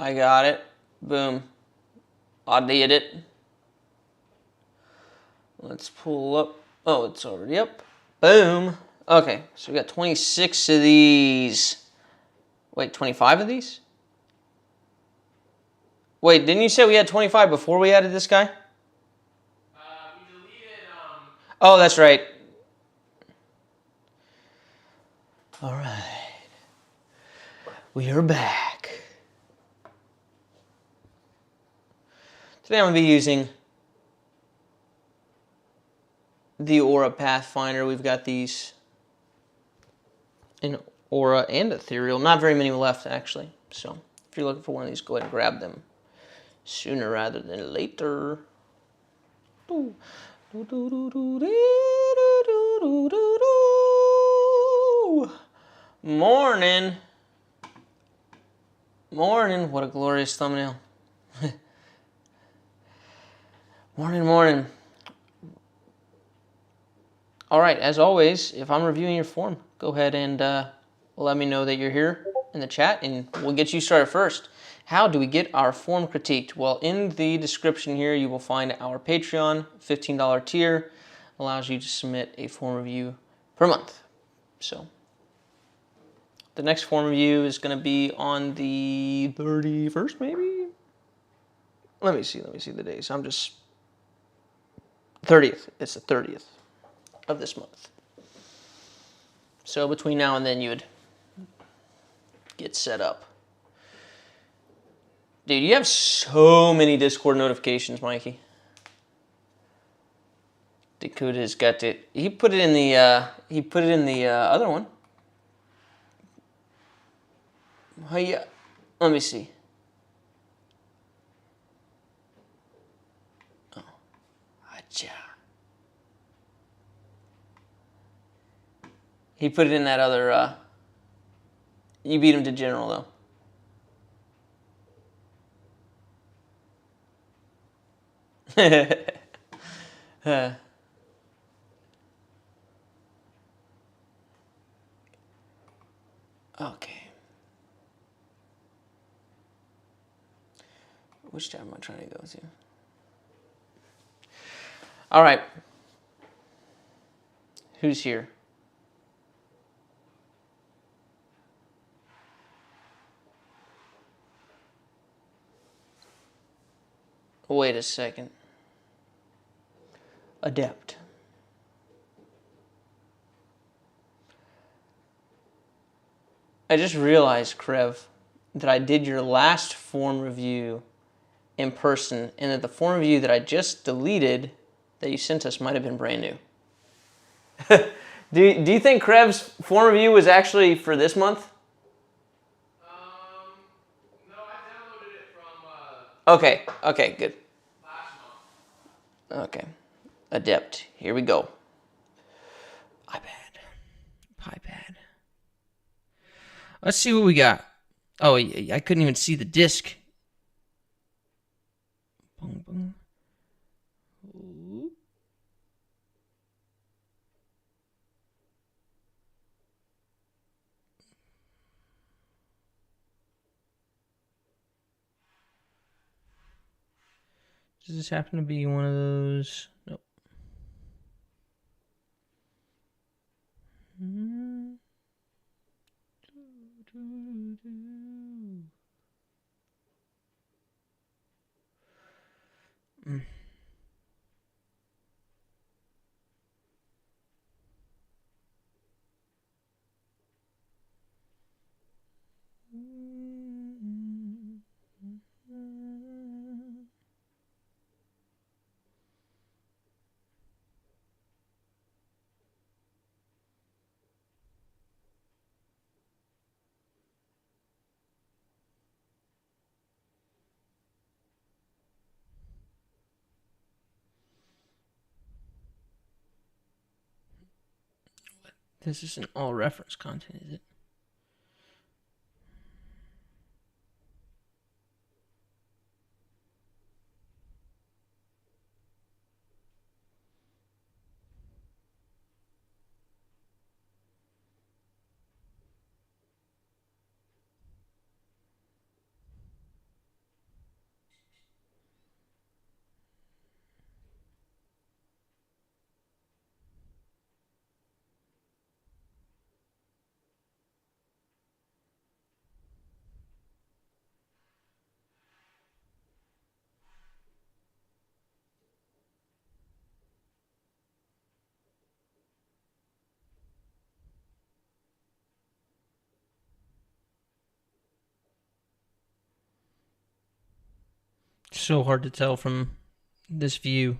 I got it. Boom. I did it. Let's pull up. Oh, it's already up. Boom. Okay, so we got 26 of these. Wait, 25 of these? Wait, didn't you say we had 25 before we added this guy? We deleted, Oh, that's right. All right. We are back. Today I'm going to be using the Aura Pathfinder. We've got these in Aura and Ethereal. Not very many left, actually. So if you're looking for one of these, go ahead and grab them sooner rather than later. Morning. Morning. What a glorious thumbnail. Morning, morning. All right, as always, if I'm reviewing your form, go ahead and let me know that you're here in the chat, and we'll get you started first. How do we get our form critiqued? Well, in the description here, you will find our Patreon $15 tier. Allows you to submit a form review per month. So the next form review is going to be on the 31st, maybe? Let me see the days. I'm just 30th. It's the 30th of this month. So between now and then, you would get set up. Dude, you have so many Discord notifications, Mikey. Dakota's got it. He put it in the other one. Yeah. Let me see. Oh. Acha. He put it in that other you beat him to general though. Okay. Which tab am I trying to go to? All right. Who's here? Wait a second. Adept. I just realized, Krev, that I did your last form review in person, and that the form review that I just deleted that you sent us might have been brand new. Do you think Krev's form review was actually for this month? no, I downloaded it from, Okay, good. last month. Okay. Adept. Here we go. iPad. Let's see what we got. Oh, I couldn't even see the disc. Boom, boom. Ooh. Does this happen to be one of those? Nope. Mm. This isn't all reference content, is it? So hard to tell from this view.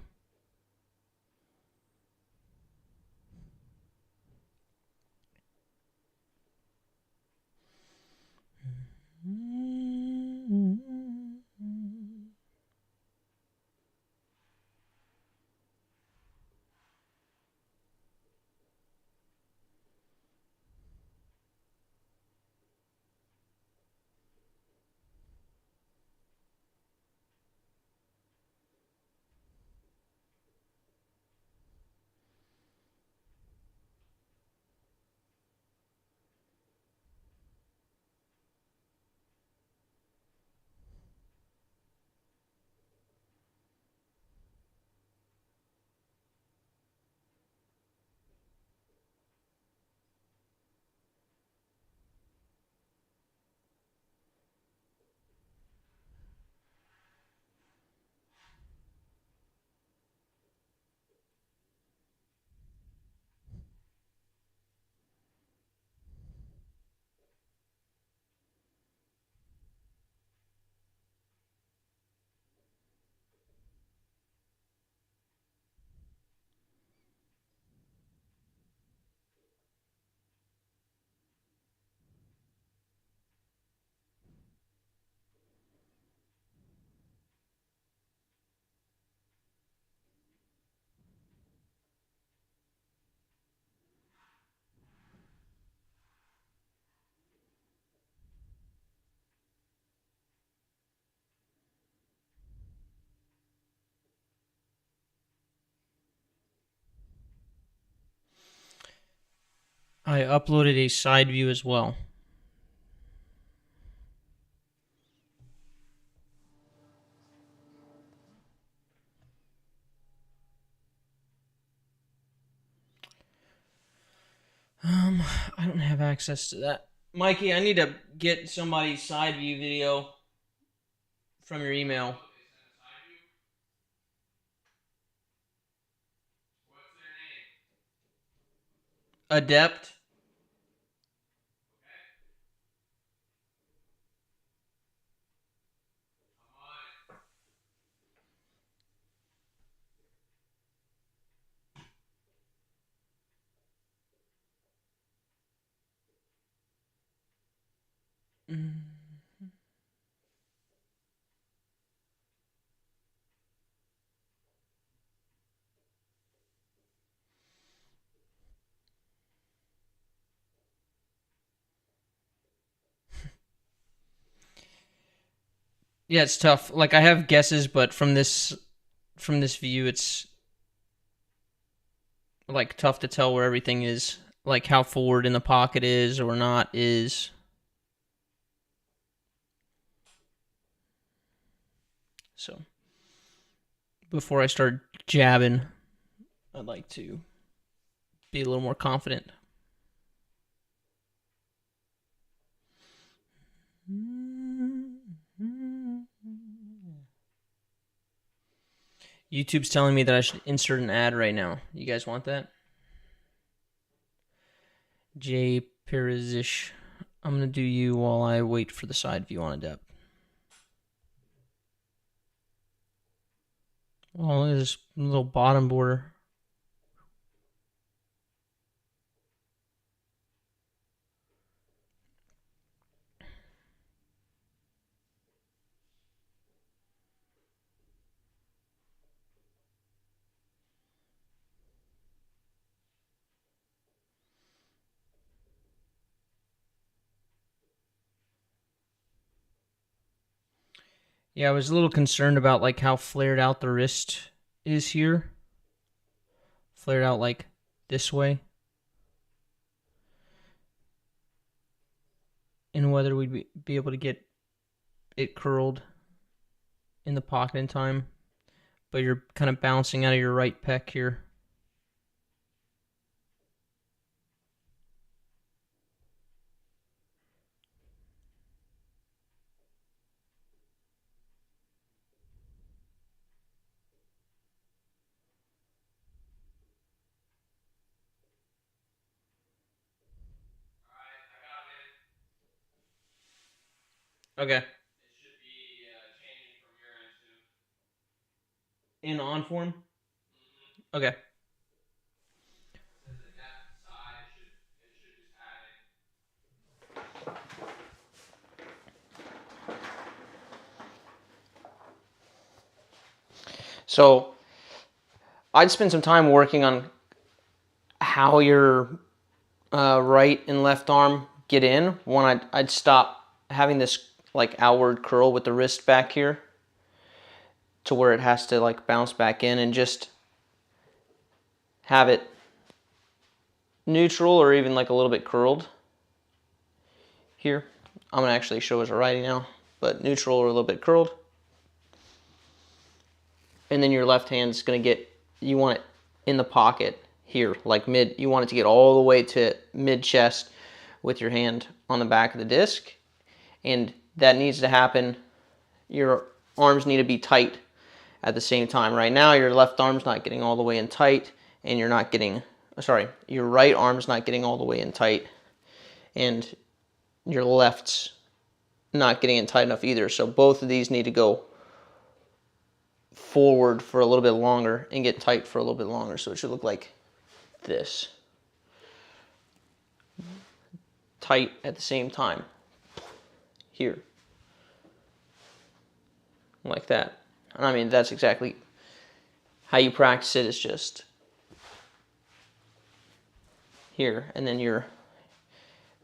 I uploaded a side view as well. I don't have access to that. Mikey, I need to get somebody's side view video from your email. What's their name? Adept. Okay. I'm on it. Yeah, it's tough. Like I have guesses, but from this view, it's like tough to tell where everything is. Like how forward in the pocket is or not is. So before I start jabbing, I'd like to be a little more confident. YouTube's telling me that I should insert an ad right now. You guys want that? Jay Perizish. I'm going to do you while I wait for the side view on Adept. Oh, look at this little bottom border. Yeah, I was a little concerned about like how flared out the wrist is here. Flared out like this way. And whether we'd be able to get it curled in the pocket in time. But you're kind of bouncing out of your right pec here. Alright, I got him in. Okay. It should be changing from your end soon. in on form? Okay. The depth side should just add in. So I'd spend some time working on how your right and left arm get in. One, I'd stop having this like outward curl with the wrist back here to where it has to like bounce back in, and just have it neutral or even like a little bit curled here. I'm gonna actually show as a righty now, but neutral or a little bit curled. And then your left hand's gonna get, you want it in the pocket here, like mid, you want it to get all the way to mid chest with your hand on the back of the disc. And that needs to happen, your arms need to be tight at the same time. Right now your left arm's not getting all the way in tight, and you're not getting, sorry, your right arm's not getting all the way in tight, and your left's not getting in tight enough either. So both of these need to go forward for a little bit longer and get tight for a little bit longer. So it should look like this. Tight at the same time. Here. Like that. And I mean, that's exactly how you practice it, is just here. And then your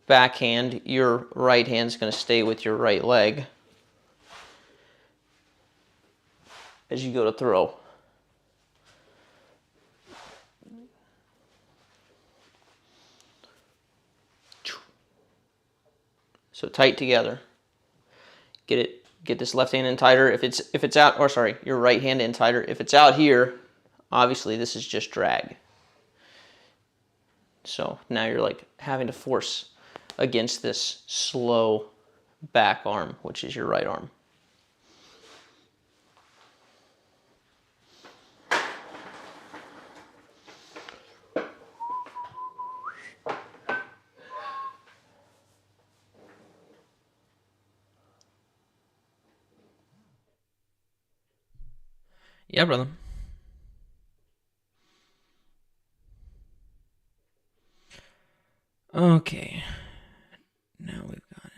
backhand, your right hand's going to stay with your right leg as you go to throw. So tight together. Get this left hand in tighter. If it's out, or sorry, your right hand in tighter. If it's out here, obviously this is just drag. So now you're like having to force against this slow back arm, which is your right arm. Yeah, brother. Okay. Now we've got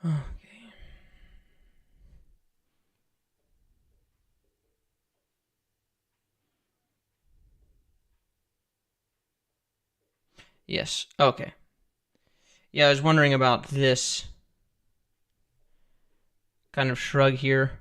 it. Okay. Yes. Okay. Yeah, I was wondering about this kind of shrug here.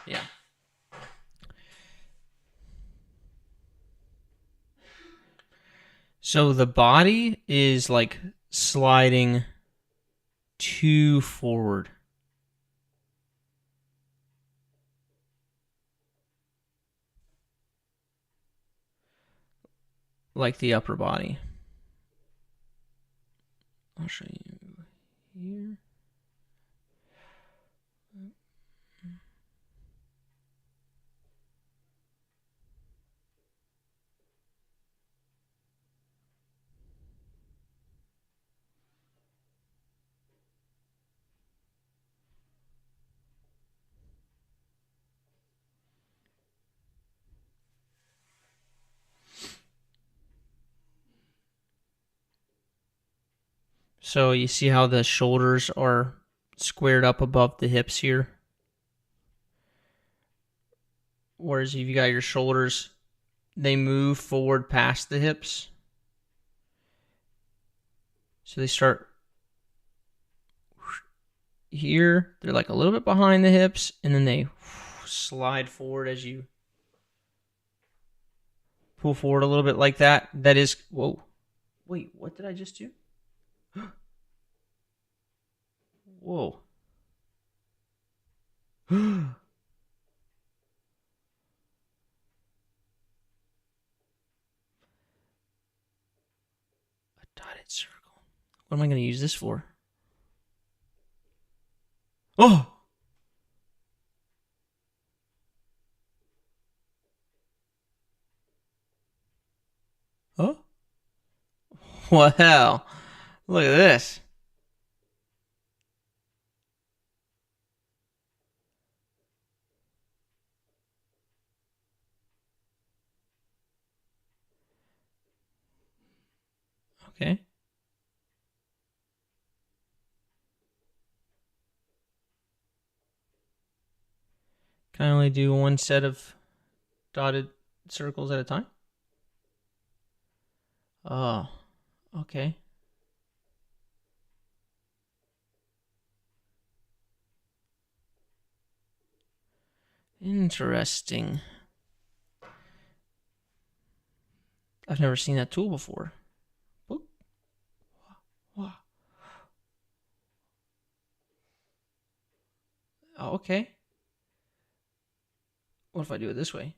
Yeah. So the body is like sliding too forward. Like the upper body. I'll show you here. So you see how the shoulders are squared up above the hips here? Whereas if you got your shoulders, they move forward past the hips. So they start here, they're like a little bit behind the hips, and then they slide forward as you pull forward a little bit like that. That is, whoa, Wait, what did I just do? Whoa. A dotted circle. What am I going to use this for? Oh! Oh? Wow. Look at this. Okay. Can I only do one set of dotted circles at a time? Oh, okay. Interesting. I've never seen that tool before. Boop. Wow. Oh, okay. What if I do it this way?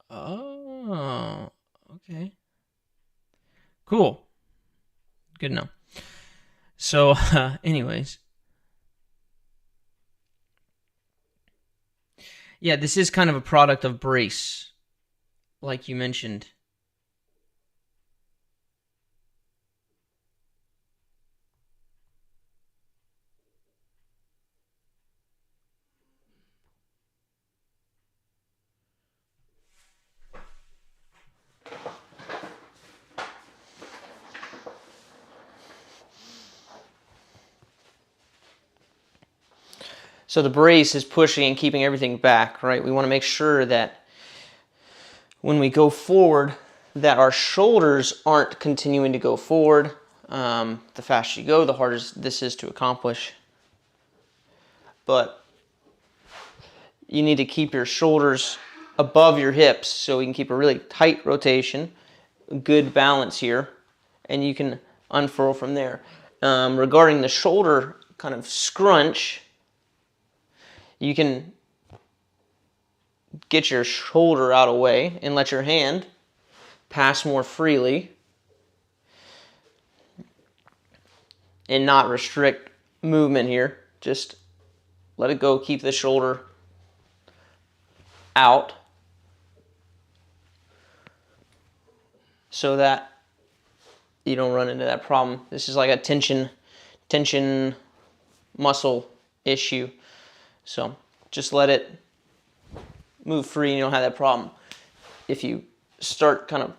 Oh, okay. Cool. Good enough. So, anyways. Yeah, this is kind of a product of brace, like you mentioned. So the brace is pushing and keeping everything back, right? We want to make sure that when we go forward, that our shoulders aren't continuing to go forward. The faster you go, the harder this is to accomplish. But you need to keep your shoulders above your hips so we can keep a really tight rotation, good balance here, and you can unfurl from there. Regarding the shoulder kind of scrunch, you can get your shoulder out of the way and let your hand pass more freely and not restrict movement here. Just let it go, keep the shoulder out so that you don't run into that problem. This is like a tension muscle issue. So just let it move free and you don't have that problem. If you start kind of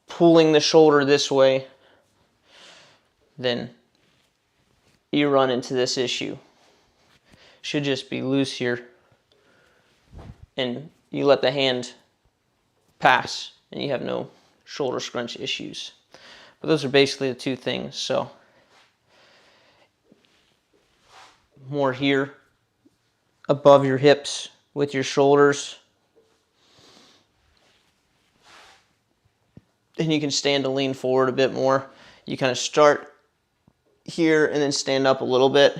pulling the shoulder this way, then you run into this issue. Should just be loose here and you let the hand pass and you have no shoulder scrunch issues. But those are basically the two things. So more here above your hips with your shoulders, and you can stand to lean forward a bit more. You kind of start here and then stand up a little bit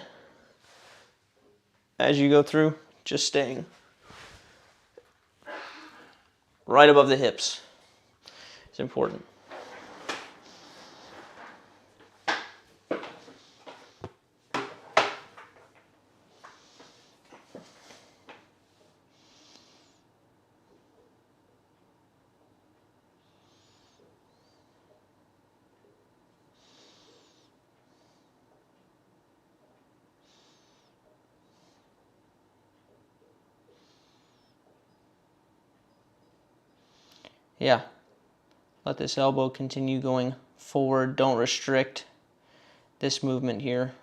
as you go through, just staying right above the hips. It's important. Yeah, let this elbow continue going forward. Don't restrict this movement here.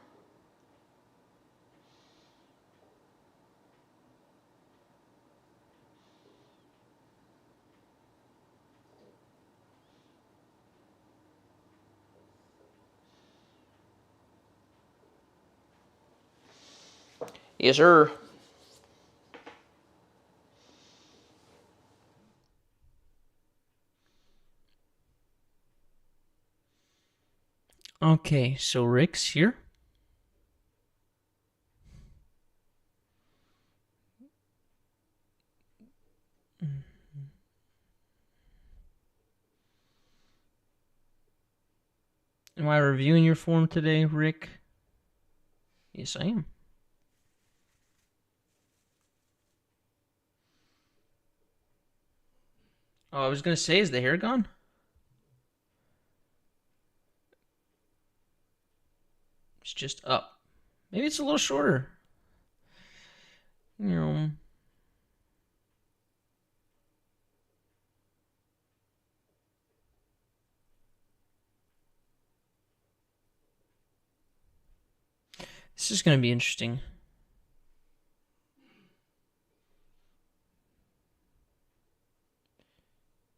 Yes, sir. Okay, so Rick's here. Am I reviewing your form today, Rick? Yes, I am. Oh, I was going to say, is the hair gone? It's just up. Maybe it's a little shorter. You know. This is going to be interesting.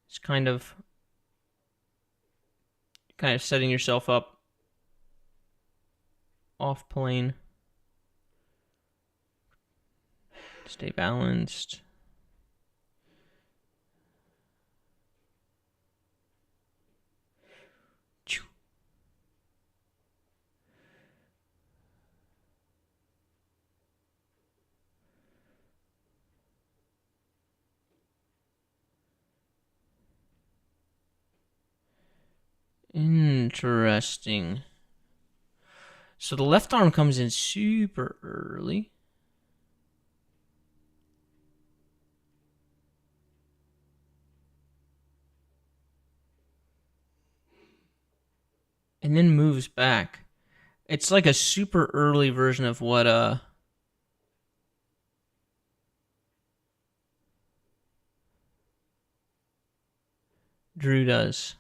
It's kind of setting yourself up off plane. Stay balanced. Interesting. So the left arm comes in super early. And then moves back. It's like a super early version of what Drew does.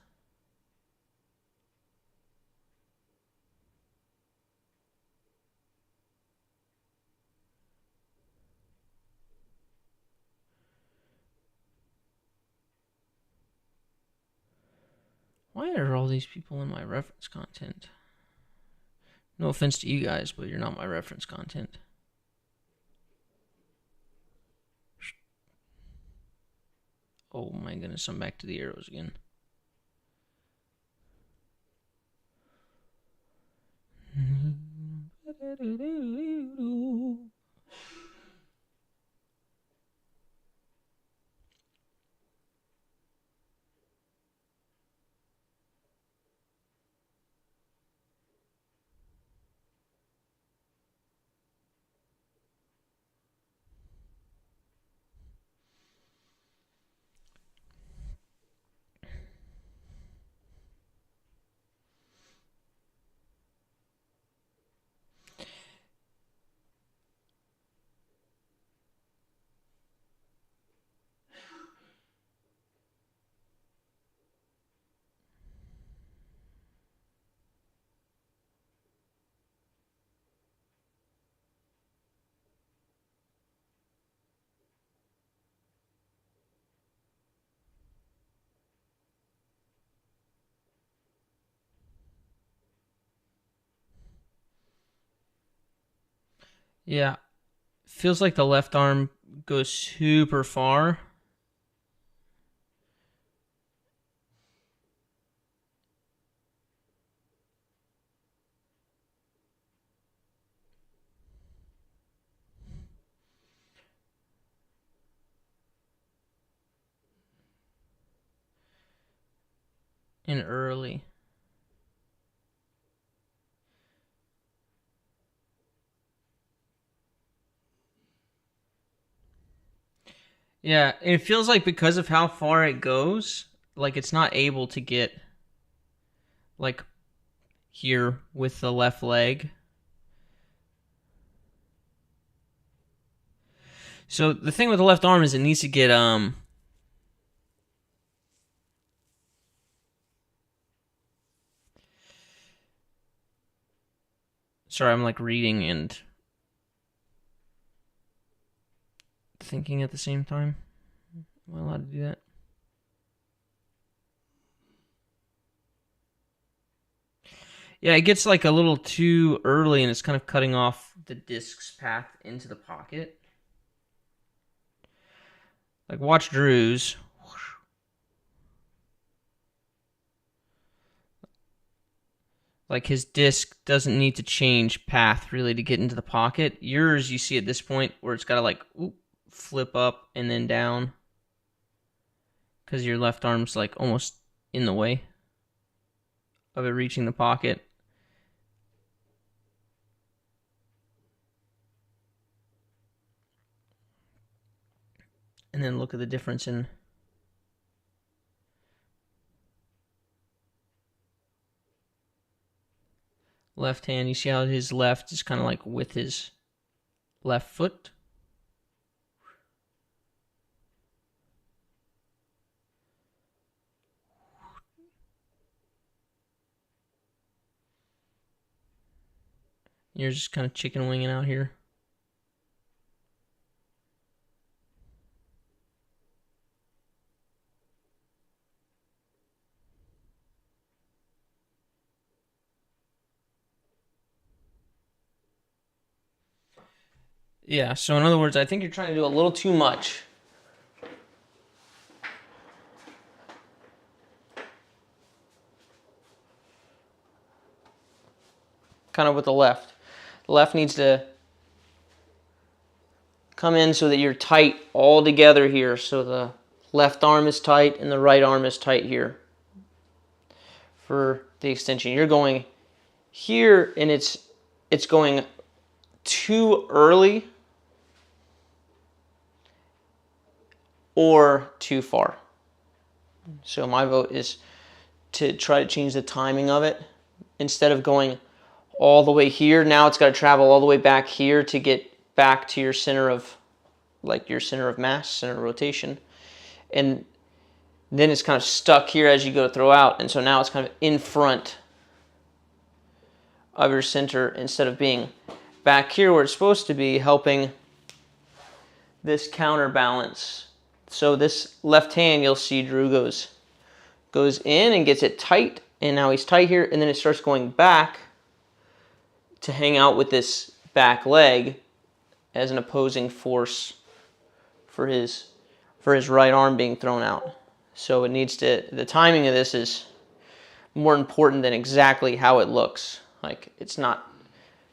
Why are all these people in my reference content? No offense to you guys, but you're not my reference content. Oh my goodness, I'm back to the arrows again. Yeah, feels like the left arm goes super far. And early. Yeah, it feels like because of how far it goes, like it's not able to get like here with the left leg. So the thing with the left arm is it needs to get sorry, I'm like reading and thinking at the same time. Am I allowed to do that? Yeah, it gets like a little too early and it's kind of cutting off the disc's path into the pocket. Like watch Drew's. like his disc doesn't need to change path really to get into the pocket. Yours, you see at this point where it's got to like flip up and then down because your left arm's like almost in the way of it reaching the pocket. And then look at the difference in left hand. You see how his left is kind of like with his left foot. You're just kind of chicken winging out here. Yeah, so in other words, I think you're trying to do a little too much. Kind of with the left. The left needs to come in so that you're tight all together here. So the left arm is tight and the right arm is tight here for the extension. You're going here and it's going too early or too far. So my vote is to try to change the timing of it. Instead of going all the way here, now it's got to travel all the way back here to get back to your center of, like your center of mass, center of rotation. And then it's kind of stuck here as you go to throw out. And so now it's kind of in front of your center instead of being back here where it's supposed to be, helping this counterbalance. So this left hand, you'll see Drew goes in and gets it tight, and now he's tight here, and then it starts going back to hang out with this back leg as an opposing force for his right arm being thrown out. So it needs to, the timing of this is more important than exactly how it looks. Like, it's not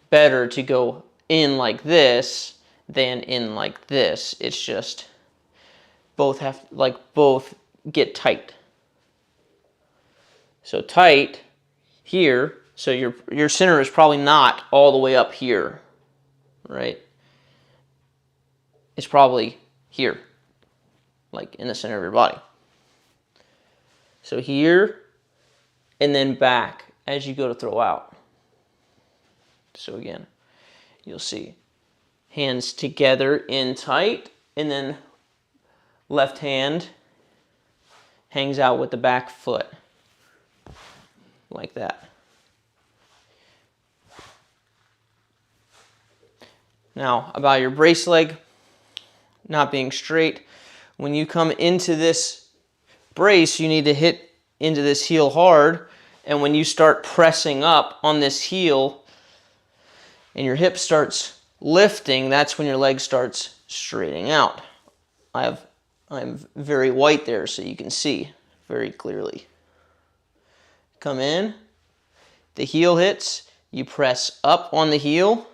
better to go in like this than in like this. It's just both get tight. So tight here, so your center is probably not all the way up here, right? It's probably here, like in the center of your body. So here, and then back as you go to throw out. So again, you'll see hands together in tight, and then left hand hangs out with the back foot, like that. Now, about your brace leg not being straight, when you come into this brace, you need to hit into this heel hard, and when you start pressing up on this heel and your hip starts lifting, that's when your leg starts straightening out. I'm very white there so you can see very clearly. Come in, the heel hits, you press up on the heel,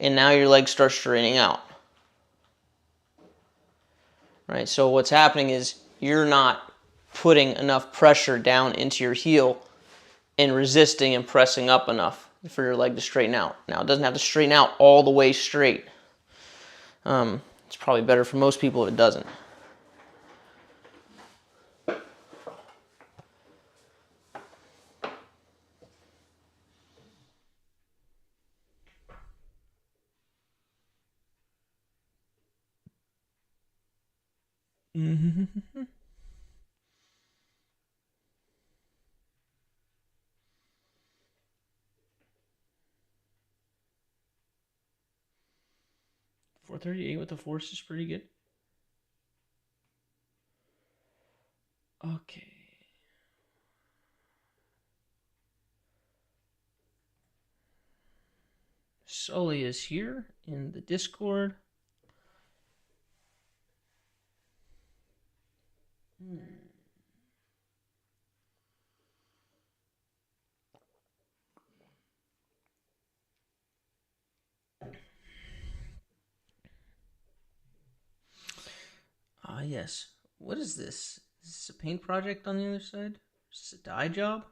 and now your leg starts straightening out. Right, so what's happening is you're not putting enough pressure down into your heel and resisting and pressing up enough for your leg to straighten out. Now, it doesn't have to straighten out all the way straight. It's probably better for most people if it doesn't. Mm-hmm. 438 with the force is pretty good. Okay. Sully is here in the Discord. yes. What is this? Is this a paint project on the other side? Is this a dye job?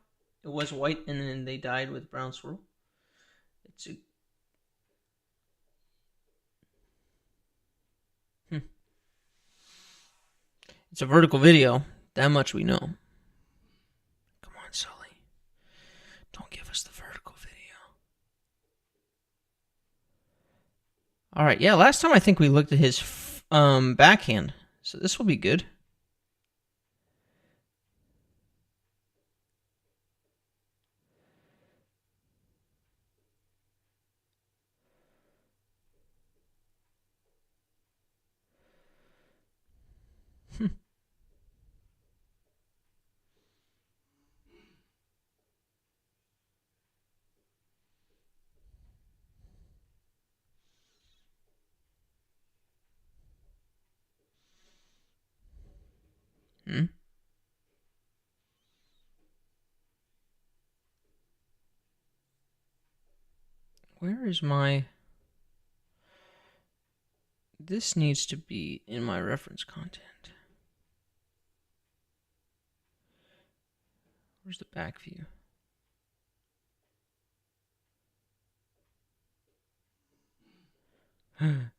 It was white and then they dyed with brown swirl. It's a... It's a vertical video. That much we know. Come on, Sully. Don't give us the vertical video. All right, yeah, last time I think we looked at his backhand. So this will be good. Hmm? Where is my... This needs to be in my reference content. Where's the back view? I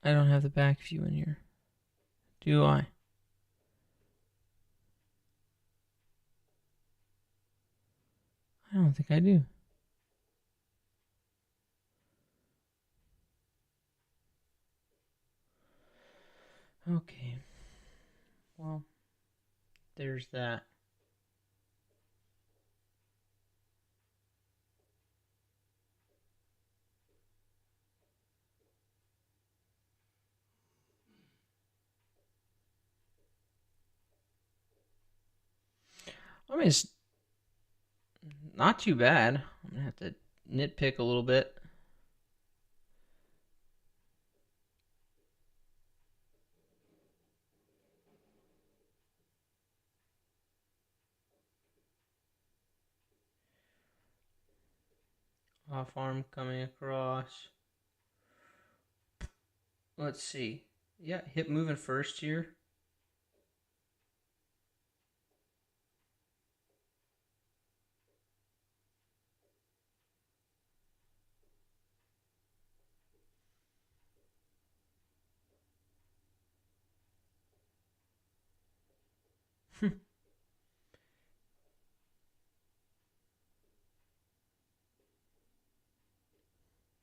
don't have the back view in here. Do I? I don't think I do. Okay. Well, there's that. I mean, it's not too bad. I'm going to have to nitpick a little bit. Off arm coming across. Let's see. Yeah, hip moving first here.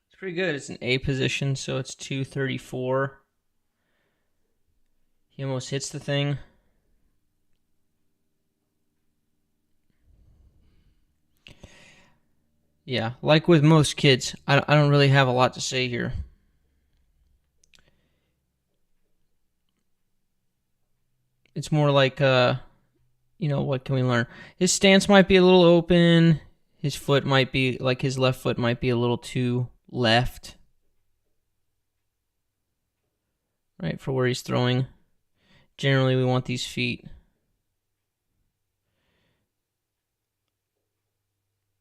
It's pretty good. It's an A position, so it's 234. He almost hits the thing. Yeah, like with most kids, I don't really have a lot to say here. It's more like, what can we learn? His stance might be a little open. His foot might be, like his left foot might be a little too left. Right, for where he's throwing. Generally, we want these feet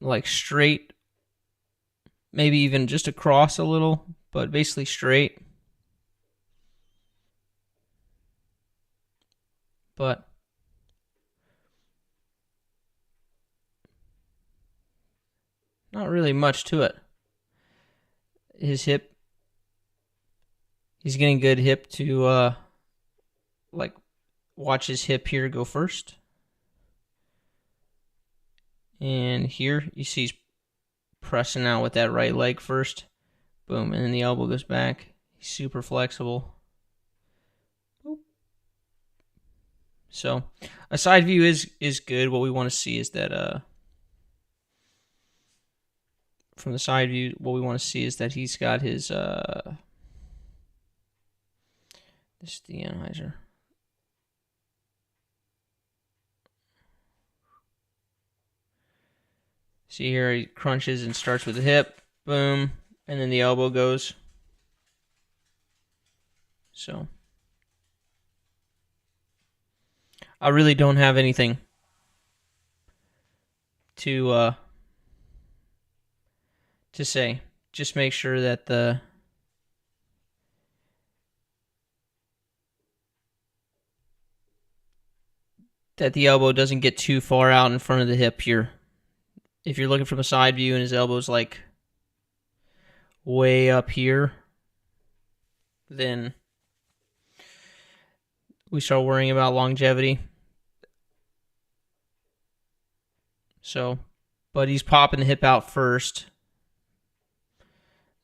like straight. Maybe even just across a little, but basically straight. But not really much to it. His hip, he's getting good hip to, watch his hip here go first. And here, you see he's pressing out with that right leg first. Boom, and then the elbow goes back. He's super flexible. Boop. So, a side view is good. What we want to see is that, from the side view, what we want to see is that he's got his, this is the analyzer. See here, he crunches and starts with the hip, boom, and then the elbow goes. So, I really don't have anything to say. Just make sure that that the elbow doesn't get too far out in front of the hip here. If you're looking from a side view and his elbow's like way up here, then we start worrying about longevity. So, but he's popping the hip out first.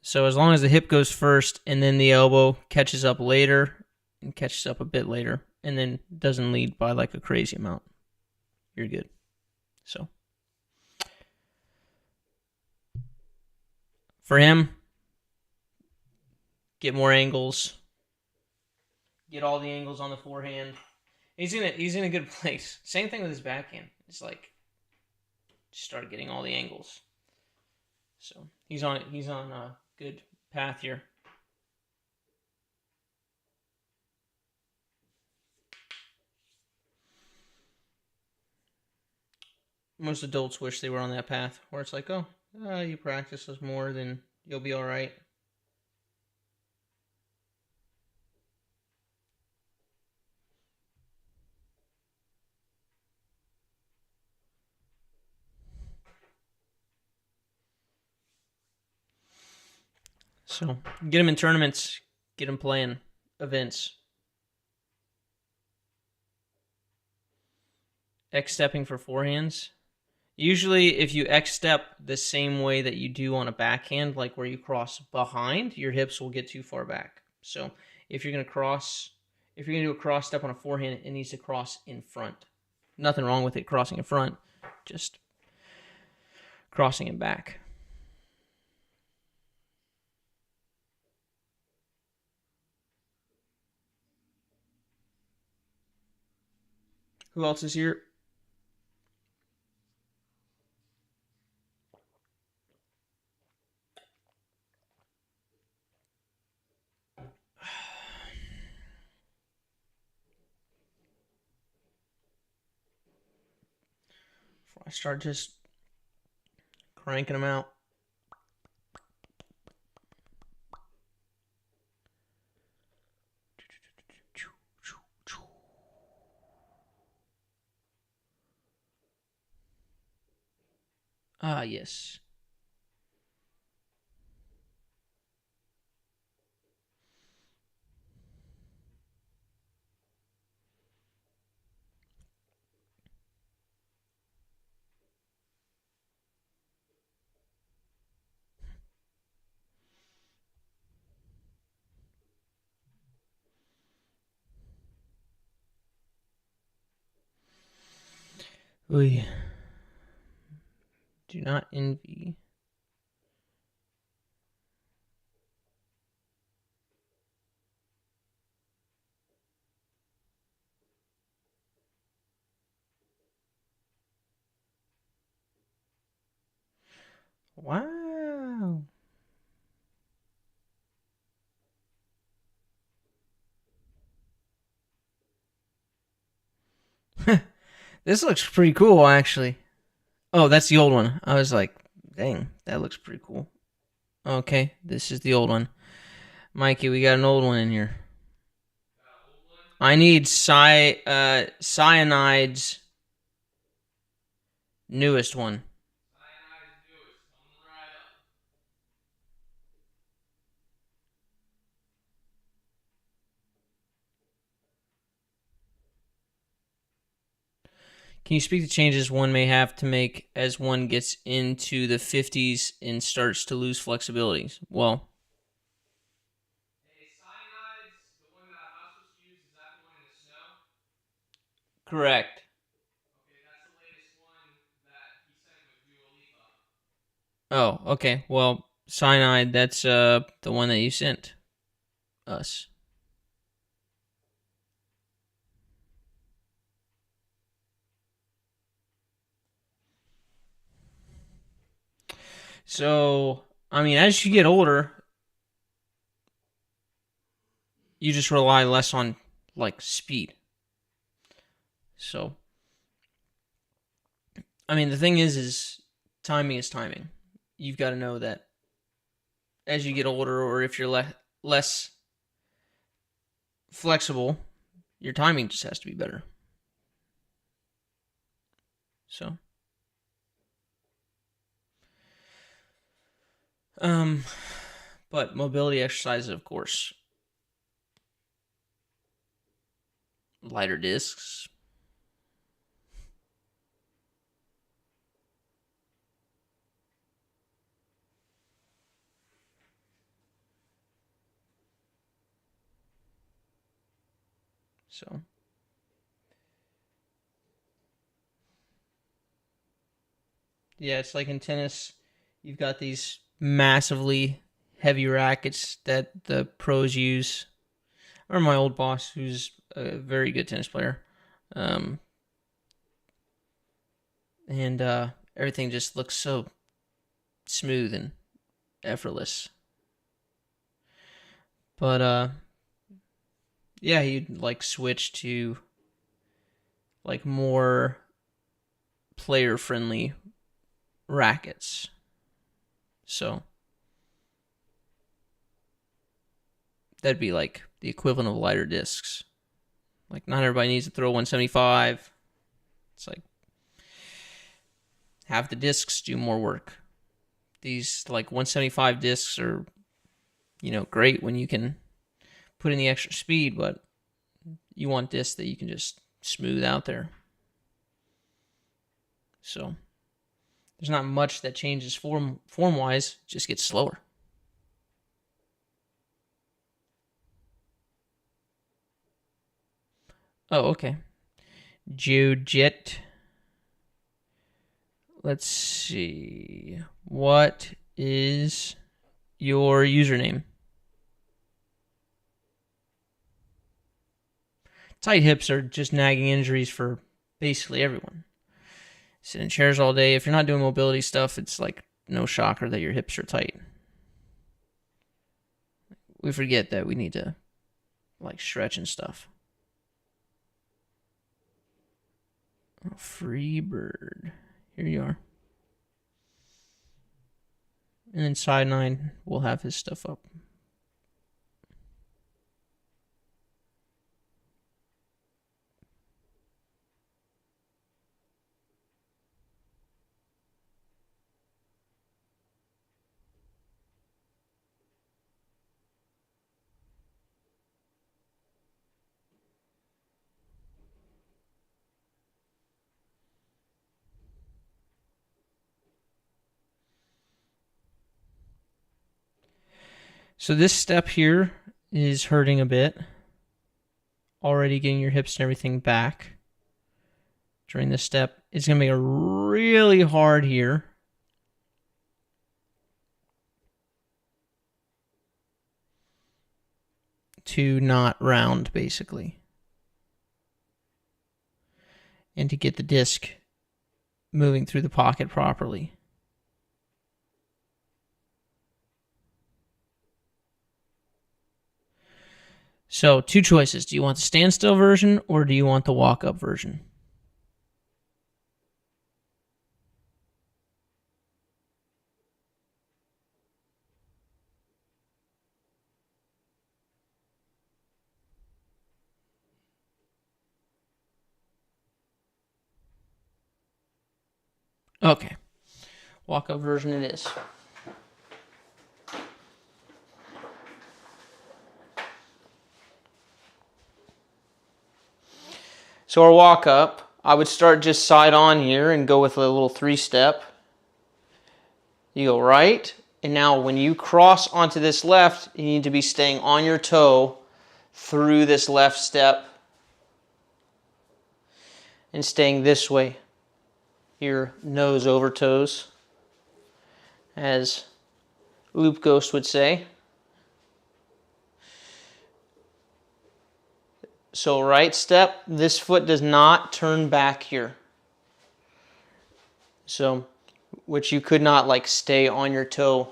So as long as the hip goes first and then the elbow catches up later and catches up a bit later and then doesn't lead by like a crazy amount, you're good. So for him, get more angles. Get all the angles on the forehand. He's in a good place. Same thing with his backhand. It's like start getting all the angles. So he's on a good path here. Most adults wish they were on that path where it's like, oh, you practice this more, then you'll be all right. So get him in tournaments, get him playing events. X-stepping for forehands. Usually if you X-step the same way that you do on a backhand, like where you cross behind, your hips will get too far back. So if you're going to do a cross step on a forehand, it needs to cross in front. Nothing wrong with it crossing in front, just crossing it back. Who else is here? Before I start just cranking them out. Ah, yes. Oy. Do not envy. Wow. This looks pretty cool, actually. Oh, that's the old one. I was like, dang, that looks pretty cool. Okay, this is the old one. Mikey, we got an old one in here. I need Cyanide's newest one. Can you speak to changes one may have to make as one gets into the 50s and starts to lose flexibility? Well, Cyanide's the one that I'm not supposed to use. Is that the one in the snow? correct. Okay, that's the latest one that he sent with Dua Lipa. Oh, okay. Well, cyanide, that's the one that you sent us. So, I mean, as you get older, you just rely less on like speed. So, I mean, the thing is timing is timing. You've got to know that as you get older, or if you're less flexible, your timing just has to be better. So, but mobility exercises, of course, lighter discs. So, yeah, it's like in tennis, you've got these massively heavy rackets that the pros use. I remember my old boss, who's a very good tennis player, and everything just looks so smooth and effortless. But yeah, he'd like switch to like more player friendly rackets. So that'd be like the equivalent of lighter discs. Like not everybody needs to throw 175. It's like have the discs do more work. These like 175 discs are, great when you can put in the extra speed, but you want discs that you can just smooth out there. So there's not much that changes form wise, just gets slower. Oh, okay. Jojet. Let's see. What is your username? Tight hips are just nagging injuries for basically everyone. Sit in chairs all day. If you're not doing mobility stuff, it's like no shocker that your hips are tight. We forget that we need to like stretch and stuff. Oh, Freebird. Here you are. And then side 9 will have his stuff up. So this step here is hurting a bit. Already getting your hips and everything back during this step. It's going to make it really hard here. To not round, basically. And to get the disc moving through the pocket properly. So, two choices. Do you want the standstill version or do you want the walk-up version? Okay. Walk-up version it is. So our walk-up, I would start just side on here and go with a little 3-step. You go right, and now when you cross onto this left, you need to be staying on your toe through this left step and staying this way. Your nose over toes, as Loop Ghost would say. So right step, this foot does not turn back here. So, which you could not like stay on your toe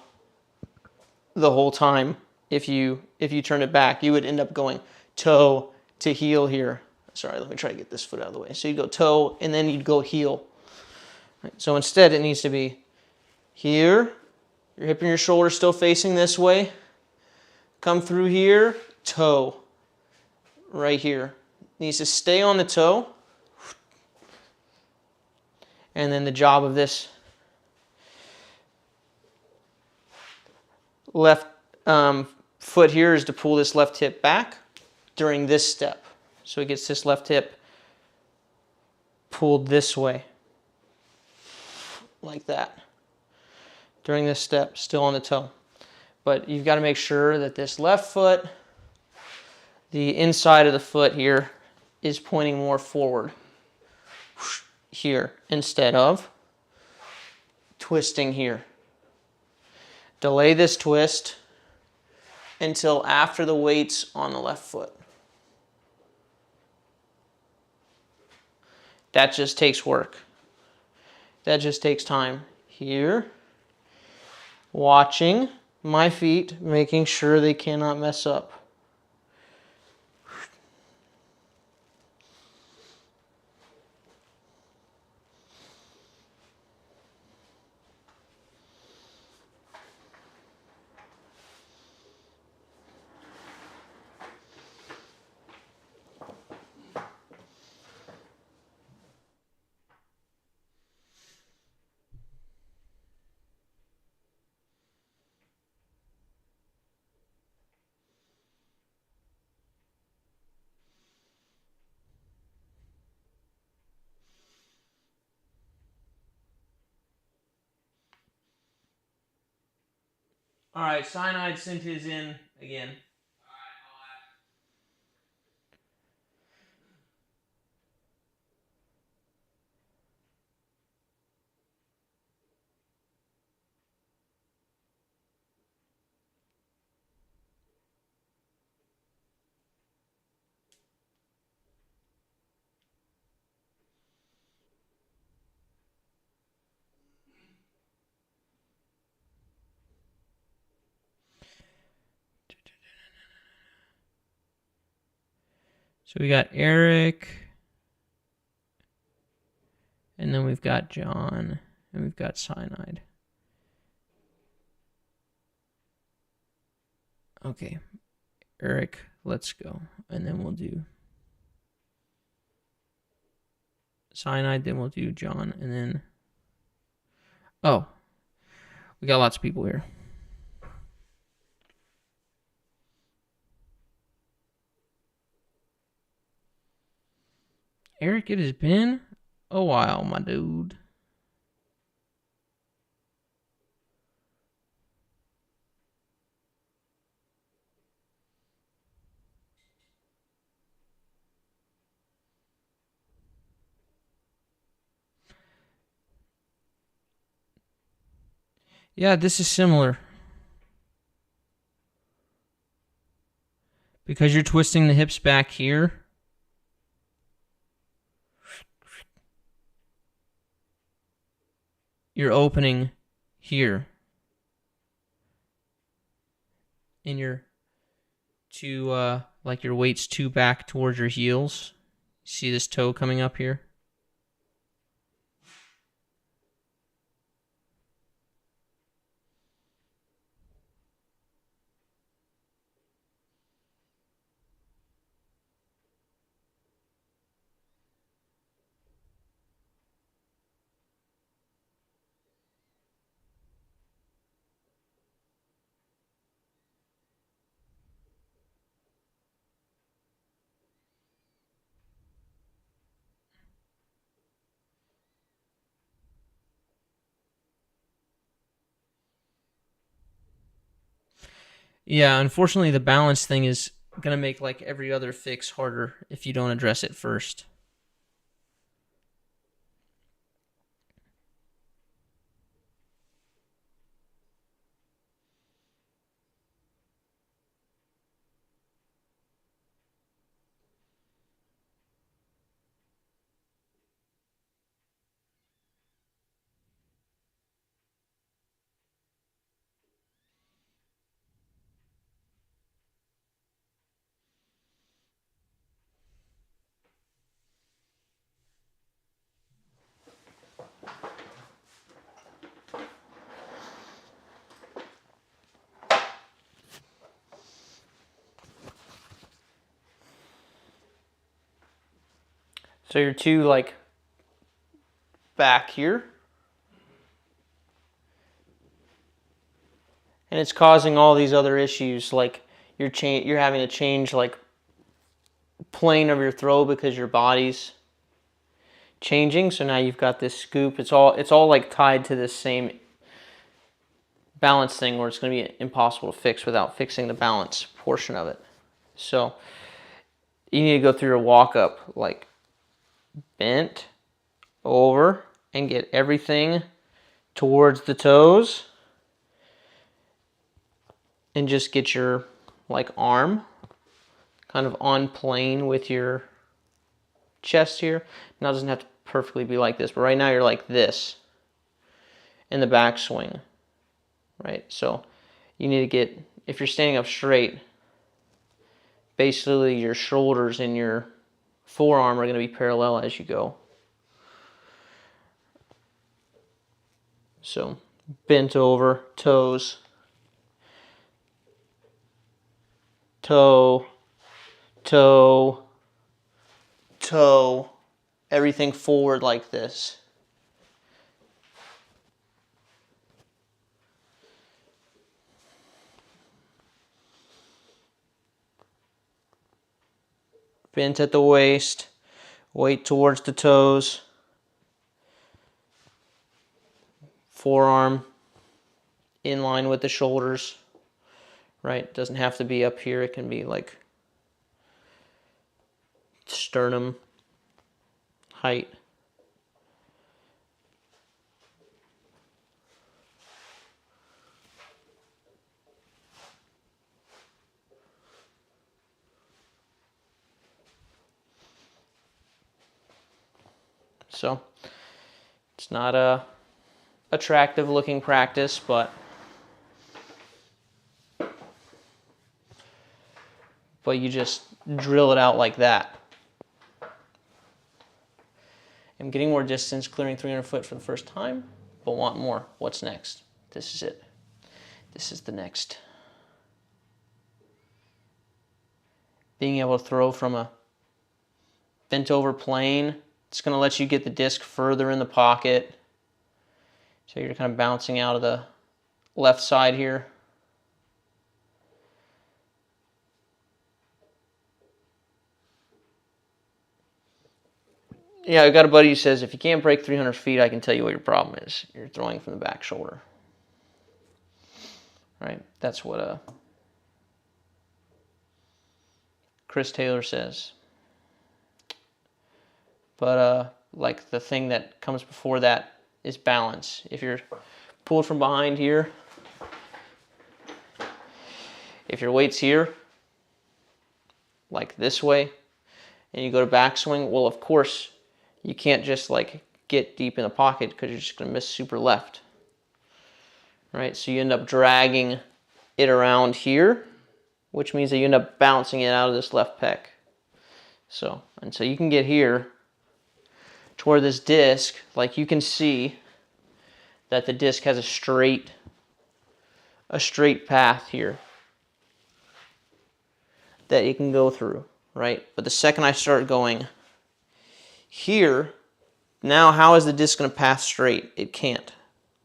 the whole time. If you turn it back, you would end up going toe to heel here. Sorry, let me try to get this foot out of the way. So you go toe and then you'd go heel. Right, so instead it needs to be here, your hip and your shoulder still facing this way. Come through here, toe. Right here. Needs to stay on the toe. And then the job of this left foot here is to pull this left hip back during this step. So it gets this left hip pulled this way, like that, during this step, still on the toe. But you've got to make sure that this left foot, the inside of the foot here, is pointing more forward here instead of twisting here. Delay this twist until after the weight's on the left foot. That just takes work. That just takes time. Here, watching my feet, making sure they cannot mess up. All right, Cyanide sent his in again. So we got Eric, and then we've got John, and we've got Cyanide. Okay, Eric, let's go. And then we'll do Cyanide, then we'll do John, and then... Oh, we got lots of people here. Eric, it has been a while, my dude. Yeah, this is similar. Because you're twisting the hips back here. You're opening here. And you're like your weight's too back towards your heels. See this toe coming up here? Yeah, unfortunately the balance thing is going to make like every other fix harder if you don't address it first. So your two like back here. And it's causing all these other issues, like you're having to change like plane of your throw because your body's changing. So now you've got this scoop. It's all like tied to this same balance thing where it's going to be impossible to fix without fixing the balance portion of it. So you need to go through your walk up like bent over and get everything towards the toes and just get your like arm kind of on plane with your chest here. Now it doesn't have to perfectly be like this, but right now you're like this in the backswing, right? So you need to get, if you're standing up straight, basically your shoulders and your forearm are going to be parallel as you go. So bent over, toes, toe, toe, toe, everything forward like this. Bent at the waist, weight towards the toes, forearm in line with the shoulders, right? It doesn't have to be up here, it can be like sternum height. So it's not a attractive looking practice, but you just drill it out like that. I'm getting more distance, clearing 300 foot for the first time, but want more. What's next? This is it. This is the next. Being able to throw from a bent over plane, it's going to let you get the disc further in the pocket. So you're kind of bouncing out of the left side here. Yeah, I got a buddy who says, if you can't break 300 feet, I can tell you what your problem is. You're throwing from the back shoulder. Right? That's what Chris Taylor says. But like the thing that comes before that is balance. If you're pulled from behind here, if your weight's here, like this way, and you go to backswing, well, of course, you can't just like get deep in the pocket because you're just going to miss super left. Right? So you end up dragging it around here, which means that you end up bouncing it out of this left pec. So you can get here to where this disc, like you can see that the disc has a straight path here that it can go through, right? But the second I start going here, now how is the disc going to path straight? It can't.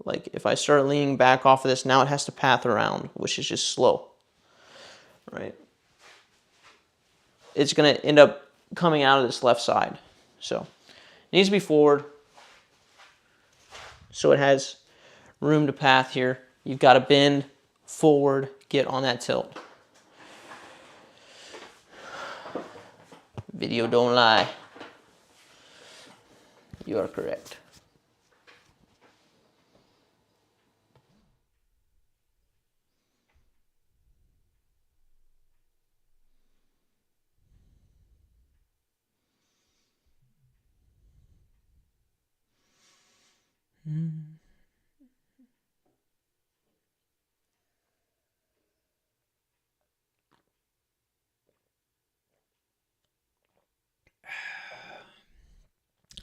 Like if I start leaning back off of this, now it has to path around, which is just slow, right? It's going to end up coming out of this left side. So it needs to be forward so it has room to path here. You've got to bend forward, get on that tilt. Video don't lie. You are correct.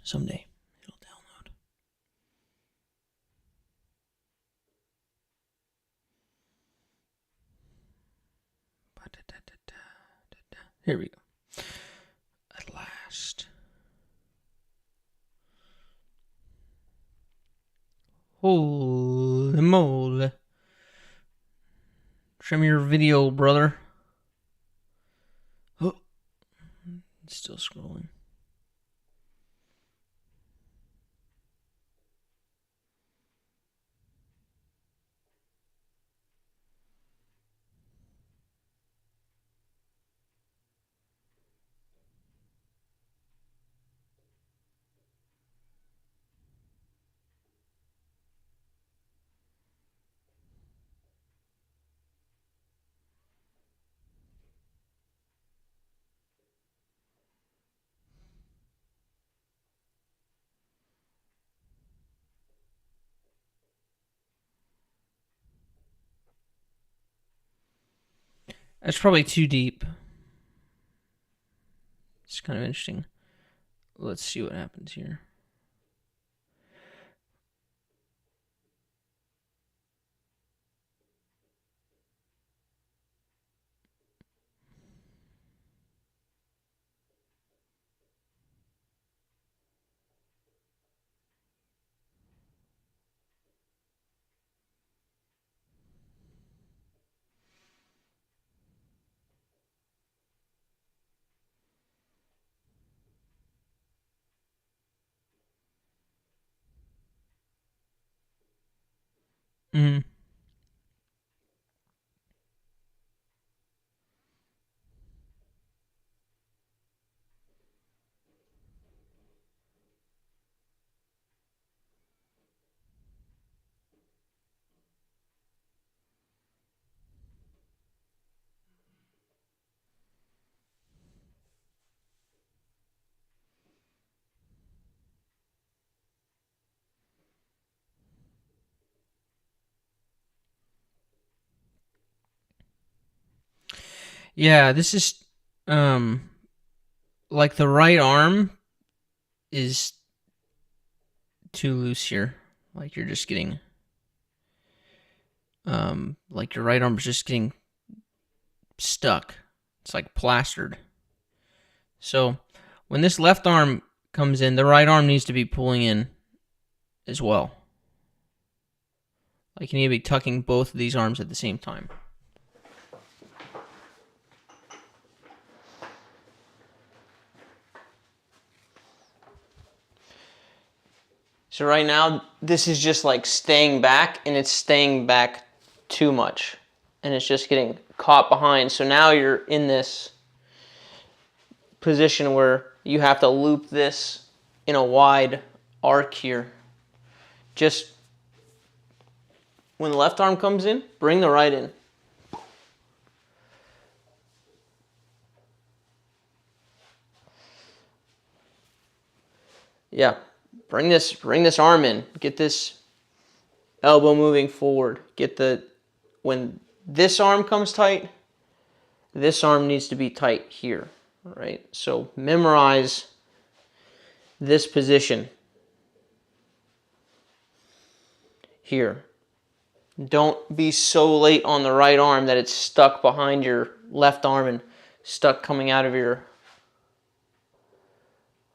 Someday it'll download. Here we go. At last. Holy moly. Show me your video, brother. Oh, it's still scrolling. That's probably too deep. It's kind of interesting. Let's see what happens here. Mm-hmm. Yeah, this is like the right arm is too loose here. Like you're just getting like your right arm is just getting stuck. It's like plastered. So when this left arm comes in, the right arm needs to be pulling in as well. Like you need to be tucking both of these arms at the same time. So right now, this is just like staying back, and it's staying back too much. And it's just getting caught behind. So now you're in this position where you have to loop this in a wide arc here. Just when the left arm comes in, bring the right in. Yeah, bring this arm in. Get this elbow moving forward. When this arm comes tight, this arm needs to be tight here, right? So memorize this position here. Don't be so late on the right arm that it's stuck behind your left arm and stuck coming out of your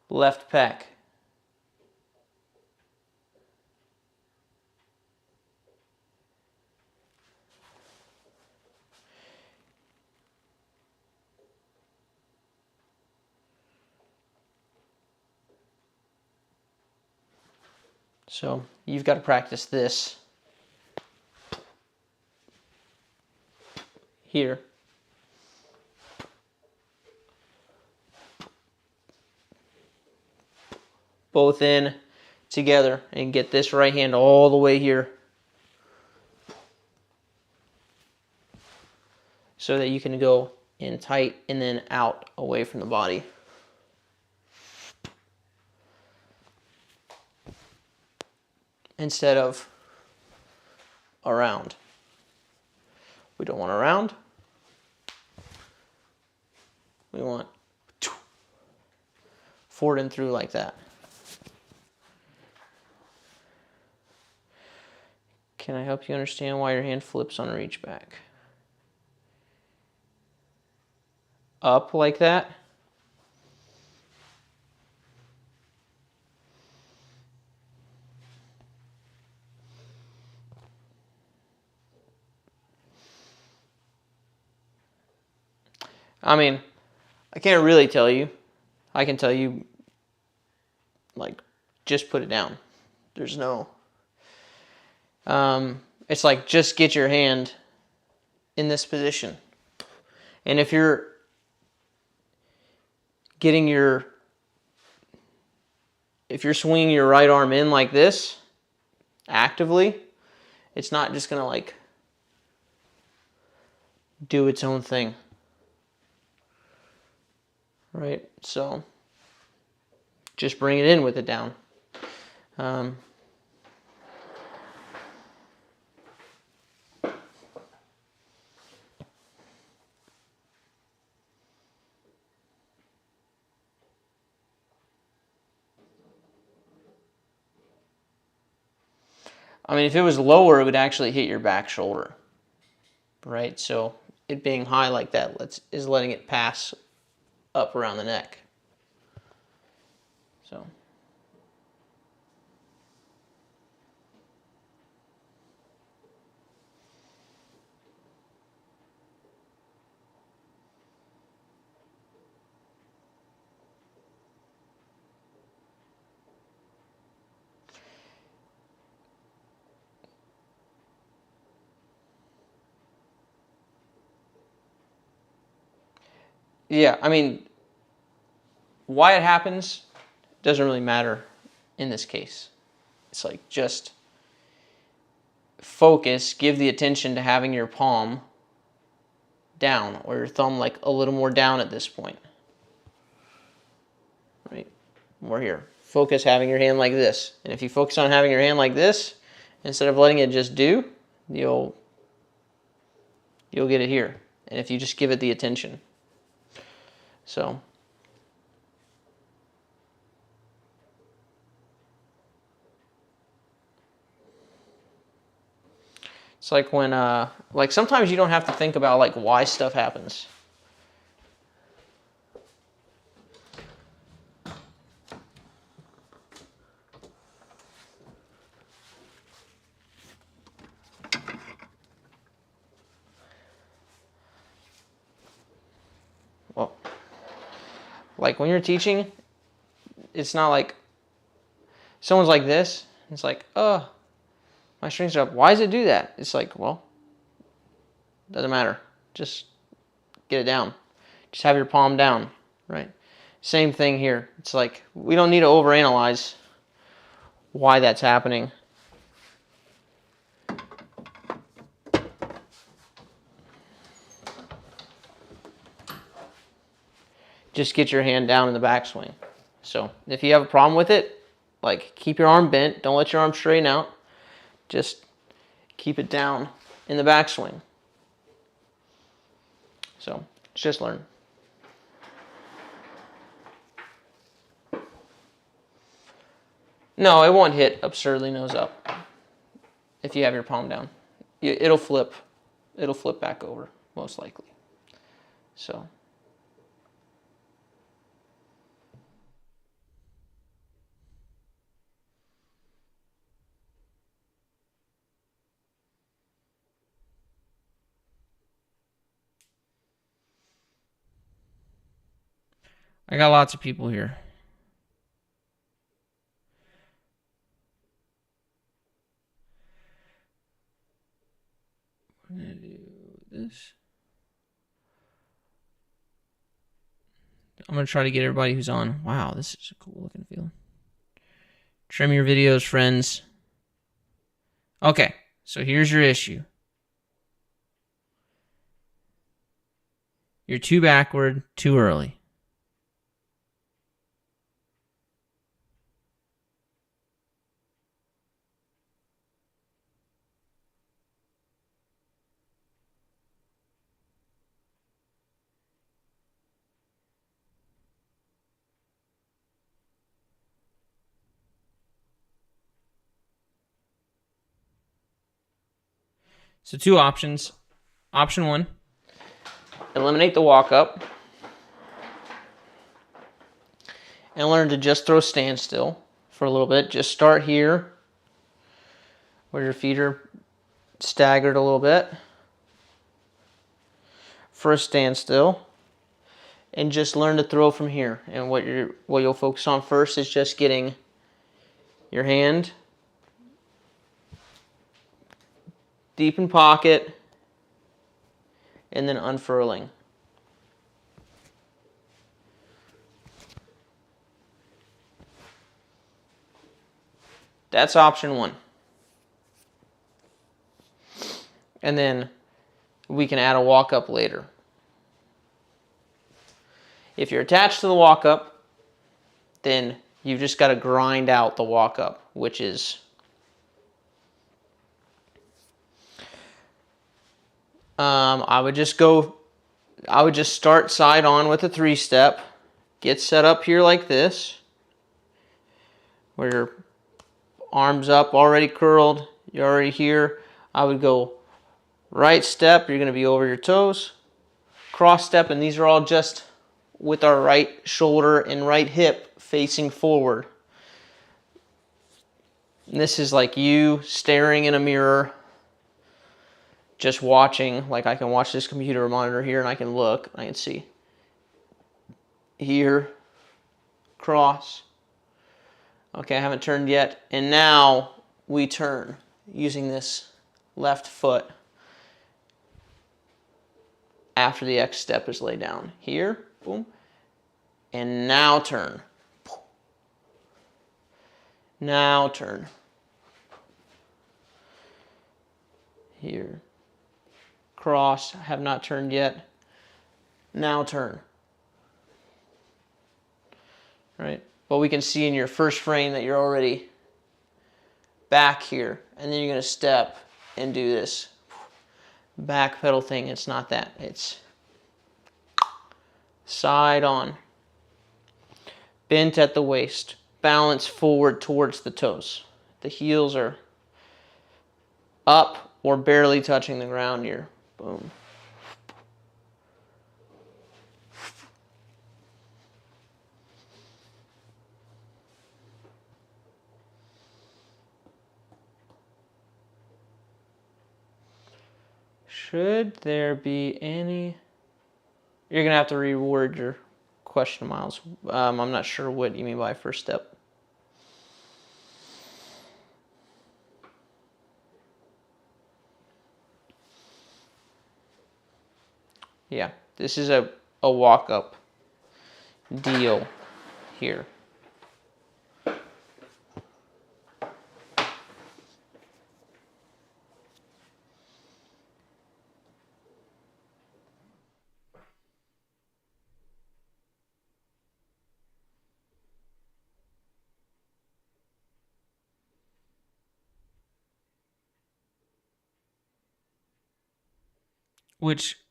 left pec. So you've got to practice this here. Both in together and get this right hand all the way here so that you can go in tight and then out away from the body. Instead of around. We don't want around. We want forward and through like that. Can I help you understand why your hand flips on a reach back? Up like that. I mean, I can't really tell you. I can tell you, like, just put it down. There's no... it's like, just get your hand in this position. And if you're getting your... If you're swinging your right arm in like this, actively, it's not just going to, like, do its own thing. Right? So, just bring it in with it down. I mean, if it was lower, it would actually hit your back shoulder, right? So it being high like that is letting it pass up around the neck. So. Yeah, I mean, why it happens doesn't really matter in this case. It's like, just focus, give the attention to having your palm down, or your thumb like a little more down at this point. Right? More here. Focus having your hand like this. And if you focus on having your hand like this, instead of letting it just do, you'll get it here. And if you just give it the attention. So, it's like when, like, sometimes you don't have to think about, like, why stuff happens. Well, like, when you're teaching, it's not like someone's like this. It's like, oh, my strings are up. Why does it do that? It's like, well, doesn't matter. Just get it down. Just have your palm down, right? Same thing here. It's like, we don't need to overanalyze why that's happening. Just get your hand down in the backswing. So if you have a problem with it, like, keep your arm bent. Don't let your arm straighten out. Just keep it down in the backswing. So just learn. No, it won't hit absurdly nose up if you have your palm down. It'll flip. It'll flip back over, most likely. So. I got lots of people here. We're going to do this. I'm going to try to get everybody who's on. Wow, this is a cool looking field. Trim your videos, friends. Okay, so here's your issue. You're too backward, too early. So 2 options. Option 1, eliminate the walk up and learn to just throw standstill for a little bit. Just start here where your feet are staggered a little bit for a standstill. and just learn to throw from here. And what you'll focus on first is just getting your hand deep in pocket and then unfurling. That's option one. And then we can add a walk-up later. If you're attached to the walk-up, then you've just got to grind out the walk-up, which is I would just start side on with a 3-step, get set up here like this, where your arms up, already curled, you're already here. I would go right step, you're going to be over your toes, cross step, and these are all just with our right shoulder and right hip facing forward. And this is like you staring in a mirror, just watching, like I can watch this computer monitor here and I can look, I can see. Here, cross. Okay, I haven't turned yet. And now we turn using this left foot after the X step is laid down. Here, boom. And now turn. Now turn. Here. Cross, I have not turned yet. Now turn. Right? But we can see in your first frame that you're already back here. And then you're going to step and do this back pedal thing. It's not that. It's side on. Bent at the waist. Balance forward towards the toes. The heels are up or barely touching the ground here. Boom. Should there be any... You're going to have to reword your question, Miles. I'm not sure what you mean by first step. Yeah, this is a walk-up deal here.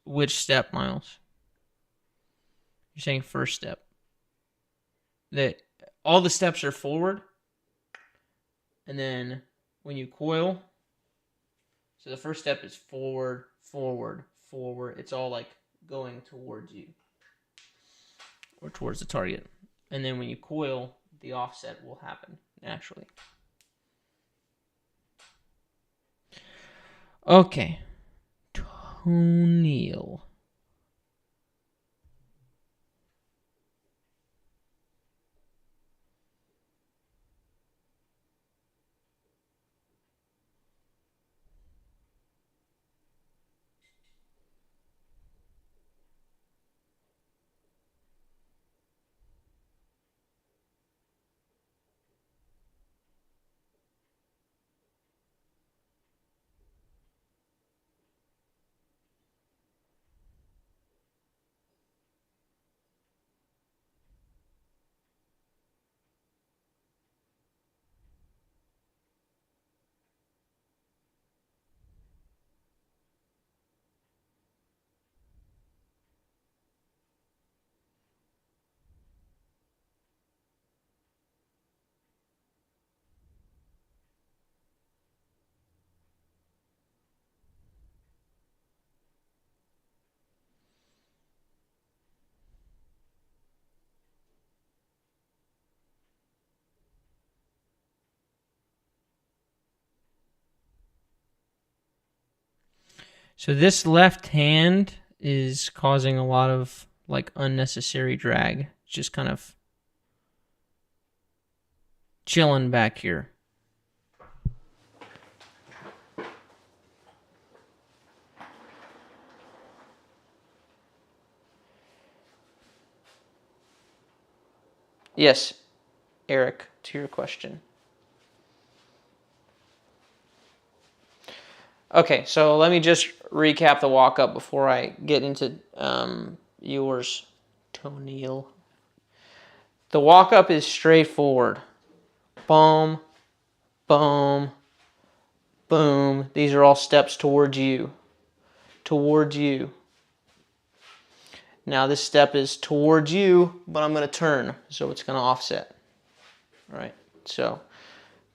Which step, Miles? You're saying first step. That all the steps are forward, and then when you coil, so the first step is forward, forward, forward. It's all like going towards you or towards the target. And then when you coil, the offset will happen naturally. Okay. Toenail. So this left hand is causing a lot of like unnecessary drag. Just kind of chilling back here. Yes, Eric, to your question. Okay, so let me just recap the walk-up before I get into yours, Toniel. The walk-up is straightforward. Boom, boom, boom. These are all steps towards you. Towards you. Now this step is towards you, but I'm going to turn, so it's going to offset. All right, so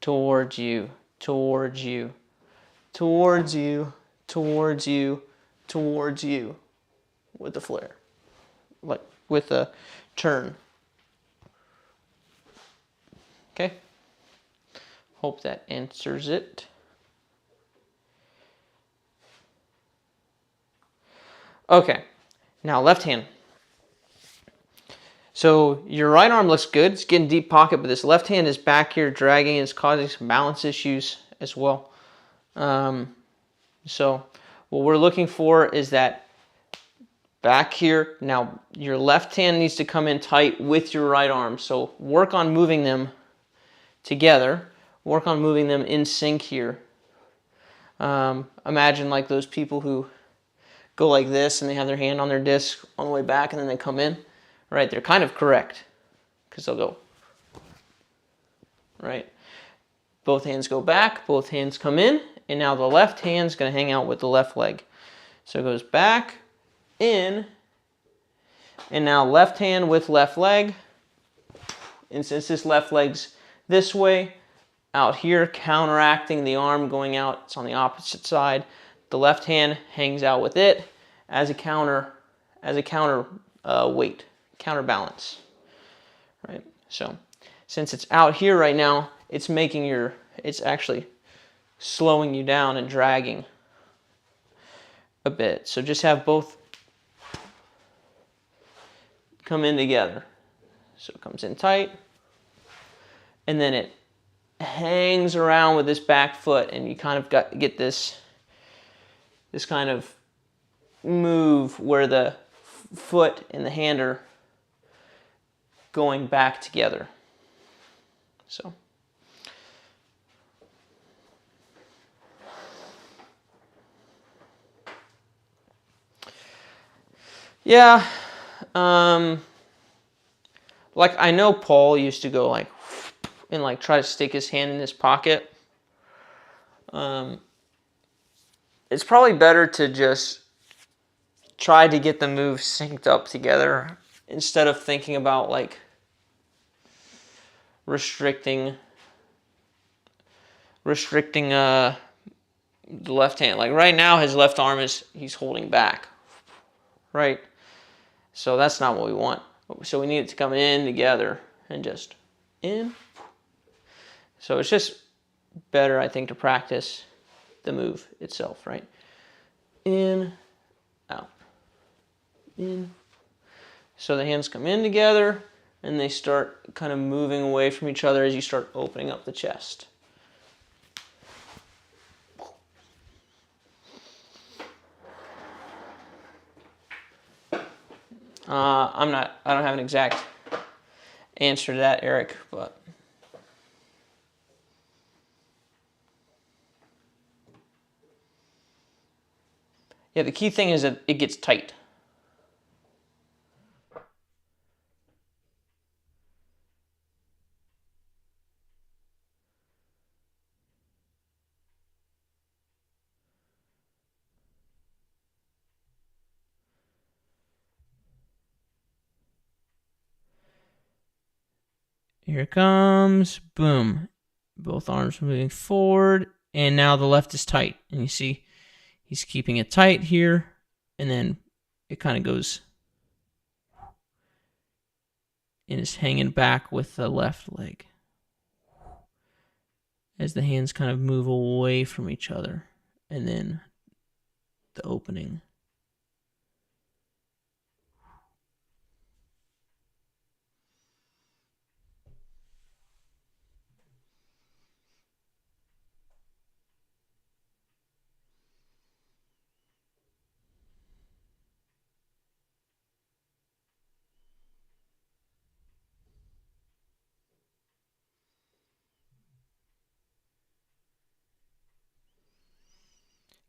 towards you, towards you, towards you, towards you, towards you, with the flare, like with a turn. Okay, hope that answers it. Okay, now left hand. So your right arm looks good, it's getting deep pocket, but this left hand is back here dragging, it's causing some balance issues as well. So what we're looking for is that back here. Now your left hand needs to come in tight with your right arm. So work on moving them together. Work on moving them in sync here. Imagine like those people who go like this and they have their hand on their disc on the way back and then they come in. Right, they're kind of correct because they'll go. Right. Both hands go back, both hands come in, and now the left hand's going to hang out with the left leg. So it goes back, in, and now left hand with left leg. And since this left leg's this way, out here, counteracting the arm going out, it's on the opposite side. The left hand hangs out with it as a counter weight, counterbalance. Right. So since it's out here right now, it's actually slowing you down and dragging a bit. So just have both come in together. So it comes in tight, and then it hangs around with this back foot, and you kind of get this kind of move where the foot and the hand are going back together. So yeah, like I know Paul used to go like and like try to stick his hand in his pocket. It's probably better to just try to get the moves synced up together instead of thinking about like restricting the left hand. Like right now his left arm he's holding back, right? So that's not what we want. So we need it to come in together and just in. So it's just better, I think, to practice the move itself, right? In, out, in. So the hands come in together and they start kind of moving away from each other as you start opening up the chest. I don't have an exact answer to that, Eric, but yeah, the key thing is that it gets tight. Here it comes, boom. Both arms moving forward, and now the left is tight. And you see he's keeping it tight here, and then it kind of goes and is hanging back with the left leg as the hands kind of move away from each other, and then the opening.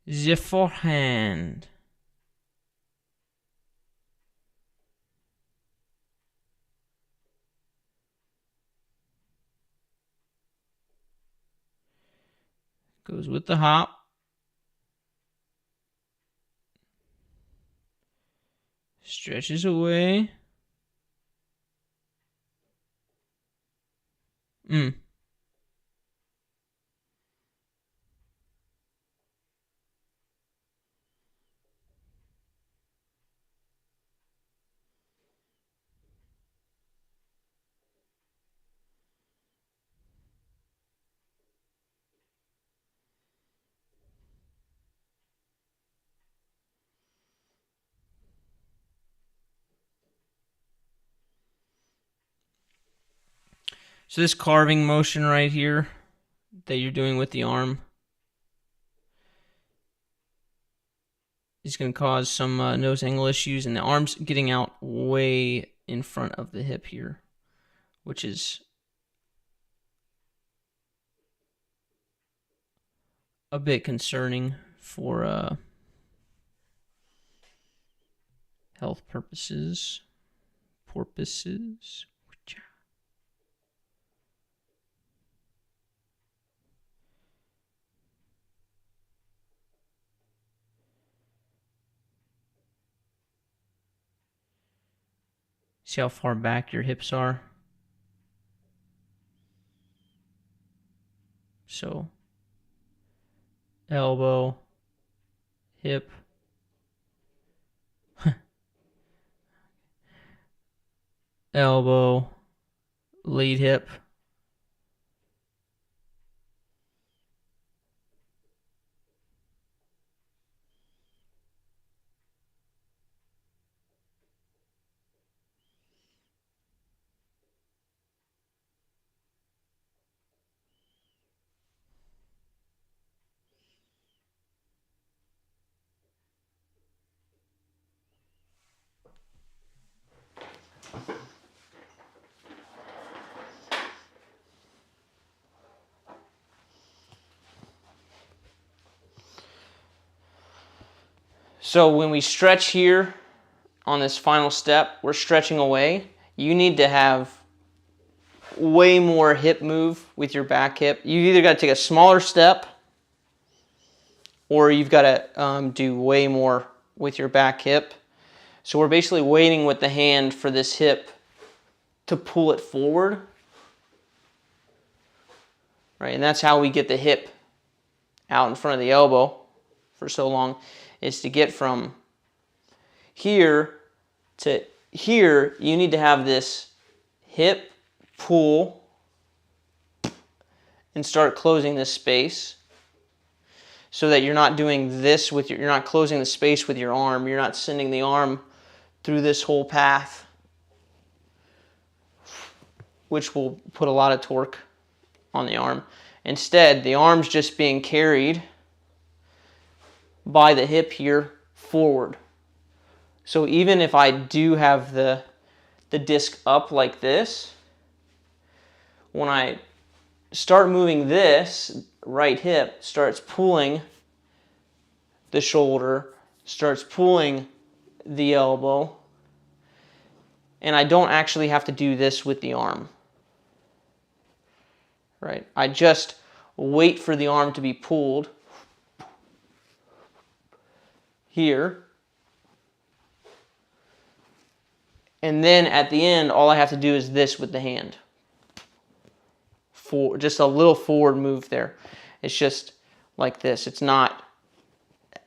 The forehand. Goes with the hop. Stretches away. So this carving motion right here that you're doing with the arm is going to cause some nose angle issues, and the arm's getting out way in front of the hip here, which is a bit concerning for health purposes. See how far back your hips are? So, elbow, hip, elbow, lead hip. So when we stretch here on this final step, we're stretching away. You need to have way more hip move with your back hip. You either got to take a smaller step or you've got to do way more with your back hip. So we're basically waiting with the hand for this hip to pull it forward. Right, and that's how we get the hip out in front of the elbow for so long, is to get from here to here. You need to have this hip pull and start closing this space, so that you're not doing this with your, you're not closing the space with your arm. You're not sending the arm through this whole path, which will put a lot of torque on the arm. Instead, the arm's just being carried by the hip here forward. So even if I do have the disc up like this, when I start moving this, right hip starts pulling the shoulder, starts pulling the elbow, and I don't actually have to do this with the arm. Right? I just wait for the arm to be pulled here, and then at the end all I have to do is this with the hand. For just a little forward move there. It's just like this. It's not,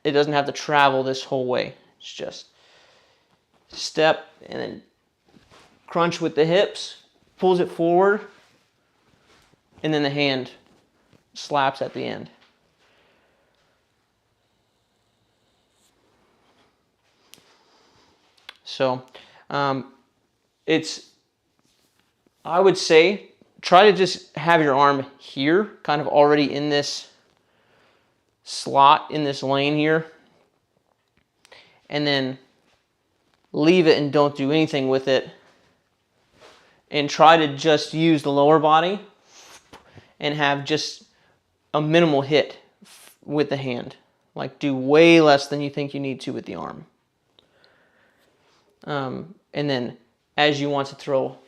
it doesn't have to travel this whole way. It's just step and then crunch with the hips, pulls it forward, and then the hand slaps at the end. So it's, I would say, try to just have your arm here, kind of already in this slot, in this lane here, and then leave it and don't do anything with it, and try to just use the lower body and have just a minimal hit with the hand Like do way less than you think you need to with the arm. And then as you want to throw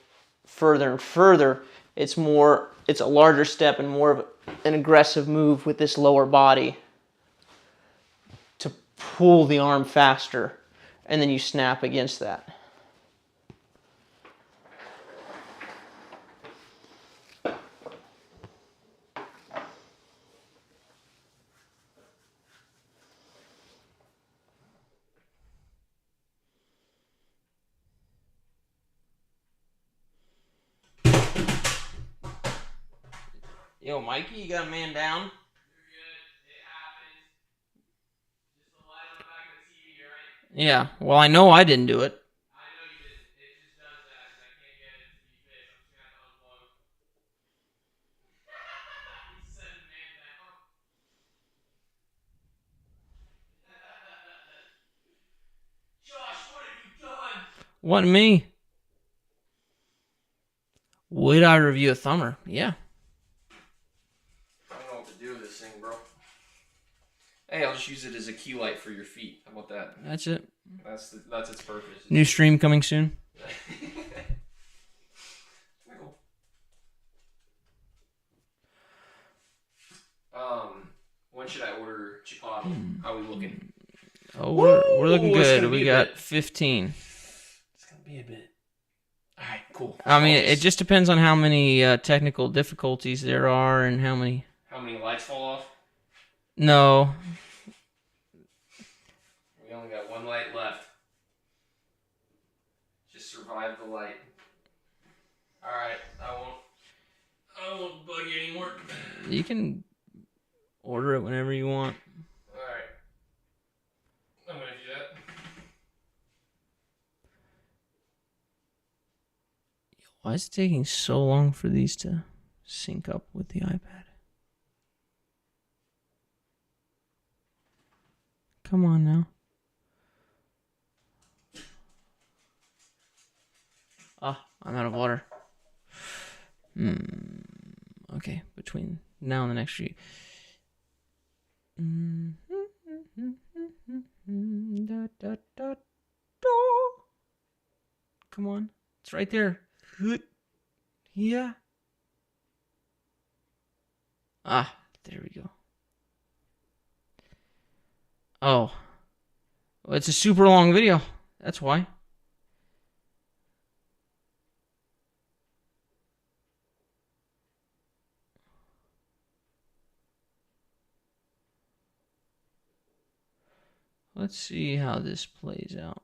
further and further, it's a larger step and more of an aggressive move with this lower body to pull the arm faster, and then you snap against that. Yo, Mikey, you got a man down? You're good. It happens. Just the light on the back of the TV, right? Yeah, well, I know I didn't do it. I know you didn't. It just does that, and I can't get it to be fixed. I'm just gonna have to unplug. He set the man down. Josh, what have you done? What, me? Would I review a thumber? Yeah. I don't know what to do with this thing, bro. Hey, I'll just use it as a key light for your feet. How about that? That's it. That's its purpose. New stream coming soon. When should I order chipotle? How are we looking? Oh, we're looking Ooh, it's good. gonna We be a got bit. 15. It's gonna be a bit. All right, cool. I mean, it just depends on how many technical difficulties there are and how many. How many lights fall off? No. We only got one light left. Just survive the light. All right, I won't bug you anymore. You can order it whenever you want. All right, I'm gonna do that. Why is it taking so long for these to sync up with the iPad? Come on now. Ah, I'm out of water. Okay, between now and the next street. Come on. It's right there. Yeah. Ah, there we go. Oh. Well, it's a super long video. That's why. Let's see how this plays out.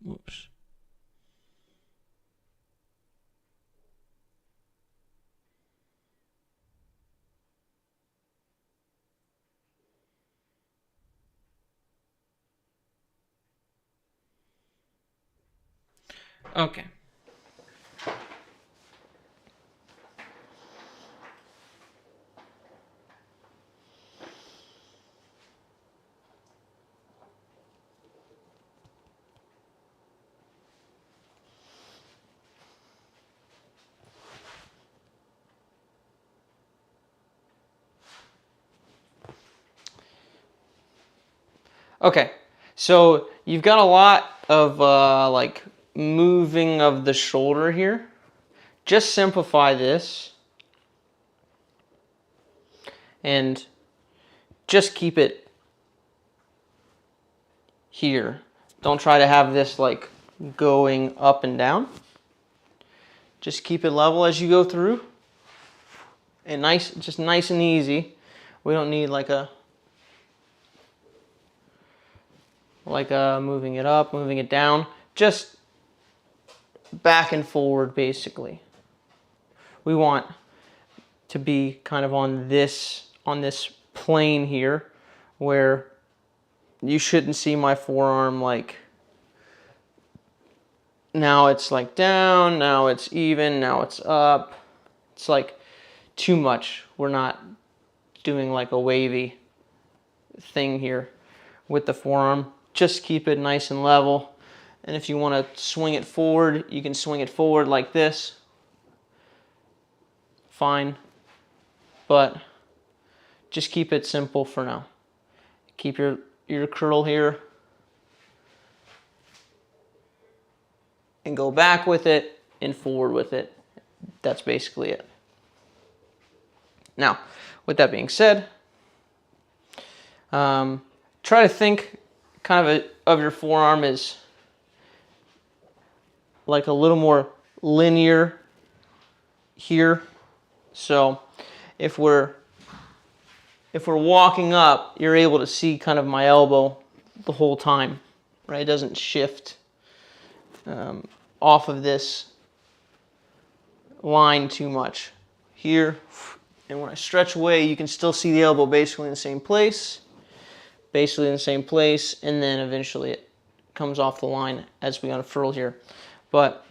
Whoops. Okay. Okay, so you've got a lot of like moving of the shoulder here. Just simplify this and just keep it here. Don't try to have this like going up and down. Just keep it level as you go through. And nice, just nice and easy. We don't need like a moving it up, moving it down. Just back and forward basically. We want to be kind of on this plane here where you shouldn't see my forearm like now it's like down, now it's even, now it's up. It's like too much. We're not doing like a wavy thing here with the forearm. Just keep it nice and level. And if you want to swing it forward, you can swing it forward like this. Fine. But just keep it simple for now. Keep your curl here. And go back with it and forward with it. That's basically it. Now, with that being said, try to think kind of your forearm as like a little more linear here. So if we're walking up, you're able to see kind of my elbow the whole time, right? It doesn't shift off of this line too much here. And when I stretch away, you can still see the elbow basically in the same place, and then eventually it comes off the line as we unfurl here. But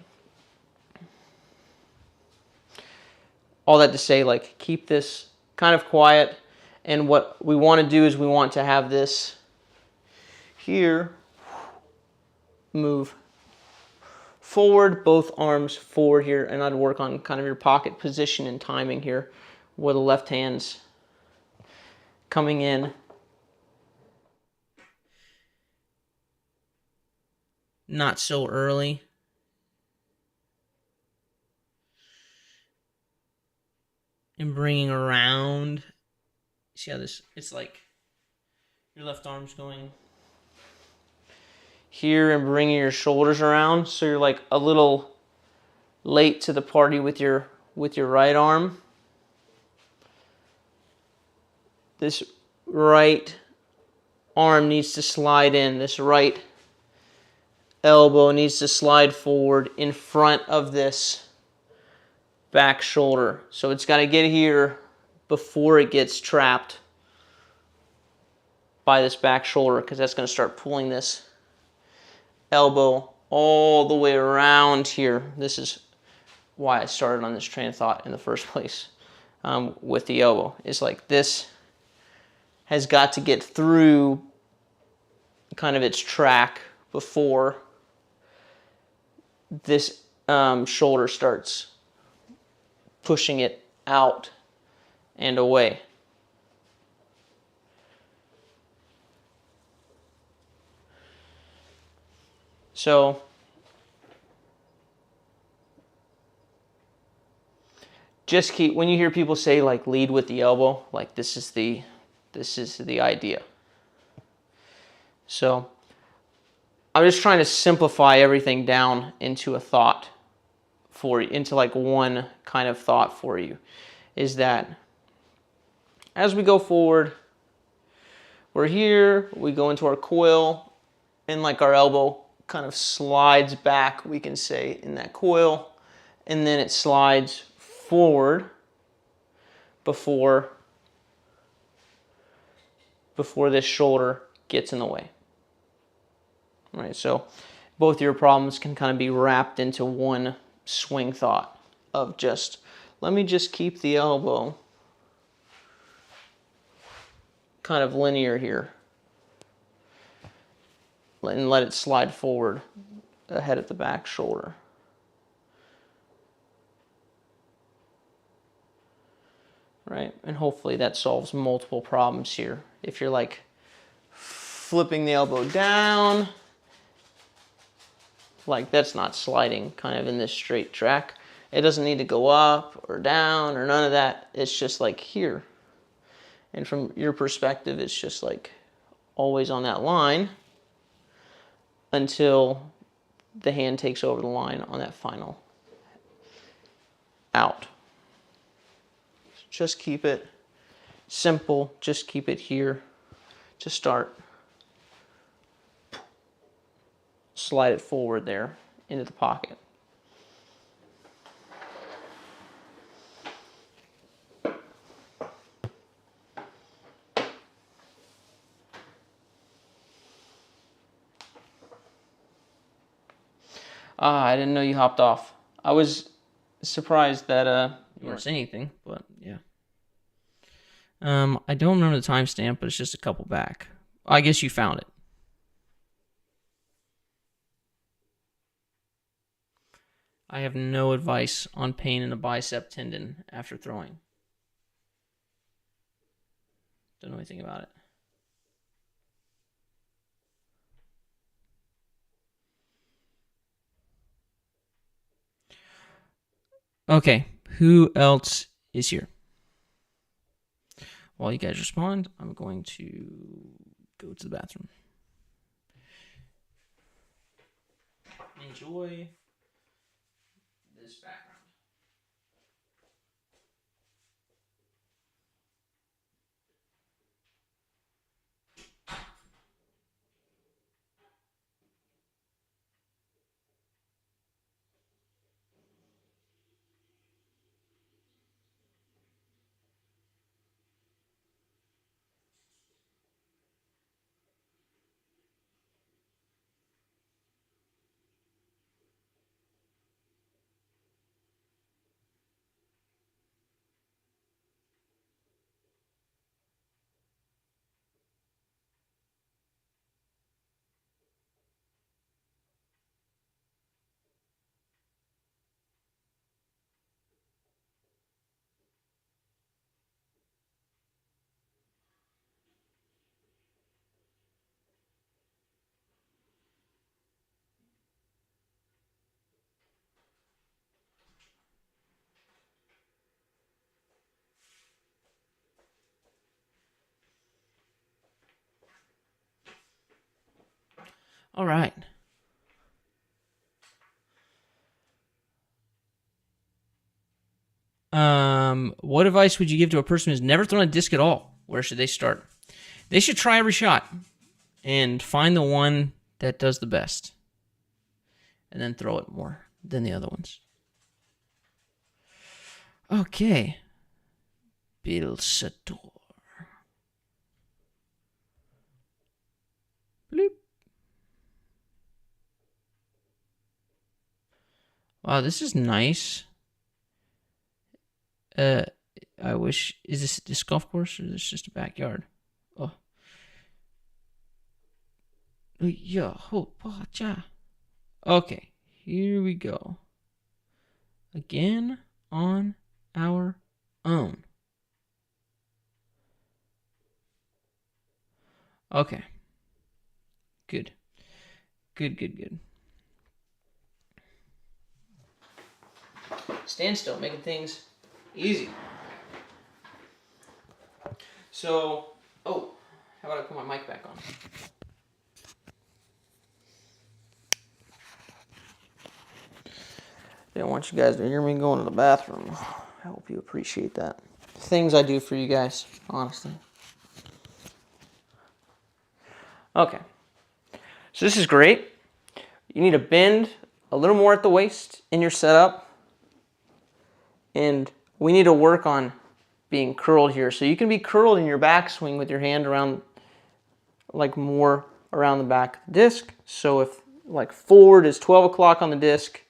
all that to say, like, keep this kind of quiet, and what we want to do is we want to have this here move forward, both arms forward here, and I'd work on kind of your pocket position and timing here, where the left hand's coming in. Not so early. And bringing around. See how this, it's like your left arm's going here and bringing your shoulders around. So you're like a little late to the party with your right arm. This right arm needs to slide in. This right elbow needs to slide forward in front of this back shoulder. So it's got to get here before it gets trapped by this back shoulder, because that's going to start pulling this elbow all the way around here. This is why I started on this train of thought in the first place with the elbow. It's like this has got to get through kind of its track before this shoulder starts pushing it out and away. So just keep, when you hear people say like lead with the elbow, like this is the idea. So I'm just trying to simplify everything down into a thought for you, into like one kind of thought for you, is that as we go forward, we're here, we go into our coil, and like our elbow kind of slides back, we can say, in that coil, and then it slides forward before this shoulder gets in the way. All right, so both your problems can kind of be wrapped into one swing thought of just, let me just keep the elbow kind of linear here and let it slide forward ahead of the back shoulder. Right, and hopefully that solves multiple problems here. If you're like flipping the elbow down. Like that's not sliding kind of in this straight track. It doesn't need to go up or down or none of that. It's just like here. And from your perspective, it's just like always on that line until the hand takes over the line on that final out. Just keep it simple. Just keep it here to start. Slide it forward there into the pocket. I didn't know you hopped off. I was surprised that you weren't saying anything, but yeah. I don't remember the timestamp, but it's just a couple back. I guess you found it. I have no advice on pain in the bicep tendon after throwing. Don't know anything about it. Okay, who else is here? While you guys respond, I'm going to go to the bathroom. Enjoy this background. All right. What advice would you give to a person who's never thrown a disc at all? Where should they start? They should try every shot and find the one that does the best. And then throw it more than the other ones. Okay. Bill Sator. Bloop. Wow, this is nice. I wish, is this a disc golf course or is this just a backyard? Oh. Yeah, okay, here we go. Again on our own. Okay. Good. Good. Stand still, making things easy. So, how about I put my mic back on? I don't want you guys to hear me going to the bathroom. I hope you appreciate that. Things I do for you guys, honestly. Okay. So this is great. You need to bend a little more at the waist in your setup. And we need to work on being curled here. So you can be curled in your backswing with your hand around, like more around the back of the disc. So if like forward is 12 o'clock on the disc,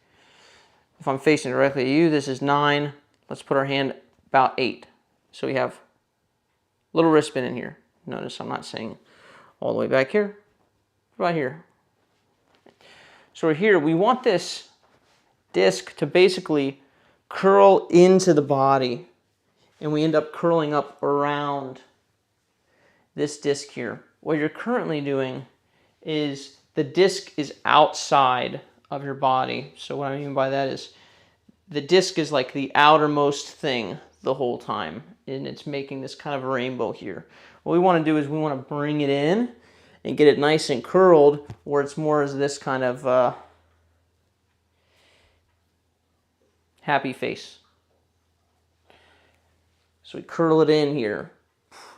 if I'm facing directly at you, this is 9. Let's put our hand about 8. So we have a little wrist spin in here. Notice I'm not saying all the way back here, right here. So we're here, we want this disc to basically curl into the body, and we end up curling up around this disc here what you're currently doing is the disc is outside of your body. So what I mean by that is the disc is like the outermost thing the whole time, and it's making this kind of rainbow here. What we want to do is we want to bring it in and get it nice and curled where it's more as this kind of happy face. So we curl it in here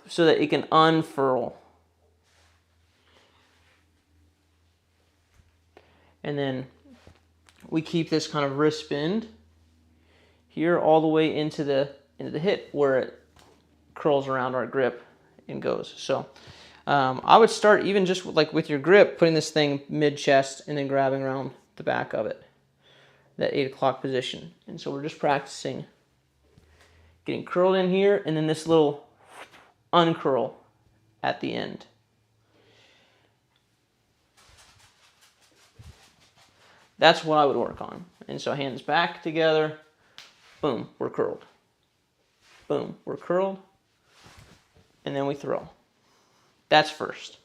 so that it can unfurl. And then we keep this kind of wrist bend here all the way into the hip where it curls around our grip and goes. So I would start even just like with your grip, putting this thing mid-chest and then grabbing around the back of it, that 8 o'clock position. And so we're just practicing getting curled in here and then this little uncurl at the end. That's what I would work on. And so hands back together, boom, we're curled. Boom, we're curled, and then we throw. That's first.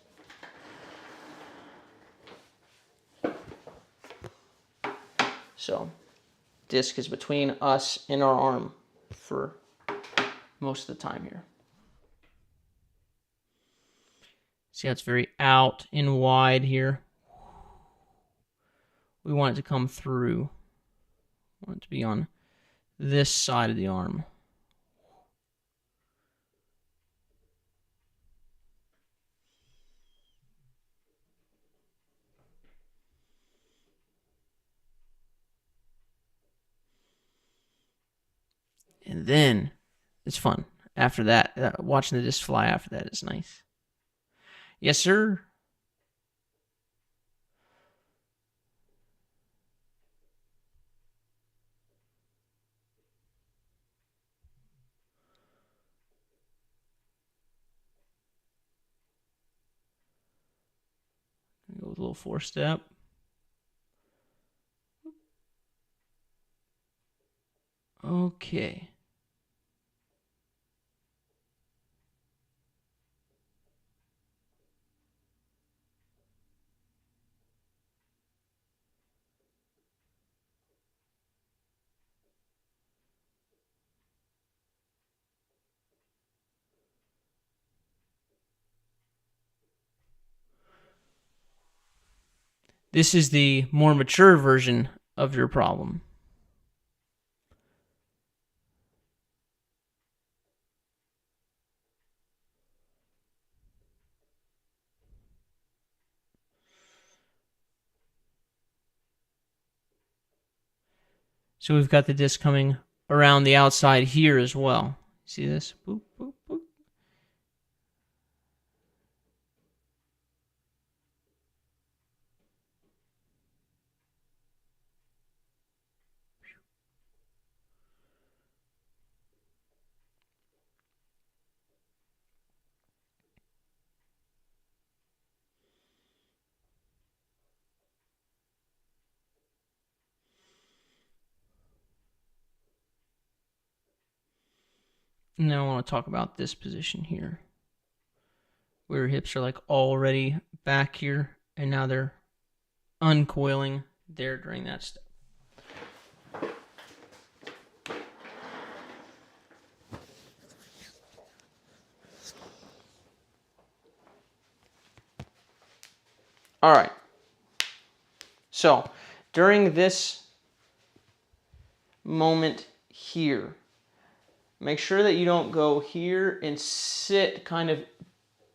So, disc is between us and our arm for most of the time here. See how it's very out and wide here? We want it to come through. We want it to be on this side of the arm. And then it's fun. After that, watching the disc fly after that is nice. Yes, sir. Go with a little 4-step. Okay. This is the more mature version of your problem. So we've got the disc coming around the outside here as well. See this? Boop, boop, boop. Now I want to talk about this position here, where your hips are like already back here, and now they're uncoiling there during that step. All right. So during this moment here, make sure that you don't go here and sit kind of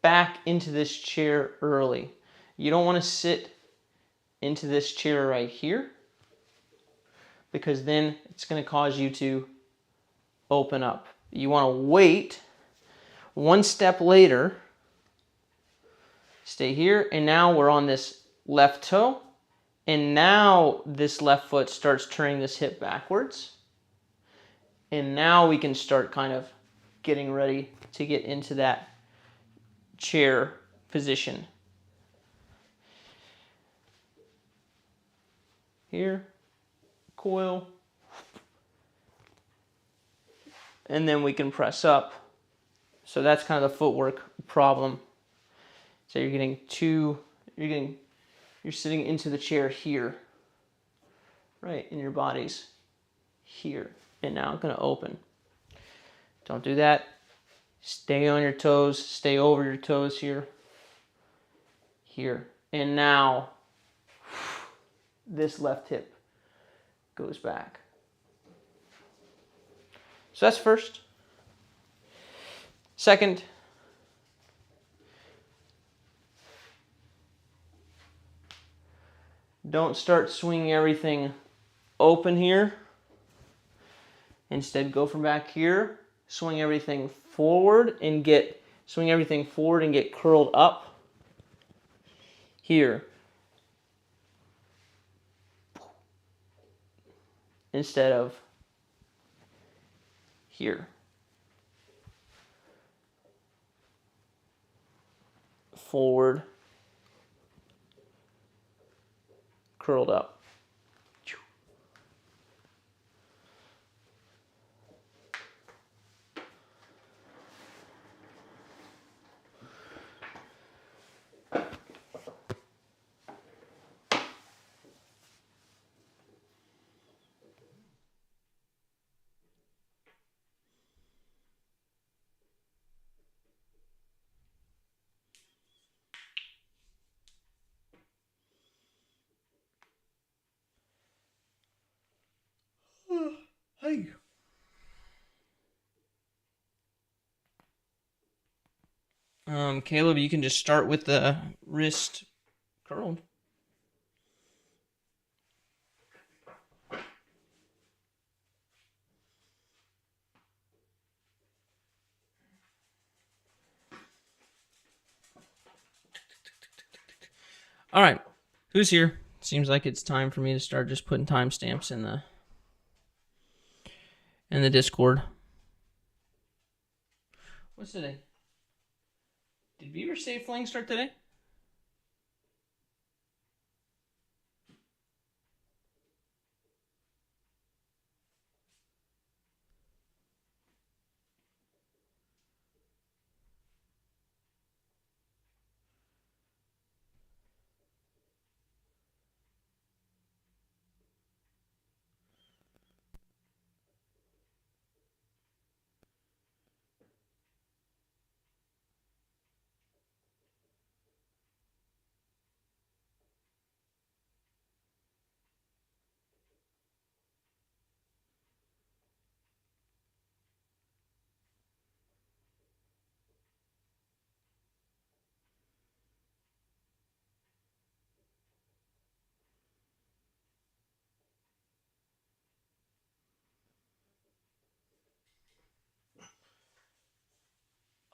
back into this chair early. You don't want to sit into this chair right here, because then it's going to cause you to open up. You want to wait one step later, stay here, and now we're on this left toe, and now this left foot starts turning this hip backwards. And now we can start kind of getting ready to get into that chair position. Here, coil, and then we can press up. So that's kind of the footwork problem So you're sitting into the chair here, right? And your body's here. And now I'm going to open. Don't do that. Stay on your toes. Stay over your toes here. Here. And now this left hip goes back. So that's first. Second, don't start swinging everything open here. Instead, go from back here, swing everything forward and get curled up here. Instead of here. Forward, curled up. Hey. Caleb, you can just start with the wrist curled. All right, who's here? Seems like it's time for me to start just putting timestamps in the Discord. What's today? Did Beaver Safe Flying start today?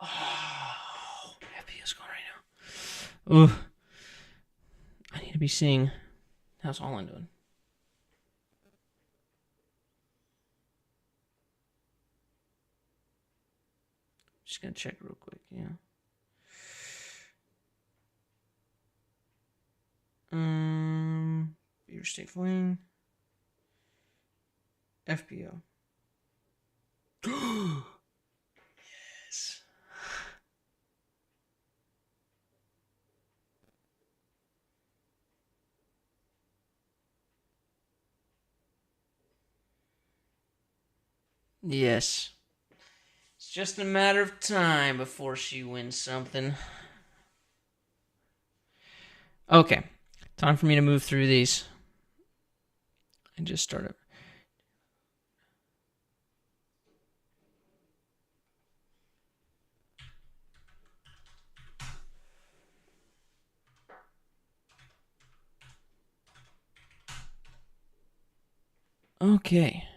Oh, FP's going right now. Ooh. I need to be seeing. How's Holland doing? Just gonna check real quick, yeah. Beaver State Fling. FPO. Yes. Yes. It's just a matter of time before she wins something. Okay. Time for me to move through these. And just start it. Okay.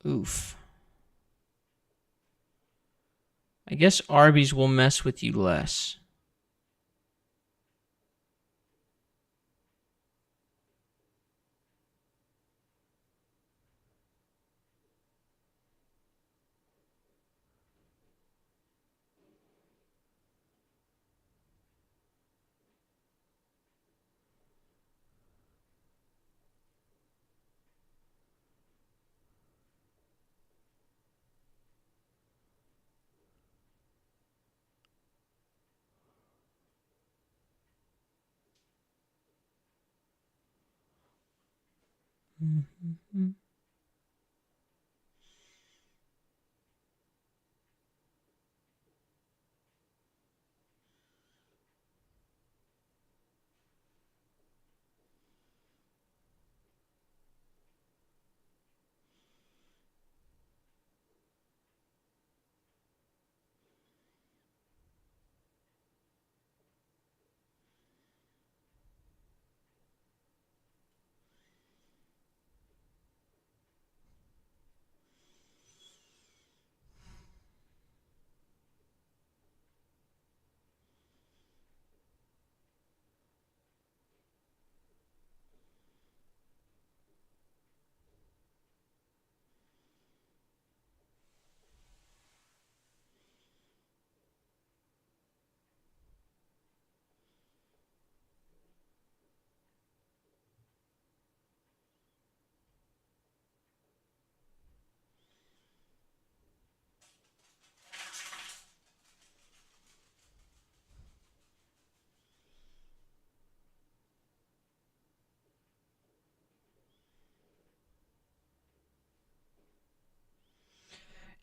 Oof. I guess Arby's will mess with you less.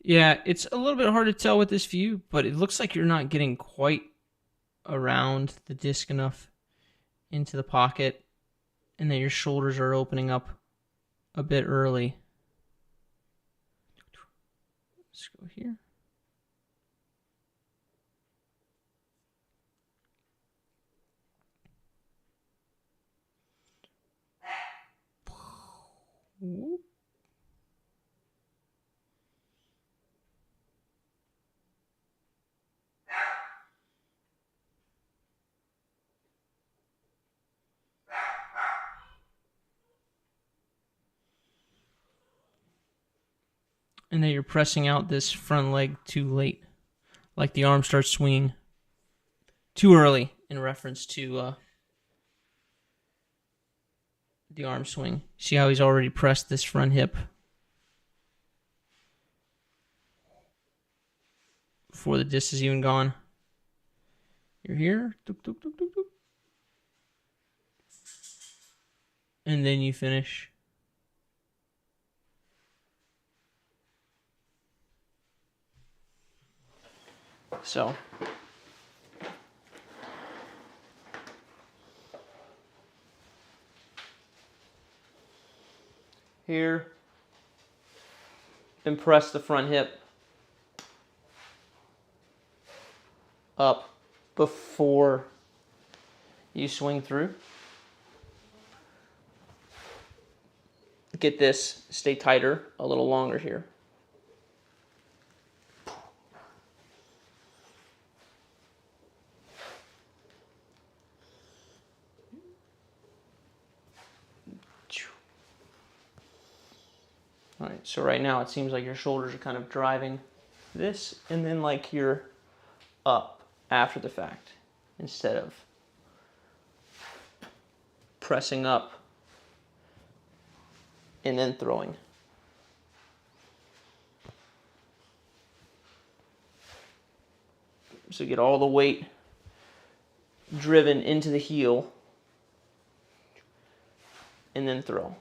Yeah, it's a little bit hard to tell with this view, but it looks like you're not getting quite around the disc enough into the pocket, and that your shoulders are opening up a bit early. Let's go here. Whoop. And then you're pressing out this front leg too late. Like the arm starts swinging too early in reference to the arm swing. See how he's already pressed this front hip before the disc is even gone. You're here. Doop, doop, doop, doop, doop. And then you finish. So here, and press the front hip up before you swing through. Get this, stay tighter a little longer here. All right, so right now it seems like your shoulders are kind of driving this, and then like you're up after the fact instead of pressing up and then throwing. So get all the weight driven into the heel and then throw.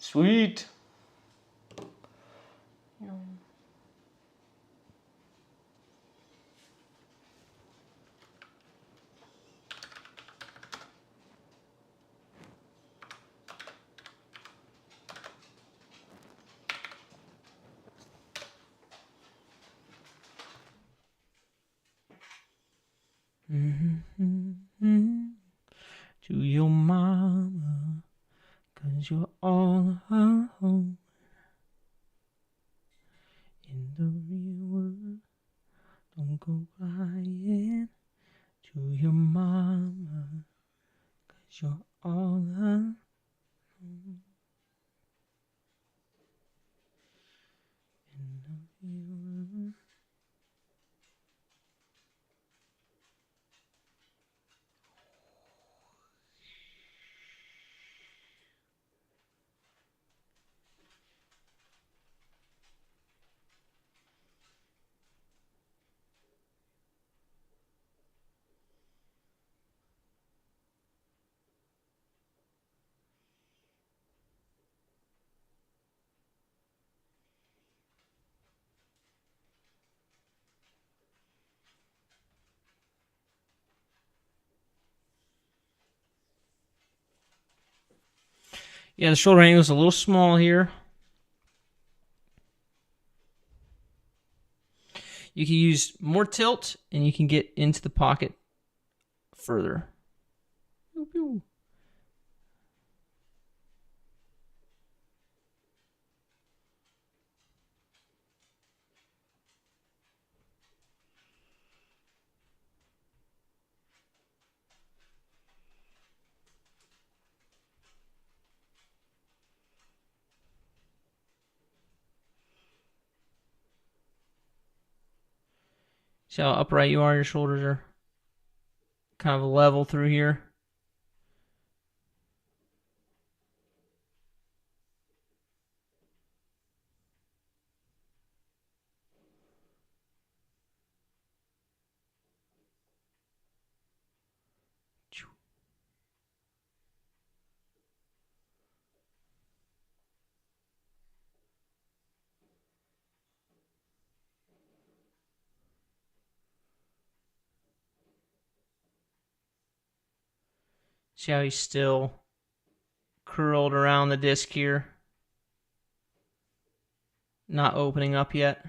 Sweet. To your mama, 'cause you're all alone in the real world. Don't go crying to your mama, 'cause you're all alone in the real world. Yeah, the shoulder angle is a little small here. You can use more tilt, and you can get into the pocket further. Pew, pew. See how upright you are? Your shoulders are kind of level through here. See how he's still curled around the disc here? Not opening up yet.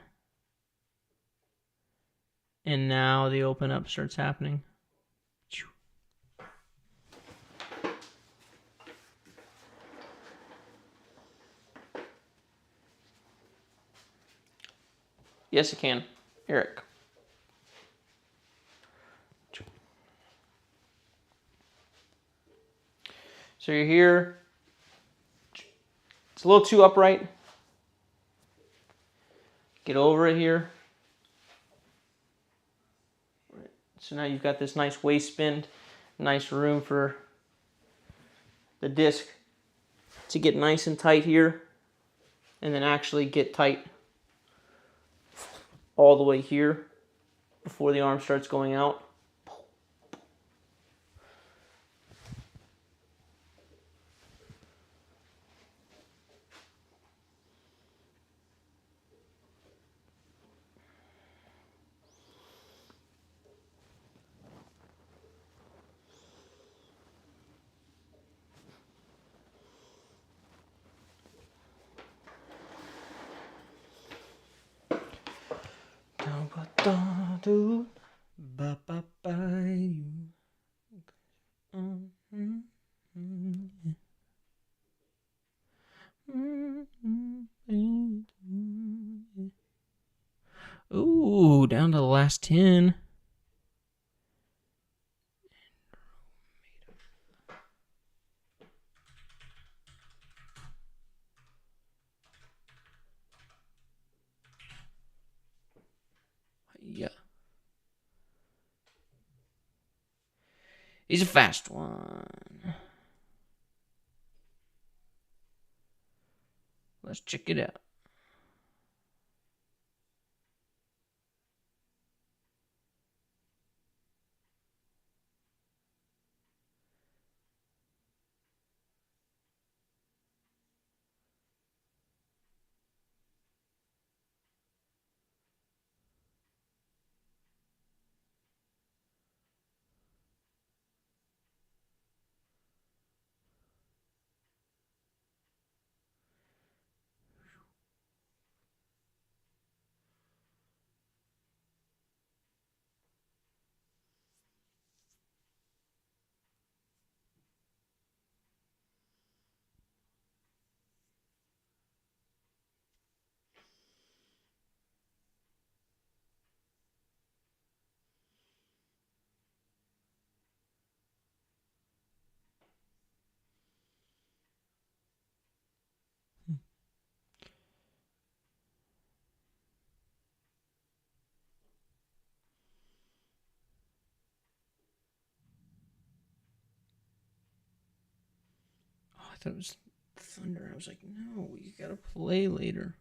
And now the open up starts happening. Yes, it can. Eric. So you're here. It's a little too upright. Get over it here. So now you've got this nice waist bend, nice room for the disc to get nice and tight here, and then actually get tight all the way here before the arm starts going out. Ooh, down to the last 10. Yeah. He's a fast one. Let's check it out. Oh, I thought it was thunder. I was like, no, you gotta play later.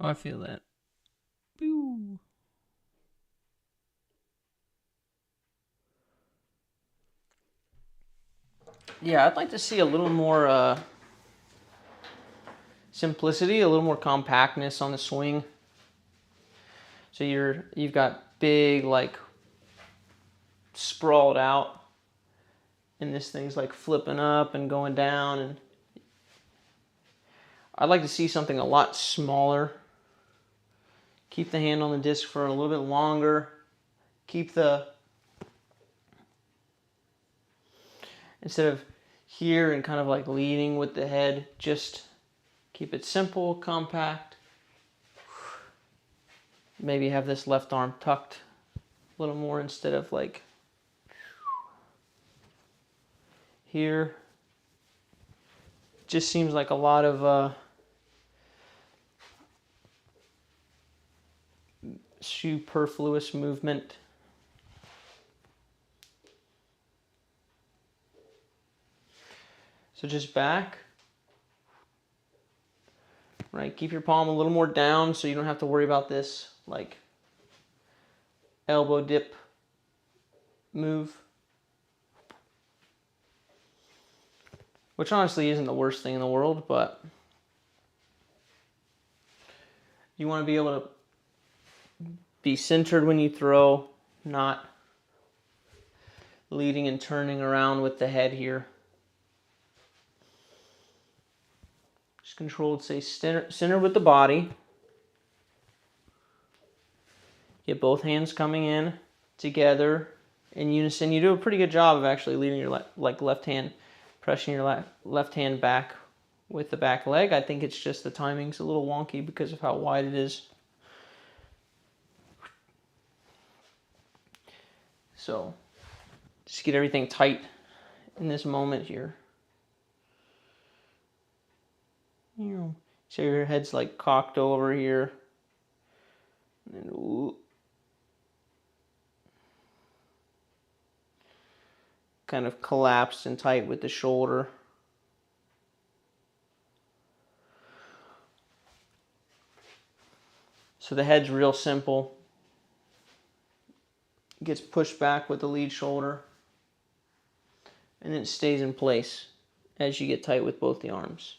Oh, I feel that. Pew. Yeah, I'd like to see a little more simplicity, a little more compactness on the swing. So you've got big, like, sprawled out, and this thing's like flipping up and going down, and I'd like to see something a lot smaller. Keep the hand on the disc for a little bit longer. Keep the, instead of here and kind of like leading with the head, just keep it simple, compact. Maybe have this left arm tucked a little more instead of like here. Just seems like a lot of superfluous movement. So just back, right? Keep your palm a little more down so you don't have to worry about this like elbow dip move, which honestly isn't the worst thing in the world, but you want to be able to be centered when you throw, not leading and turning around with the head here. Just controlled, say center with the body. Get both hands coming in together in unison. You do a pretty good job of actually leading your left hand, pressing your left hand back with the back leg. I think it's just the timing's a little wonky because of how wide it is. So just get everything tight in this moment here. So your head's like cocked over here. And then, ooh. Kind of collapsed and tight with the shoulder. So the head's real simple. It gets pushed back with the lead shoulder. And then it stays in place as you get tight with both the arms.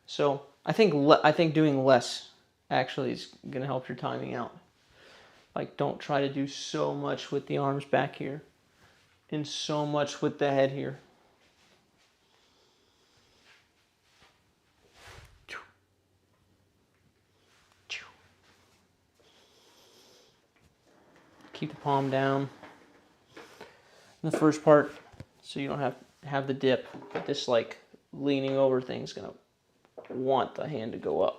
So I think doing less actually is going to help your timing out. Like, don't try to do so much with the arms back here and so much with the head here. Keep the palm down in the first part so you don't have the dip. But this like leaning over thing's going to want the hand to go up.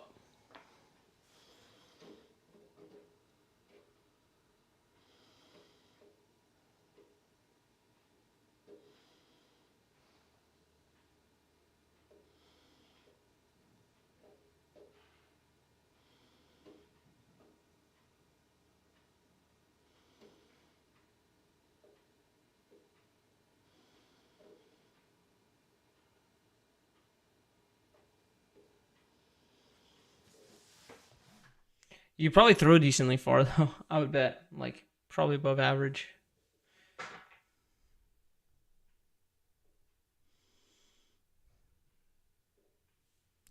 You probably throw decently far though, I would bet. Like probably above average.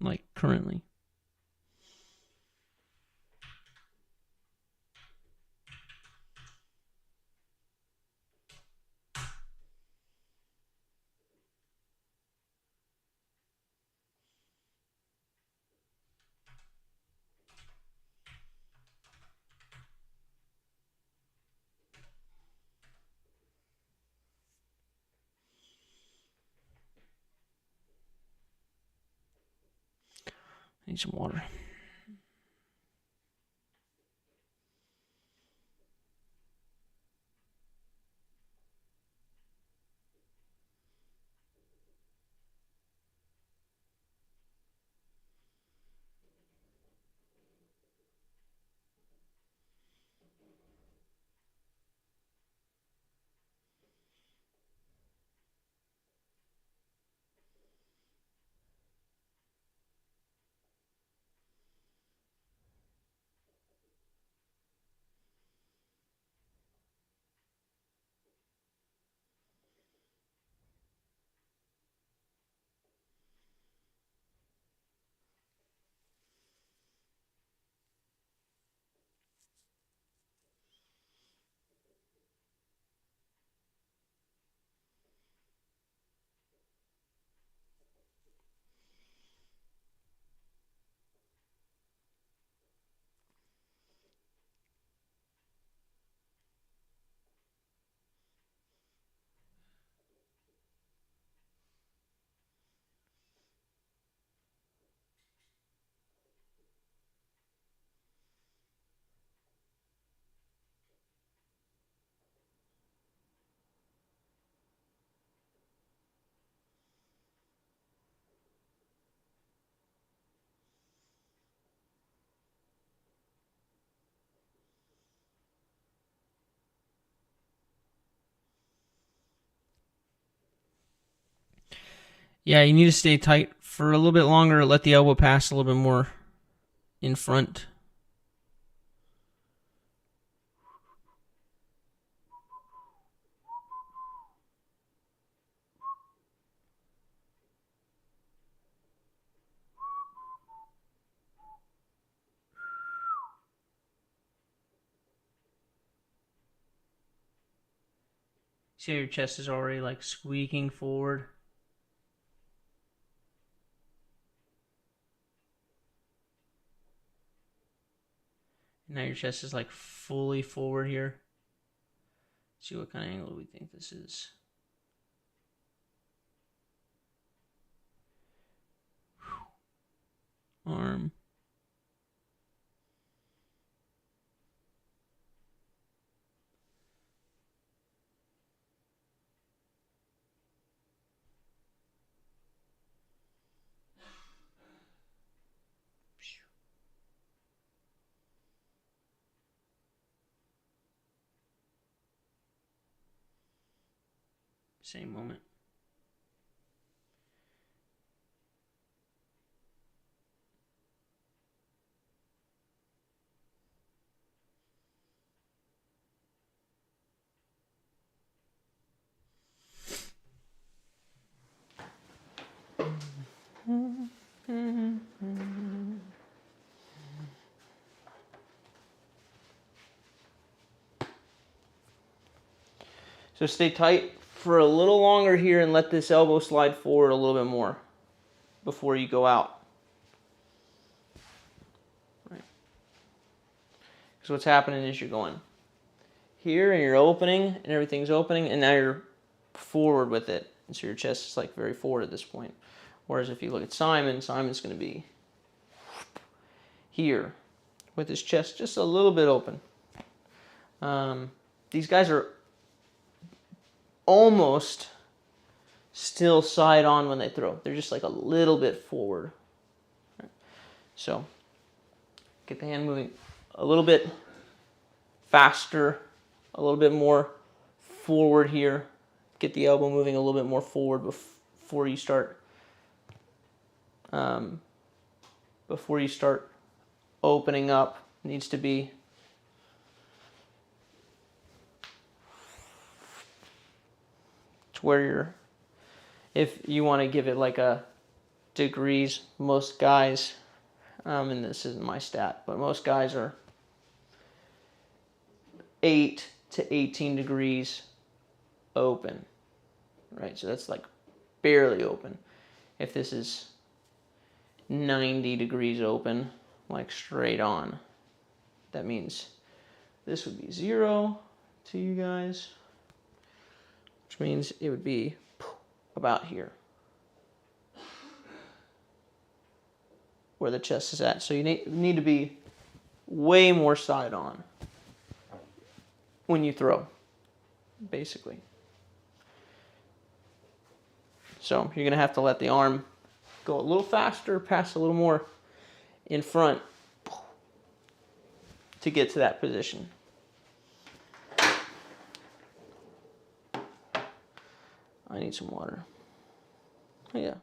Like currently. Need some water. Yeah, you need to stay tight for a little bit longer. Let the elbow pass a little bit more in front. See how your chest is already like squeaking forward? Now your chest is like fully forward here. Let's see what kind of angle we think this is. Arm. Same moment. So stay tight for a little longer here and let this elbow slide forward a little bit more before you go out. Right. Because what's happening is you're going here and you're opening and everything's opening and now you're forward with it. And so your chest is like very forward at this point. Whereas if you look at Simon, Simon's going to be here with his chest just a little bit open. These guys are almost still side on when they throw. They're just like a little bit forward. Right. So get the hand moving a little bit faster, a little bit more forward here. Get the elbow moving a little bit more forward before you start opening up. It needs to be to where you're, if you want to give it like a degrees, most guys, and this isn't my stat, but most guys are 8 to 18 degrees open, right? So that's like barely open. If this is 90 degrees open, like straight on, that means this would be 0 to you guys, which means it would be about here where the chest is at. So you need to be way more side on when you throw, basically. So you're going to have to let the arm go a little faster, pass a little more in front to get to that position. I need some water. Oh, yeah.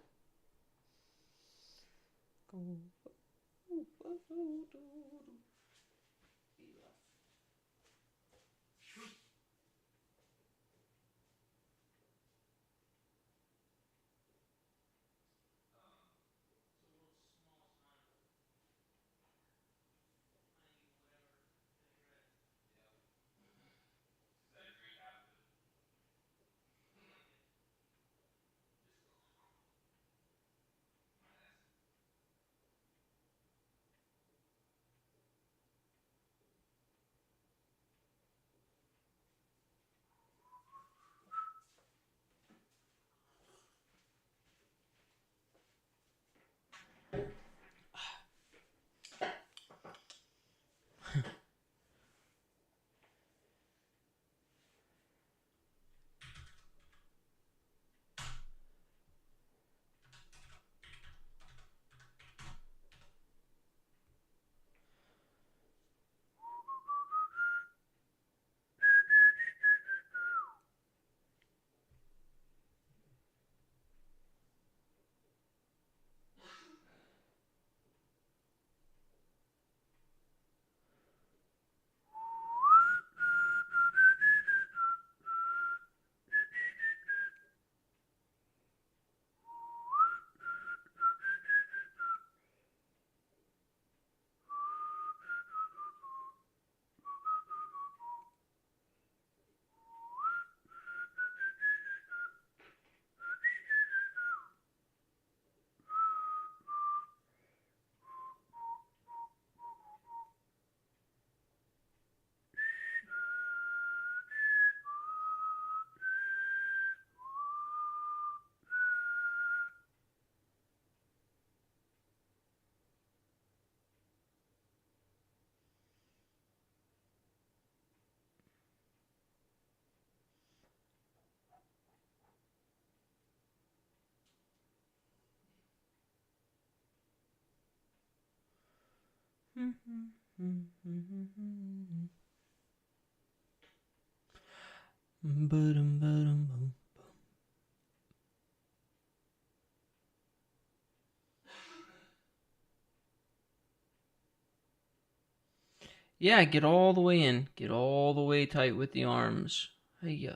Yeah, get all the way in. Get all the way tight with the arms. Hey-ya.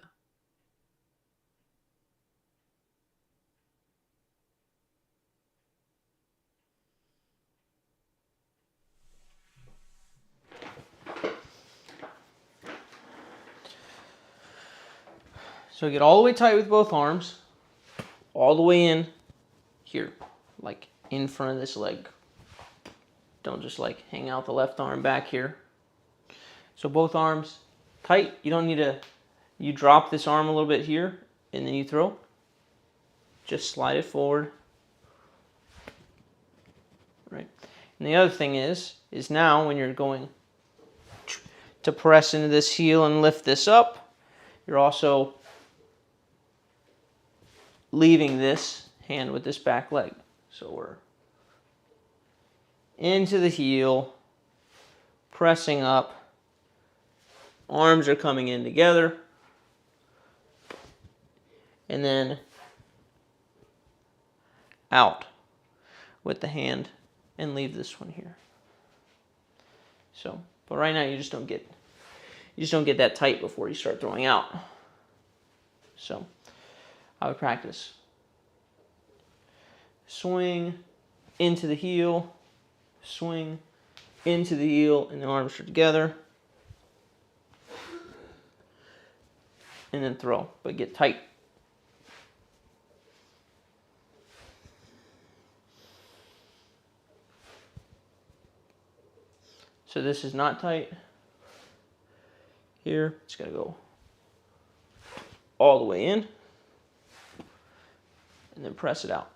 So get all the way tight with both arms. All the way in here. Like in front of this leg. Don't just like hang out the left arm back here. So both arms tight. You don't need to, you drop this arm a little bit here and then you throw. Just slide it forward. Right. And the other thing is now when you're going to press into this heel and lift this up, you're also leaving this hand with this back leg. So we're into the heel, pressing up, arms are coming in together, and then out with the hand and leave this one here. So, but right now you just don't get that tight before you start throwing out. So, I would practice swing into the heel, swing into the heel, and the arms are together, and then throw, but get tight. So this is not tight. Here, it's got to go all the way in, and then press it out.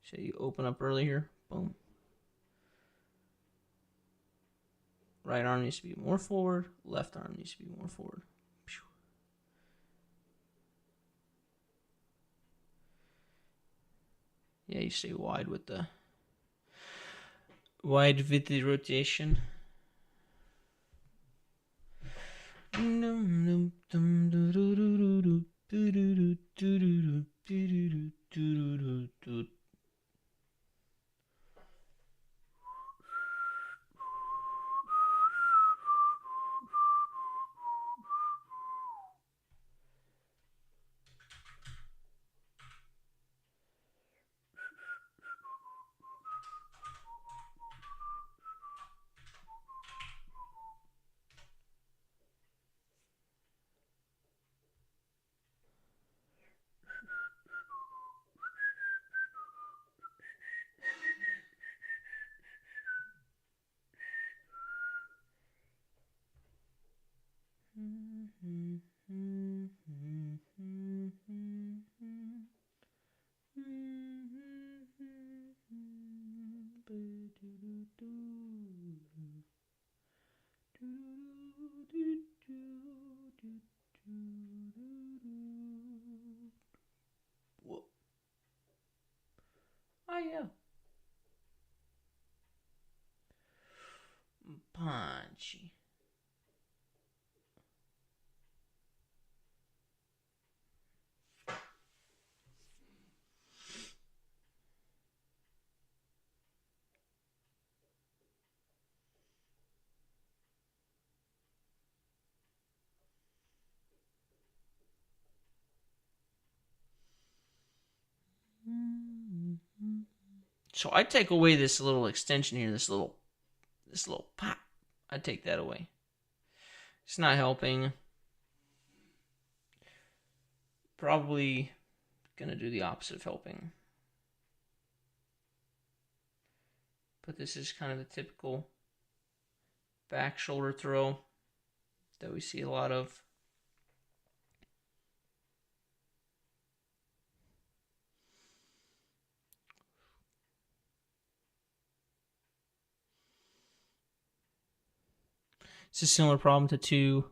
So you open up early here, boom. Right arm needs to be more forward, left arm needs to be more forward. Yeah, you stay wide with the rotation. Whoa. Oh yeah. Punchy. So I take away this little extension here, this little pop. I take that away. It's not helping. Probably gonna do the opposite of helping. But this is kind of the typical back shoulder throw that we see a lot of. It's a similar problem to two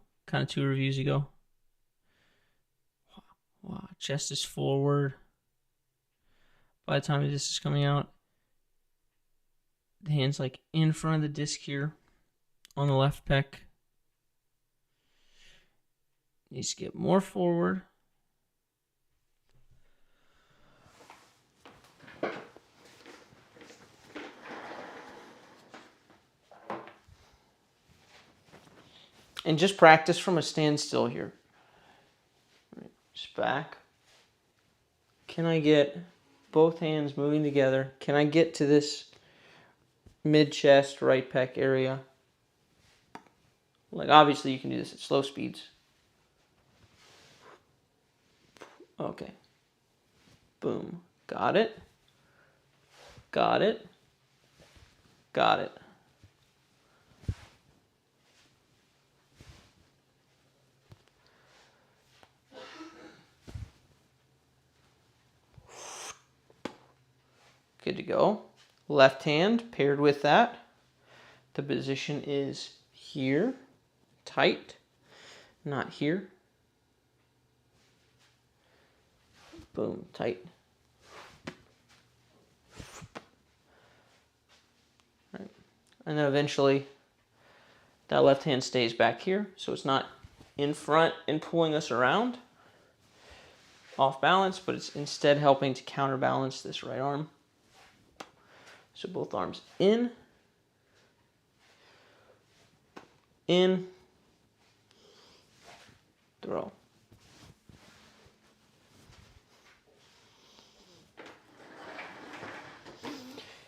reviews ago. Wow, chest is forward. By the time this is coming out, the hand's like in front of the disc here on the left pec. Needs to get more forward. And just practice from a standstill here. Just back. Can I get both hands moving together? Can I get to this mid-chest, right pec area? Like, obviously you can do this at slow speeds. Okay. Boom. Got it. Got it. Got it. Good to go. Left hand paired with that. The position is here. Tight. Not here. Boom. Tight. Right. And then eventually that left hand stays back here, so it's not in front and pulling us around off balance, but it's instead helping to counterbalance this right arm. So both arms in, throw.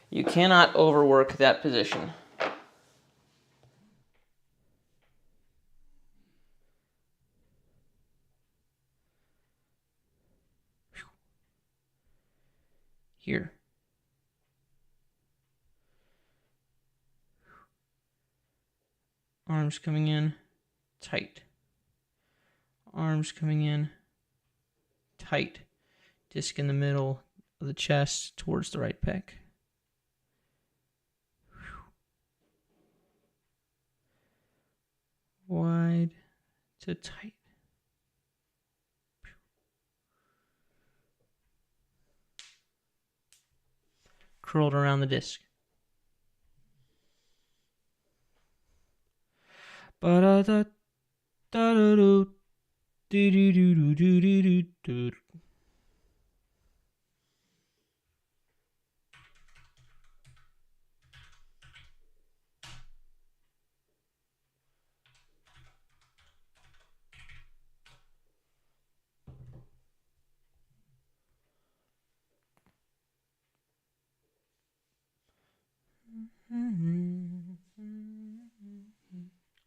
You cannot overwork that position. Here. Arms coming in, tight. Arms coming in, tight. Disc in the middle of the chest towards the right pec. Wide to tight. Curled around the disc. Ba-da-da-da-da-do. Do-do-do-do-do-do-do.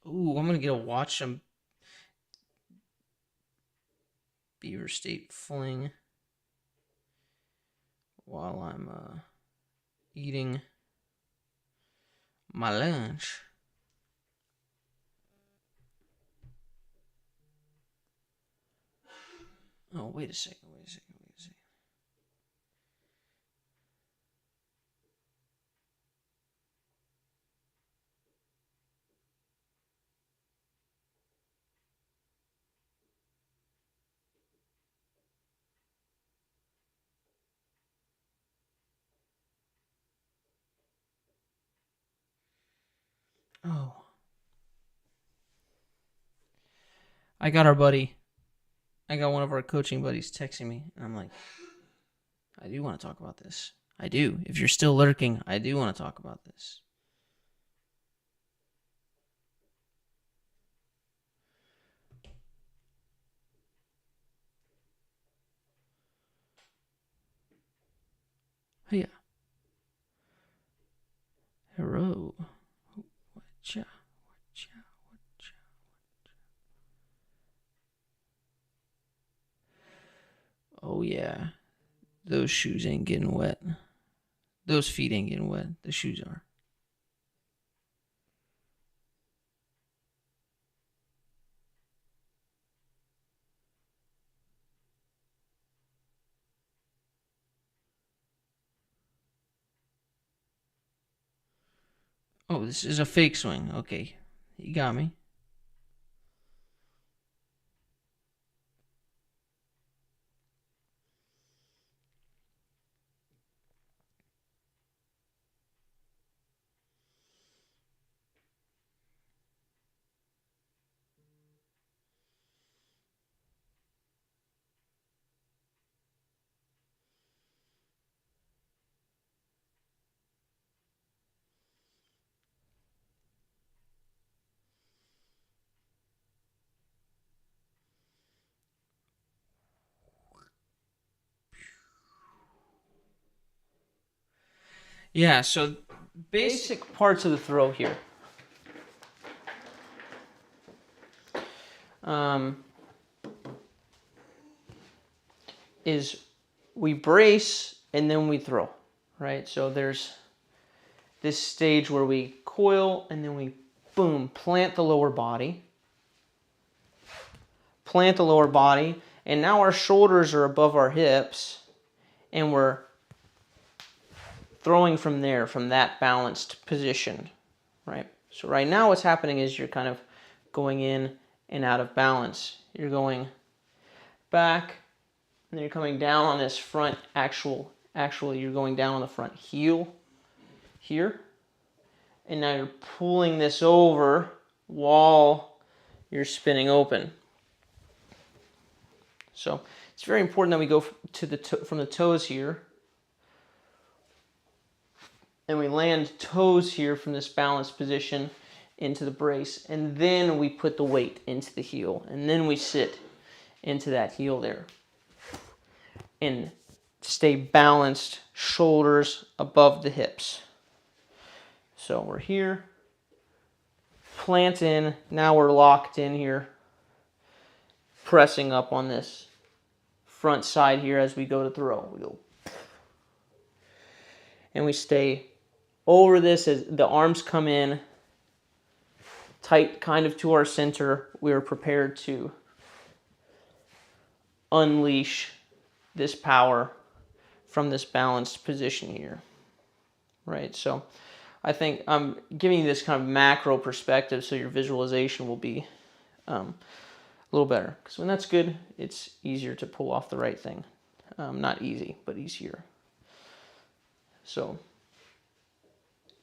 Ooh, I'm gonna get a watch some Beaver State fling while I'm eating my lunch. Oh, wait a second. Oh. I got one of our coaching buddies texting me, and I'm like, I do want to talk about this. I do. If you're still lurking, I do want to talk about this. Hiya. Hello. Watcha. Oh, yeah. Those shoes ain't getting wet. Those feet ain't getting wet. The shoes are. Oh, this is a fake swing. Okay. You got me. Yeah, so basic parts of the throw here. Is we brace and then we throw, right? So there's this stage where we coil and then we, boom, plant the lower body. Plant the lower body, and now our shoulders are above our hips, and we're throwing from there, from that balanced position, right? So right now what's happening is you're kind of going in and out of balance. You're going back, and then you're coming down on this front actually you're going down on the front heel here. And now you're pulling this over while you're spinning open. So it's very important that we go to the from the toes here. And we land toes here from this balanced position into the brace. And then we put the weight into the heel. And then we sit into that heel there. And stay balanced, shoulders above the hips. So we're here, plant in, now we're locked in here, pressing up on this front side here as we go to throw. We go, and we stay over this as the arms come in, tight kind of to our center. We are prepared to unleash this power from this balanced position here, right? So I think I'm giving you this kind of macro perspective so your visualization will be a little better. Because when that's good, it's easier to pull off the right thing. Not easy, but easier. So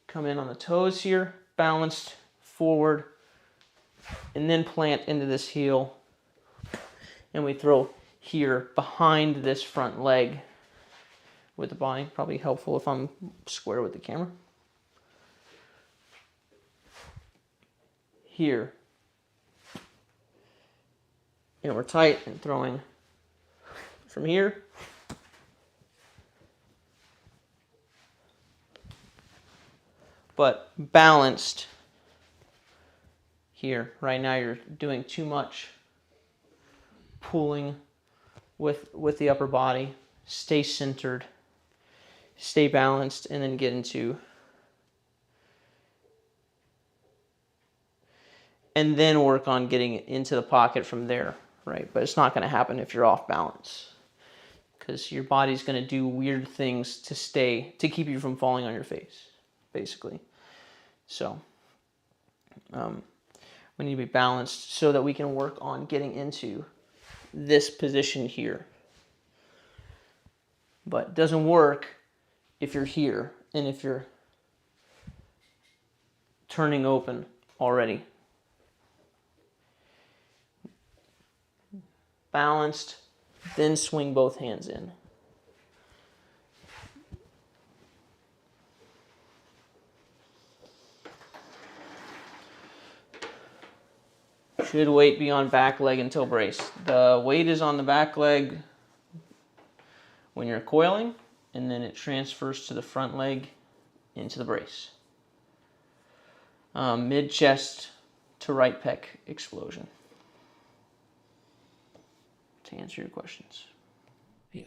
come in on the toes here, balanced forward, and then plant into this heel. And we throw here behind this front leg with the body. Probably helpful if I'm square with the camera. Here. And we're tight and throwing from here. But balanced here. Right now you're doing too much pulling with the upper body. Stay centered. Stay balanced and then get into, and then work on getting into the pocket from there, right? But it's not going to happen if you're off balance, because your body's going to do weird things to keep you from falling on your face, basically. So we need to be balanced so that we can work on getting into this position here. But it doesn't work if you're here and if you're turning open already. Balanced, then swing both hands in. Should weight be on back leg until brace. The weight is on the back leg when you're coiling, and then it transfers to the front leg into the brace. Mid-chest to right pec explosion. To answer your questions. Yeah.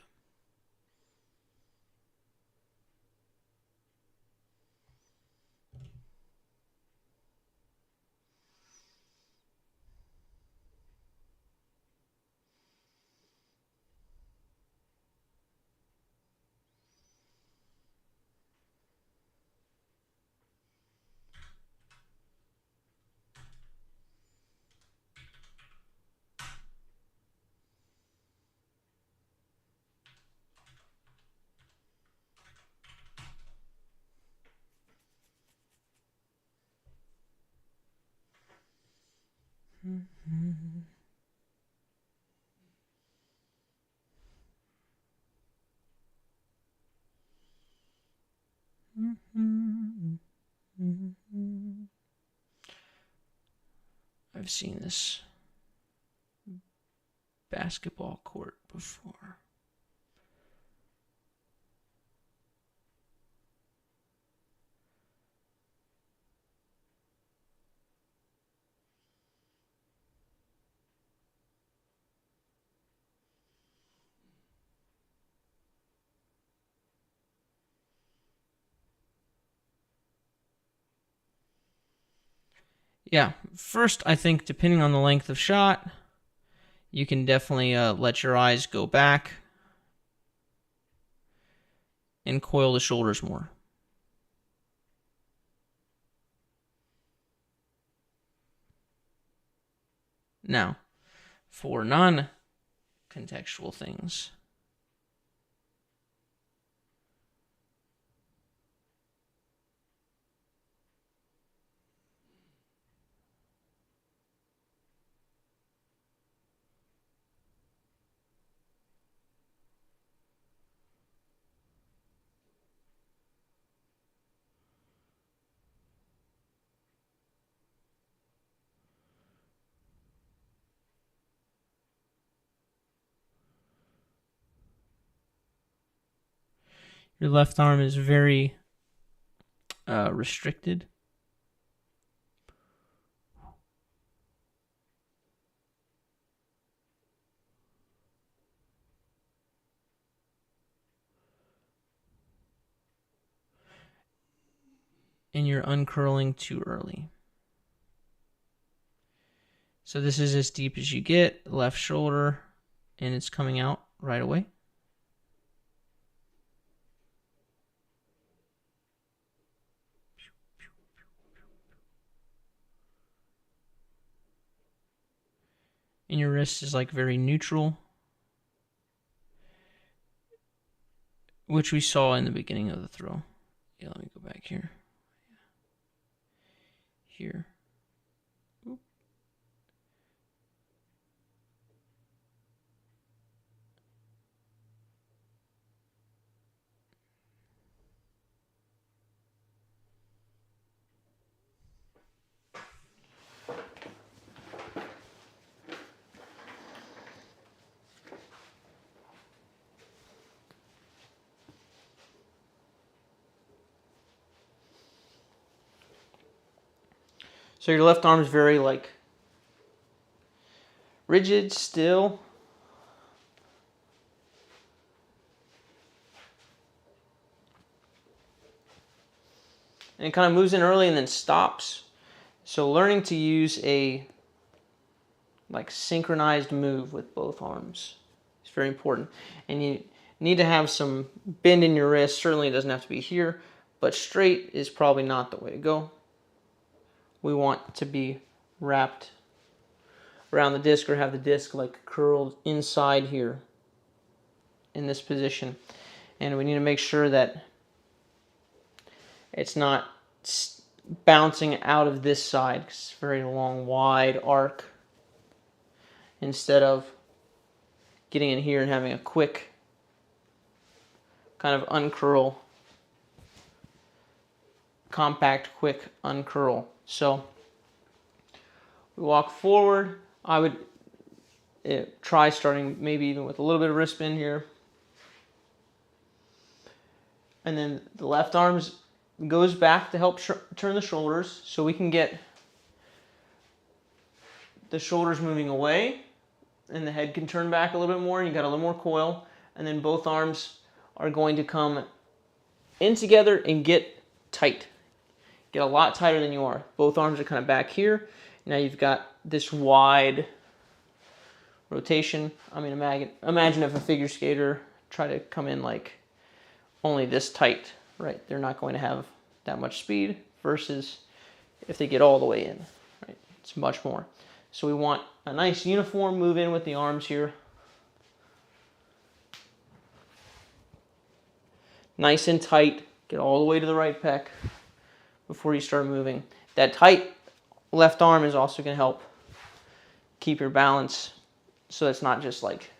I've seen this basketball court before. Yeah, first, I think depending on the length of shot, you can definitely let your eyes go back and coil the shoulders more. Now, for non-contextual things, your left arm is very restricted. And you're uncurling too early. So this is as deep as you get, left shoulder, and it's coming out right away. And your wrist is like very neutral, which we saw in the beginning of the throw. Yeah, let me go back here. Here. Oop. So your left arm is very like rigid, still. And it kind of moves in early and then stops. So learning to use a like synchronized move with both arms is very important. And you need to have some bend in your wrist. Certainly it doesn't have to be here, but straight is probably not the way to go. We want to be wrapped around the disc or have the disc like curled inside here in this position. And we need to make sure that it's not bouncing out of this side because it's a very long, wide arc instead of getting in here and having a quick kind of uncurl, compact, quick uncurl. So we walk forward. I would try starting maybe even with a little bit of wrist bend here. And then the left arm goes back to help turn the shoulders so we can get the shoulders moving away and the head can turn back a little bit more and you got a little more coil. And then both arms are going to come in together and get tight. Get a lot tighter than you are. Both arms are kind of back here. Now you've got this wide rotation. I mean, imagine if a figure skater tried to come in like only this tight, right? They're not going to have that much speed versus if they get all the way in, right? It's much more. So we want a nice uniform move in with the arms here. Nice and tight. Get all the way to the right pec before you start moving. That tight left arm is also going to help keep your balance so it's not just like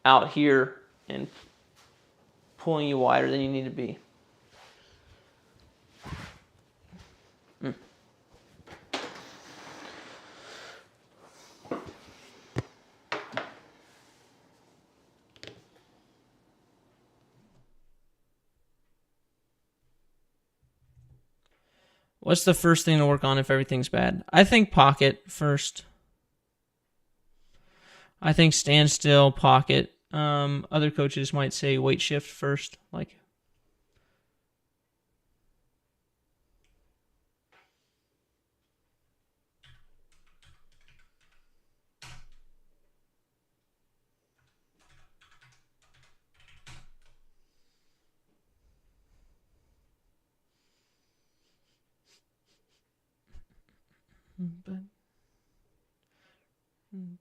out here and pulling you wider than you need to be. What's the first thing to work on if everything's bad? I think pocket first. I think stand still, pocket. Other coaches might say weight shift first. Like,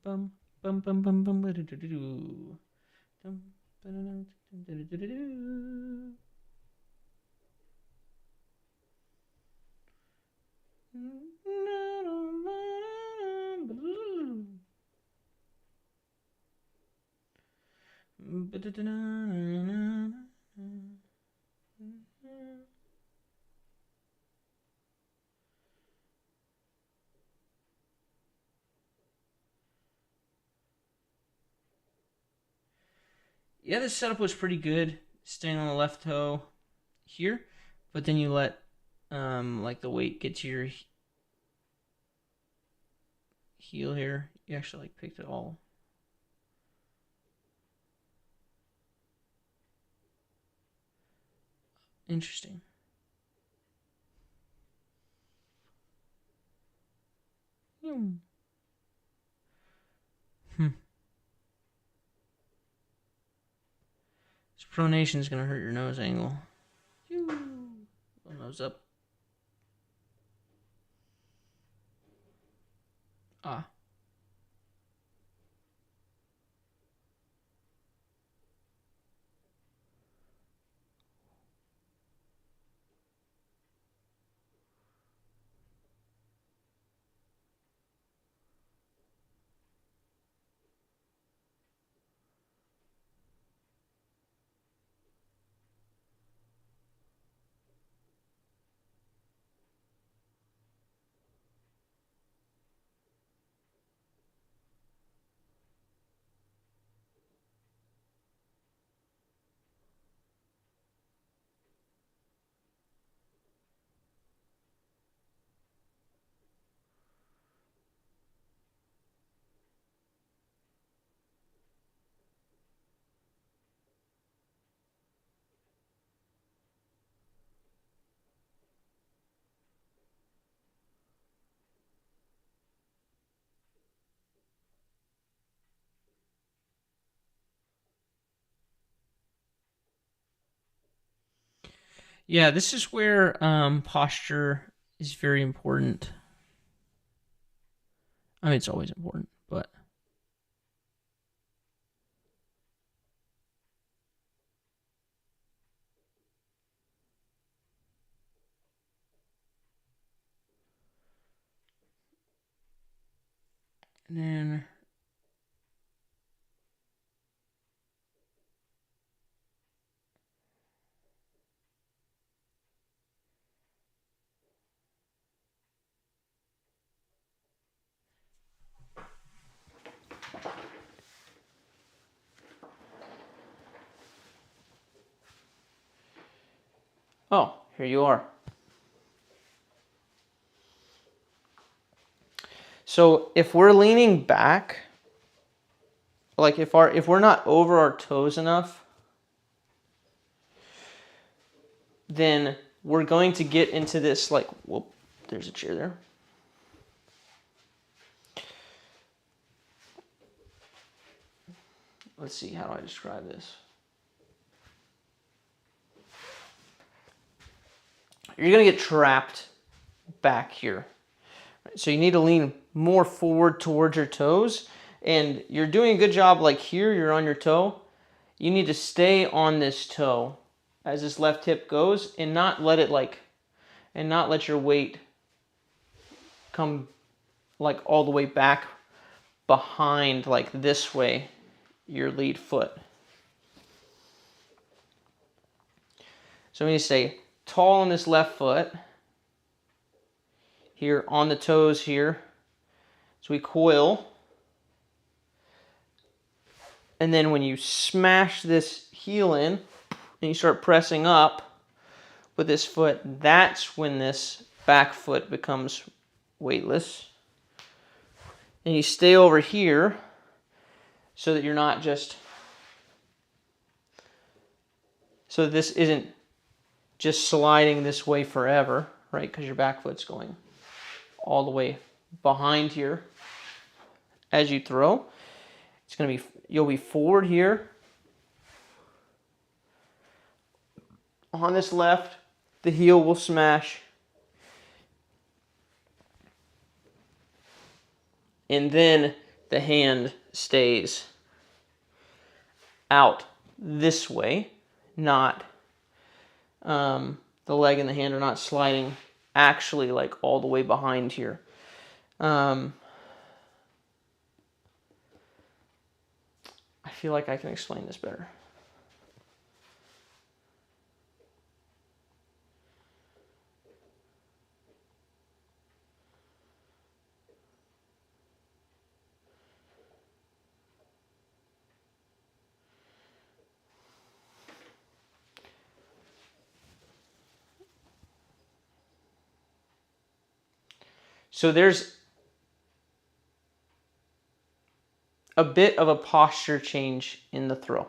bum bum bum bum bum ba-do-do-do-do. Yeah, this setup was pretty good. Staying on the left toe here, but then you let like the weight get to your heel here. You actually like picked it all. Interesting. This pronation is gonna hurt your nose angle. Nose up. Ah. Yeah, this is where posture is very important. I mean, it's always important, but and then oh, here you are. So if we're leaning back, like if we're not over our toes enough, then we're going to get into this like, whoop, there's a chair there. Let's see, how do I describe this? You're gonna get trapped back here. So you need to lean more forward towards your toes, and you're doing a good job like here, you're on your toe. You need to stay on this toe as this left hip goes and not let it not let your weight come like all the way back behind, like this way, your lead foot. So when you stay tall on this left foot, here on the toes here, so we coil, and then when you smash this heel in and you start pressing up with this foot, that's when this back foot becomes weightless. And you stay over here so that you're not just, so that this isn't just sliding this way forever, right? Because your back foot's going all the way behind here as you throw. It's going to be, you'll be forward here. On this left, the heel will smash. And then the hand stays out this way, not the leg and the hand are not sliding actually like all the way behind here. I feel like I can explain this better. So there's a bit of a posture change in the throw.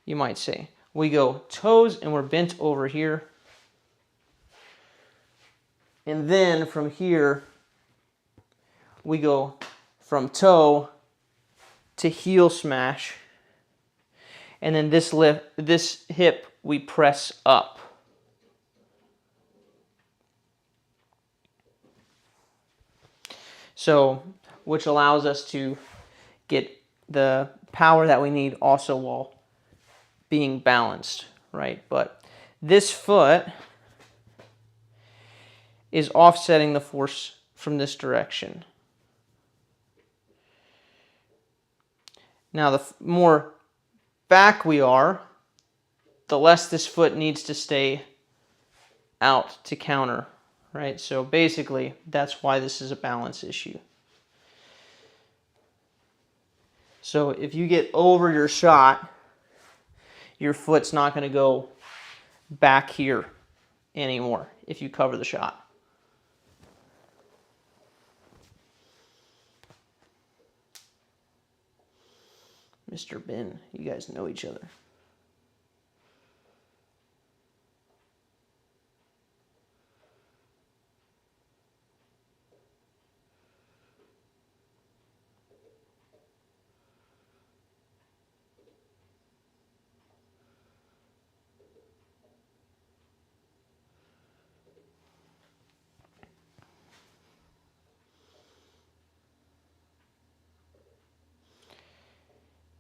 You might say, we go toes and we're bent over here. And then from here, we go from toe to heel smash. And then this hip, we press up. So, which allows us to get the power that we need also while being balanced, right? But this foot is offsetting the force from this direction. Now, the more back we are, the less this foot needs to stay out to counter, right? So basically, that's why this is a balance issue. So if you get over your shot, your foot's not going to go back here anymore if you cover the shot. Mr. Ben, you guys know each other.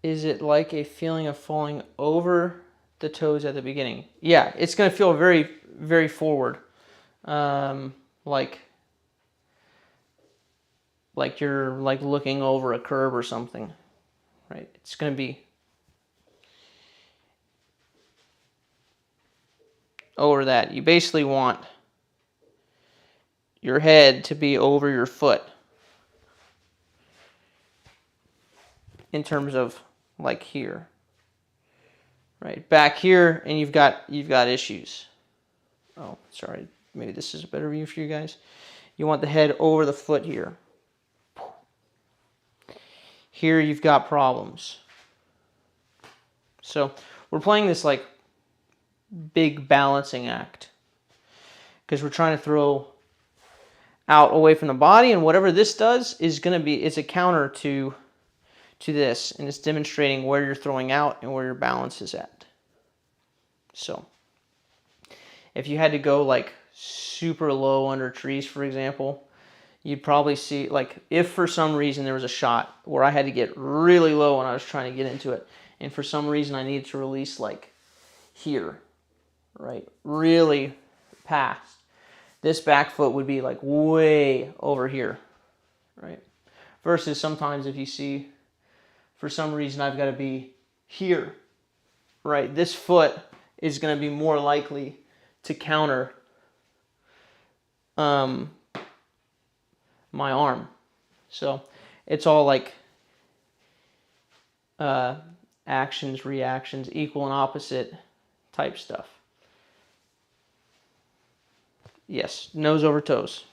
Is it like a feeling of falling over the toes at the beginning? Yeah, it's going to feel very, very forward. Like you're like looking over a curve or something, right? It's going to be over that. You basically want your head to be over your foot in terms of like here, right? Back here, and you've got issues. Oh, sorry. Maybe this is a better view for you guys. You want the head over the foot here. Here you've got problems. So we're playing this like big balancing act because we're trying to throw out away from the body, and whatever this does is going to be, it's a counter to this, and it's demonstrating where you're throwing out and where your balance is at. So if you had to go like super low under trees, for example, you'd probably see, like, if for some reason there was a shot where I had to get really low when I was trying to get into it, and for some reason I needed to release like here, right, really past, this back foot would be like way over here, right? Versus sometimes if you see, for some reason, I've got to be here, right? This foot is going to be more likely to counter my arm. So it's all like actions, reactions, equal and opposite type stuff. Yes, nose over toes.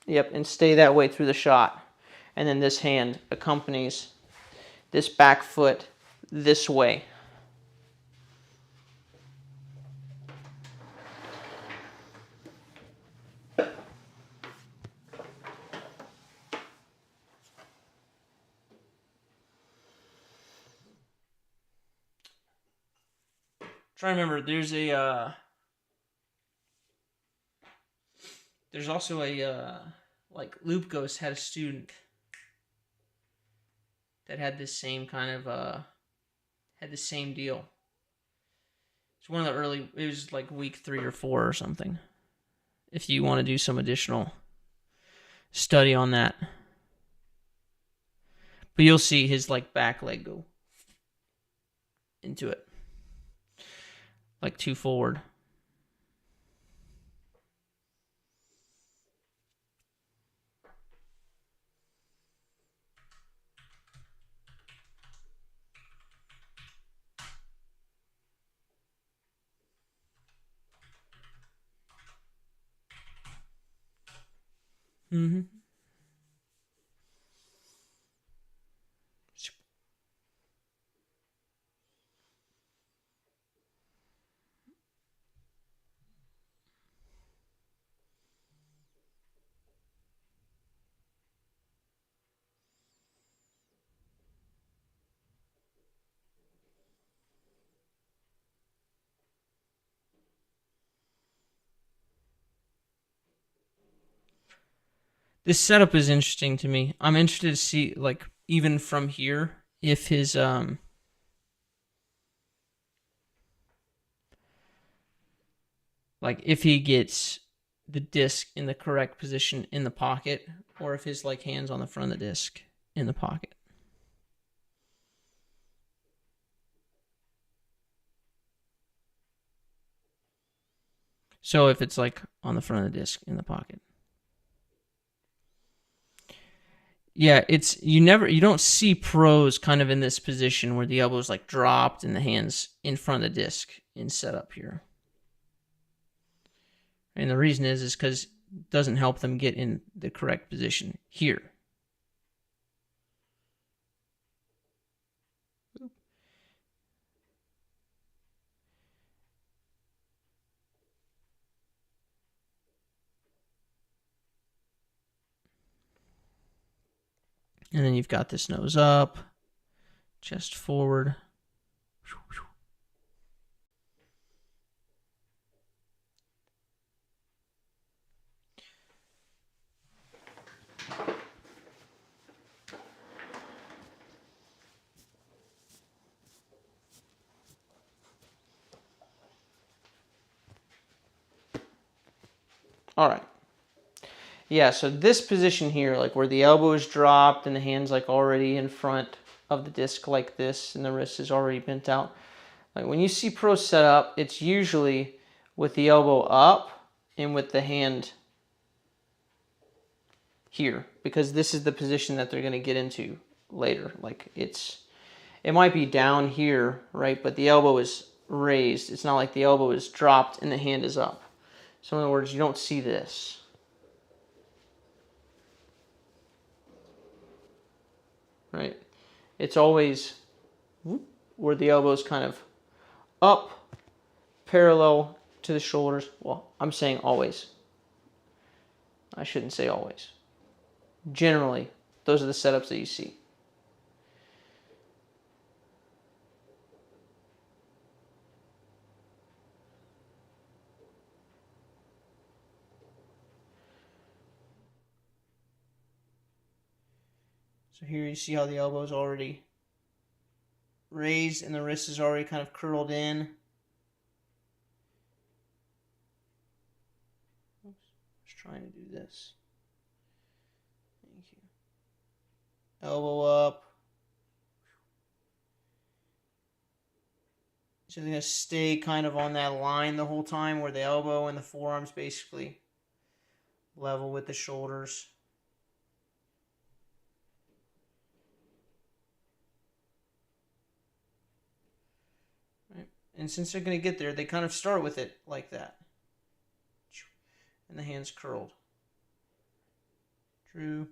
Yep, and stay that way through the shot. And then this hand accompanies this back foot this way. Try to remember, there's also a like Loop Ghost had a student that had this same kind of had the same deal. It's one of the early, it was like week 3 or 4 or something. If you want to do some additional study on that. But you'll see his like back leg go into it. Like 2 forward. Mm-hmm. This setup is interesting to me. I'm interested to see, like, even from here, if his like if he gets the disc in the correct position in the pocket, or if his like hands on the front of the disc in the pocket. So if it's like on the front of the disc in the pocket. Yeah, it's you don't see pros kind of in this position where the elbow's like dropped and the hands in front of the disc in setup here. And the reason is because it doesn't help them get in the correct position here. And then you've got this nose up, chest forward. All right. Yeah, so this position here, like where the elbow is dropped and the hand's like already in front of the disc like this and the wrist is already bent out. Like when you see pros set up, it's usually with the elbow up and with the hand here, because this is the position that they're going to get into later. Like it might be down here, right? But the elbow is raised. It's not like the elbow is dropped and the hand is up. So in other words, you don't see this. Right? It's always where the elbow is kind of up, parallel to the shoulders. Well, I'm saying always. I shouldn't say always. Generally, those are the setups that you see. So here you see how the elbow is already raised and the wrist is already kind of curled in. trying to do this. Thank you. Elbow up. So they're going to stay kind of on that line the whole time where the elbow and the forearms basically level with the shoulders. Right. And since they're going to get there, they kind of start with it like that. And the hands curled. Drew.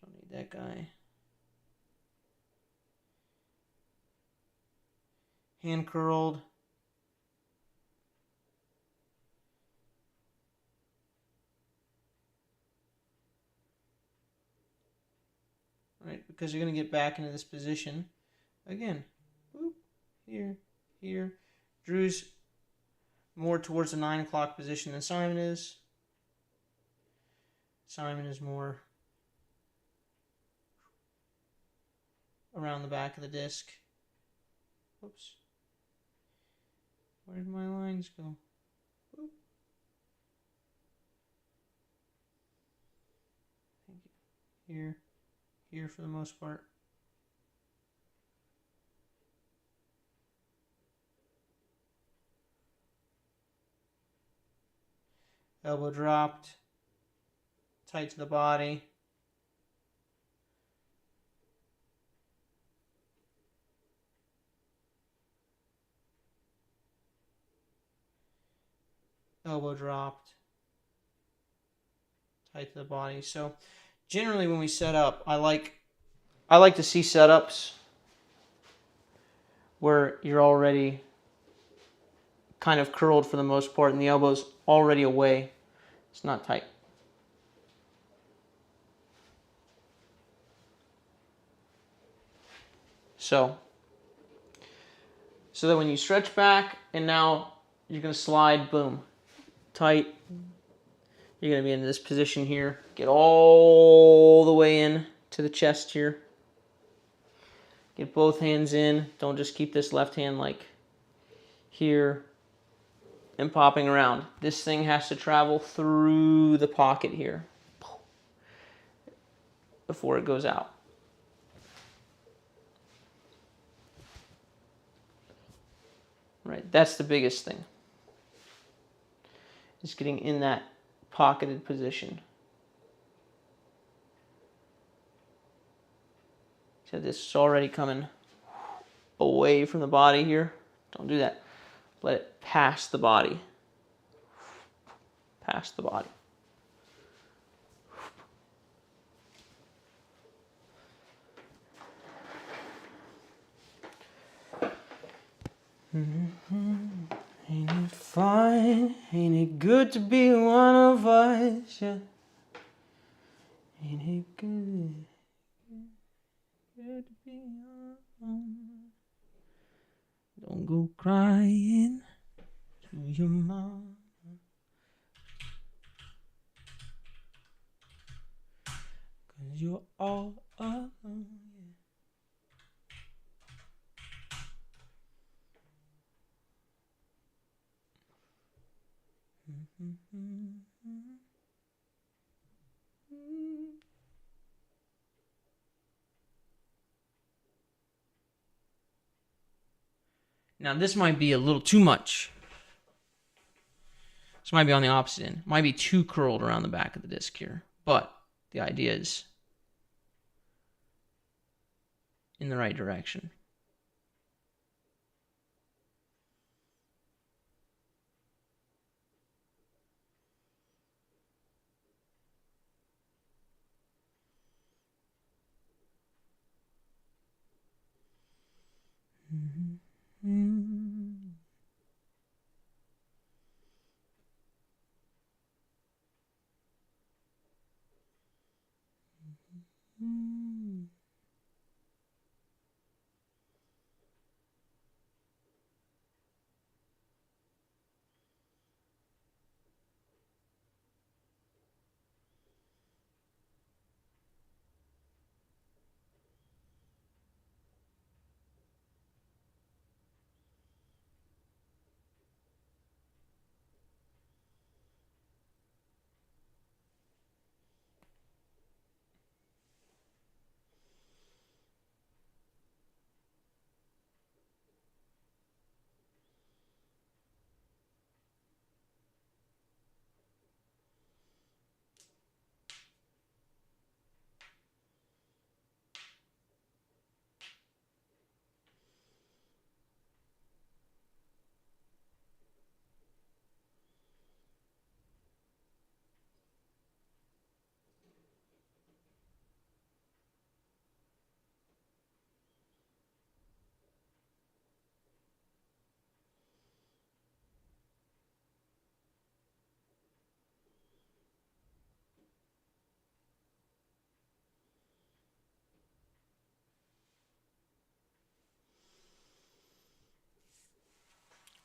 Don't need that guy. Hand curled. Right, because you're going to get back into this position. Again, whoop, here, here. Drew's more towards the 9 o'clock position than Simon is. Simon is more around the back of the disc. Whoops. Where did my lines go? Whoop. Thank you. Here. Here for the most part. Elbow dropped. Tight to the body. Elbow dropped. Tight to the body. So generally when we set up, I like to see setups where you're already kind of curled for the most part and the elbow's already away. It's not tight. So that when you stretch back and now you're going to slide, boom, tight. You're going to be in this position here. Get all the way in to the chest here. Get both hands in. Don't just keep this left hand like here and popping around. This thing has to travel through the pocket here before it goes out. Right, that's the biggest thing. Is getting in that pocketed position. So this is already coming away from the body here. Don't do that. Let it pass the body. Pass the body. Ain't it fine? Ain't it good to be one of us? Yeah. Ain't it good? Good to be on. Don't go crying to your mom. 'Cause you're all alone. Now this might be a little too much. This might be on the opposite end. Might be too curled around the back of the disc here. But the idea is in the right direction.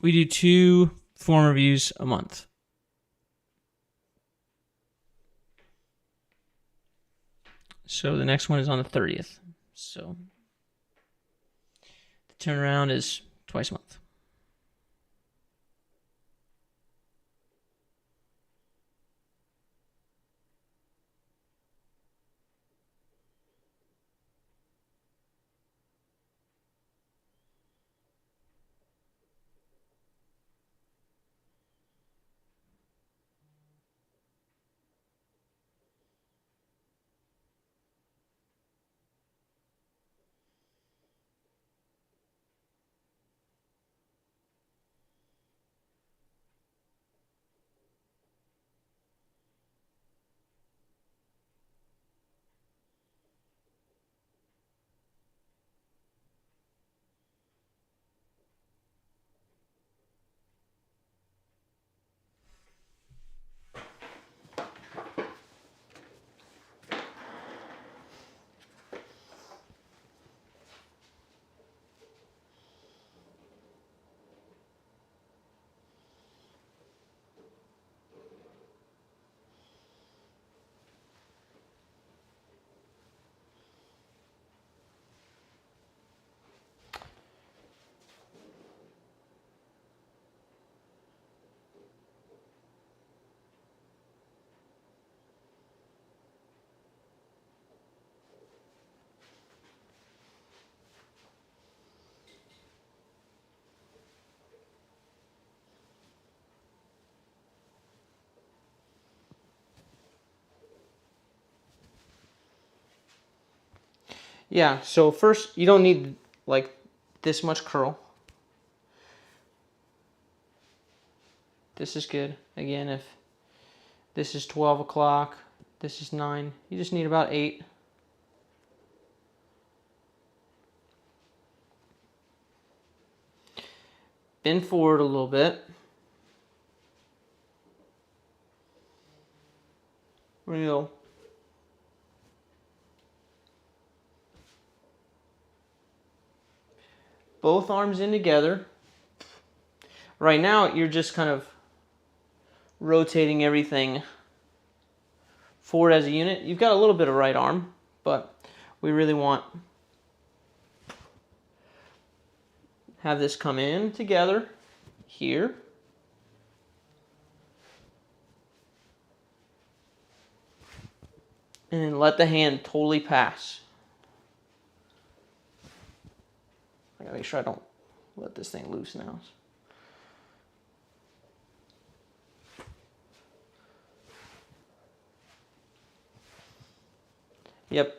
We do 2 form reviews a month. So the next one is on the 30th. So the turnaround is twice a month. Yeah, so first you don't need like this much curl. This is good. Again, if this is 12 o'clock, this is 9, you just need about 8. Bend forward a little bit. Real. Both arms in together. Right now, you're just kind of rotating everything forward as a unit. You've got a little bit of right arm, but we really want have this come in together here. And then let the hand totally pass. I gotta make sure I don't let this thing loose now. Yep.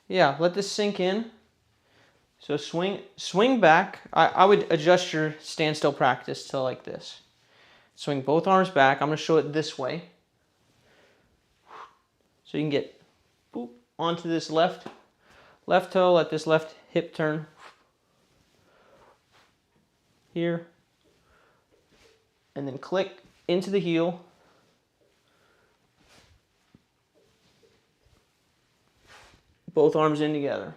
Yeah, let this sink in. So swing back. I would adjust your standstill practice to like this. Swing both arms back. I'm going to show it this way. So you can get boop, onto this left toe, let this left hip turn here. And then click into the heel. Both arms in together.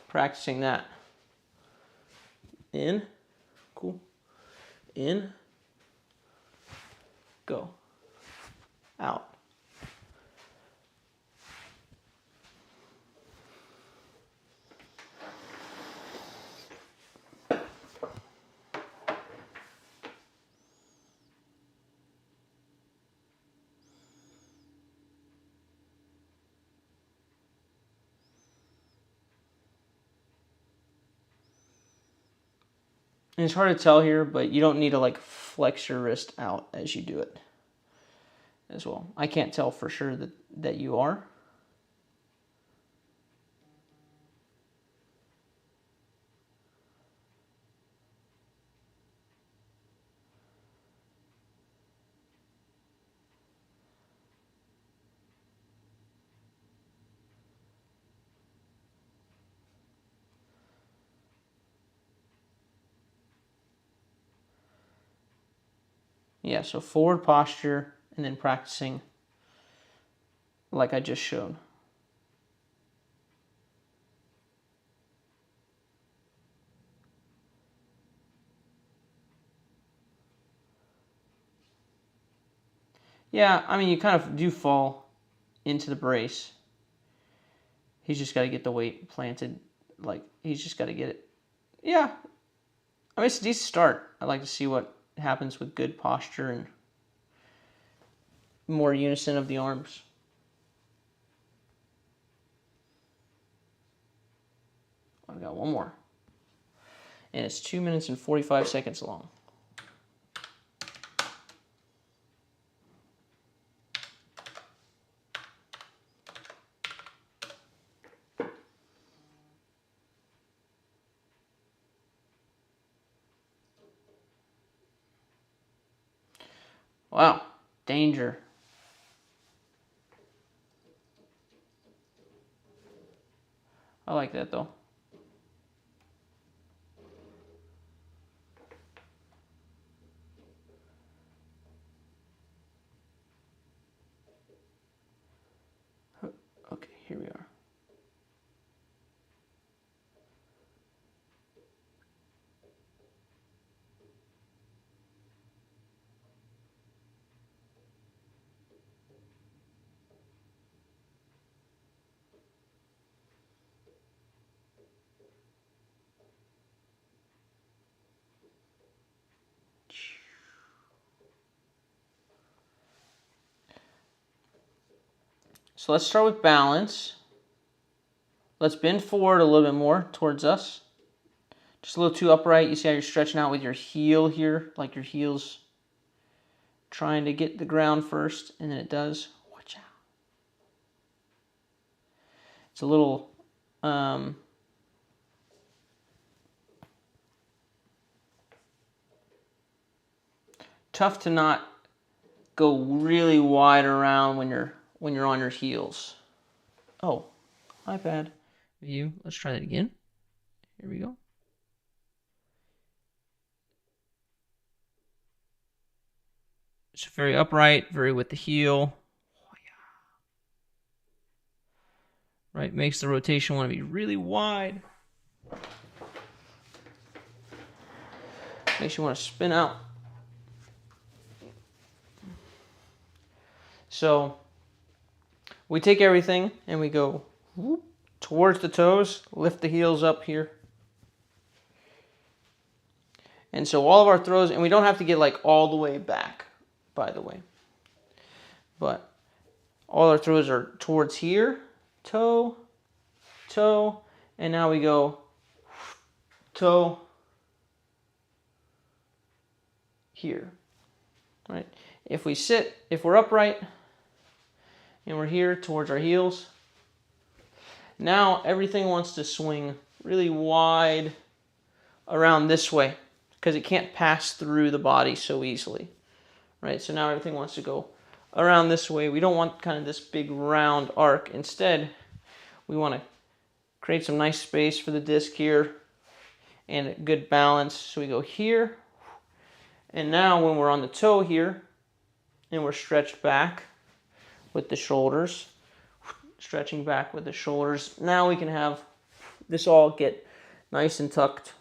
Practicing that. In, cool. In, go, out. And it's hard to tell here, but you don't need to like flex your wrist out as you do it as well. I can't tell for sure that you are. Yeah, so forward posture and then practicing like I just showed. Yeah, I mean, you kind of do fall into the brace. He's just got to get the weight planted. Like, he's just got to get it. Yeah. I mean, it's a decent start. I like to see what happens with good posture and more unison of the arms. I've got one more. And it's 2 minutes and 45 seconds long. Wow, danger. I like that though. Okay, here we are. So let's start with balance. Let's bend forward a little bit more towards us. Just a little too upright. You see how you're stretching out with your heel here, like your heel's trying to get the ground first, and then it does. Watch out. It's a little tough to not go really wide around when you're on your heels. Oh, iPad. View. Let's try that again. Here we go. It's very upright, very with the heel. Right, makes the rotation want to be really wide. Makes you want to spin out. So we take everything and we go whoop, towards the toes, lift the heels up here. And so all of our throws, and we don't have to get like all the way back, by the way. But all our throws are towards here, toe, toe, and now we go toe, here, right? If we sit, if we're upright, and we're here towards our heels, now everything wants to swing really wide around this way because it can't pass through the body so easily, right? So now everything wants to go around this way. We don't want kind of this big round arc. Instead, we want to create some nice space for the disc here and a good balance. So we go here, and now when we're on the toe here and we're stretched back with the shoulders, stretching back with the shoulders, now we can have this all get nice and tucked.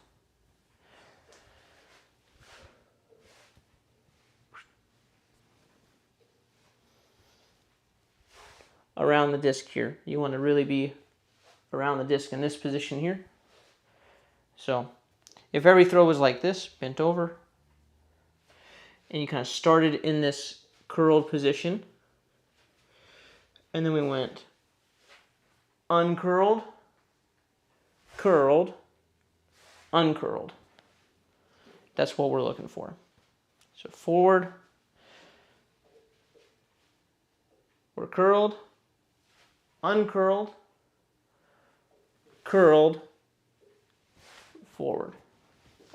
Around the disc here. You want to really be around the disc in this position here. So if every throw was like this, bent over, and you kind of started in this curled position, and then we went uncurled, curled, uncurled. That's what we're looking for. So forward, we're curled, uncurled, curled, forward,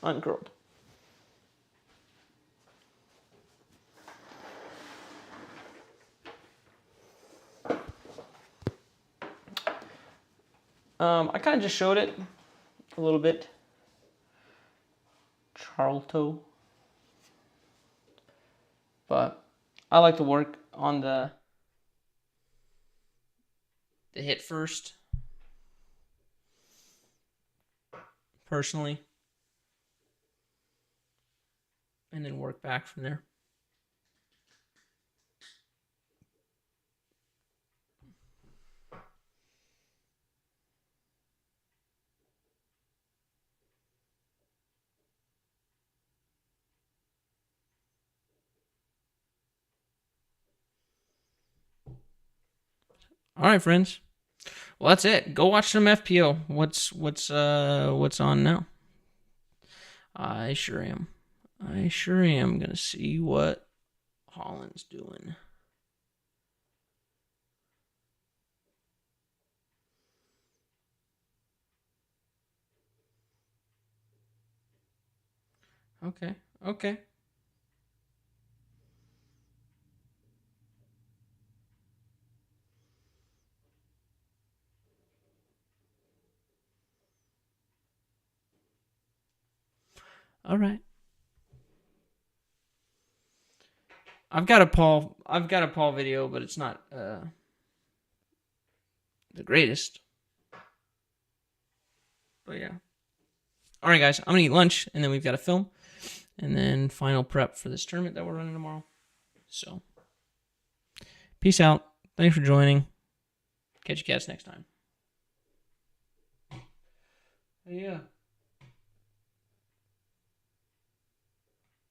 uncurled. I kind of just showed it a little bit. Charlton. but I like to work on the hit first, personally, and then work back from there. All right, friends. Well, that's it. Go watch some FPO. What's on now? I sure am. I sure am gonna see what Holland's doing. Okay. Okay. All right. I've got a Paul video, but it's not the greatest. But yeah. All right, guys. I'm gonna eat lunch, and then we've got a film, and then final prep for this tournament that we're running tomorrow. So, peace out. Thanks for joining. Catch you cats next time. Yeah.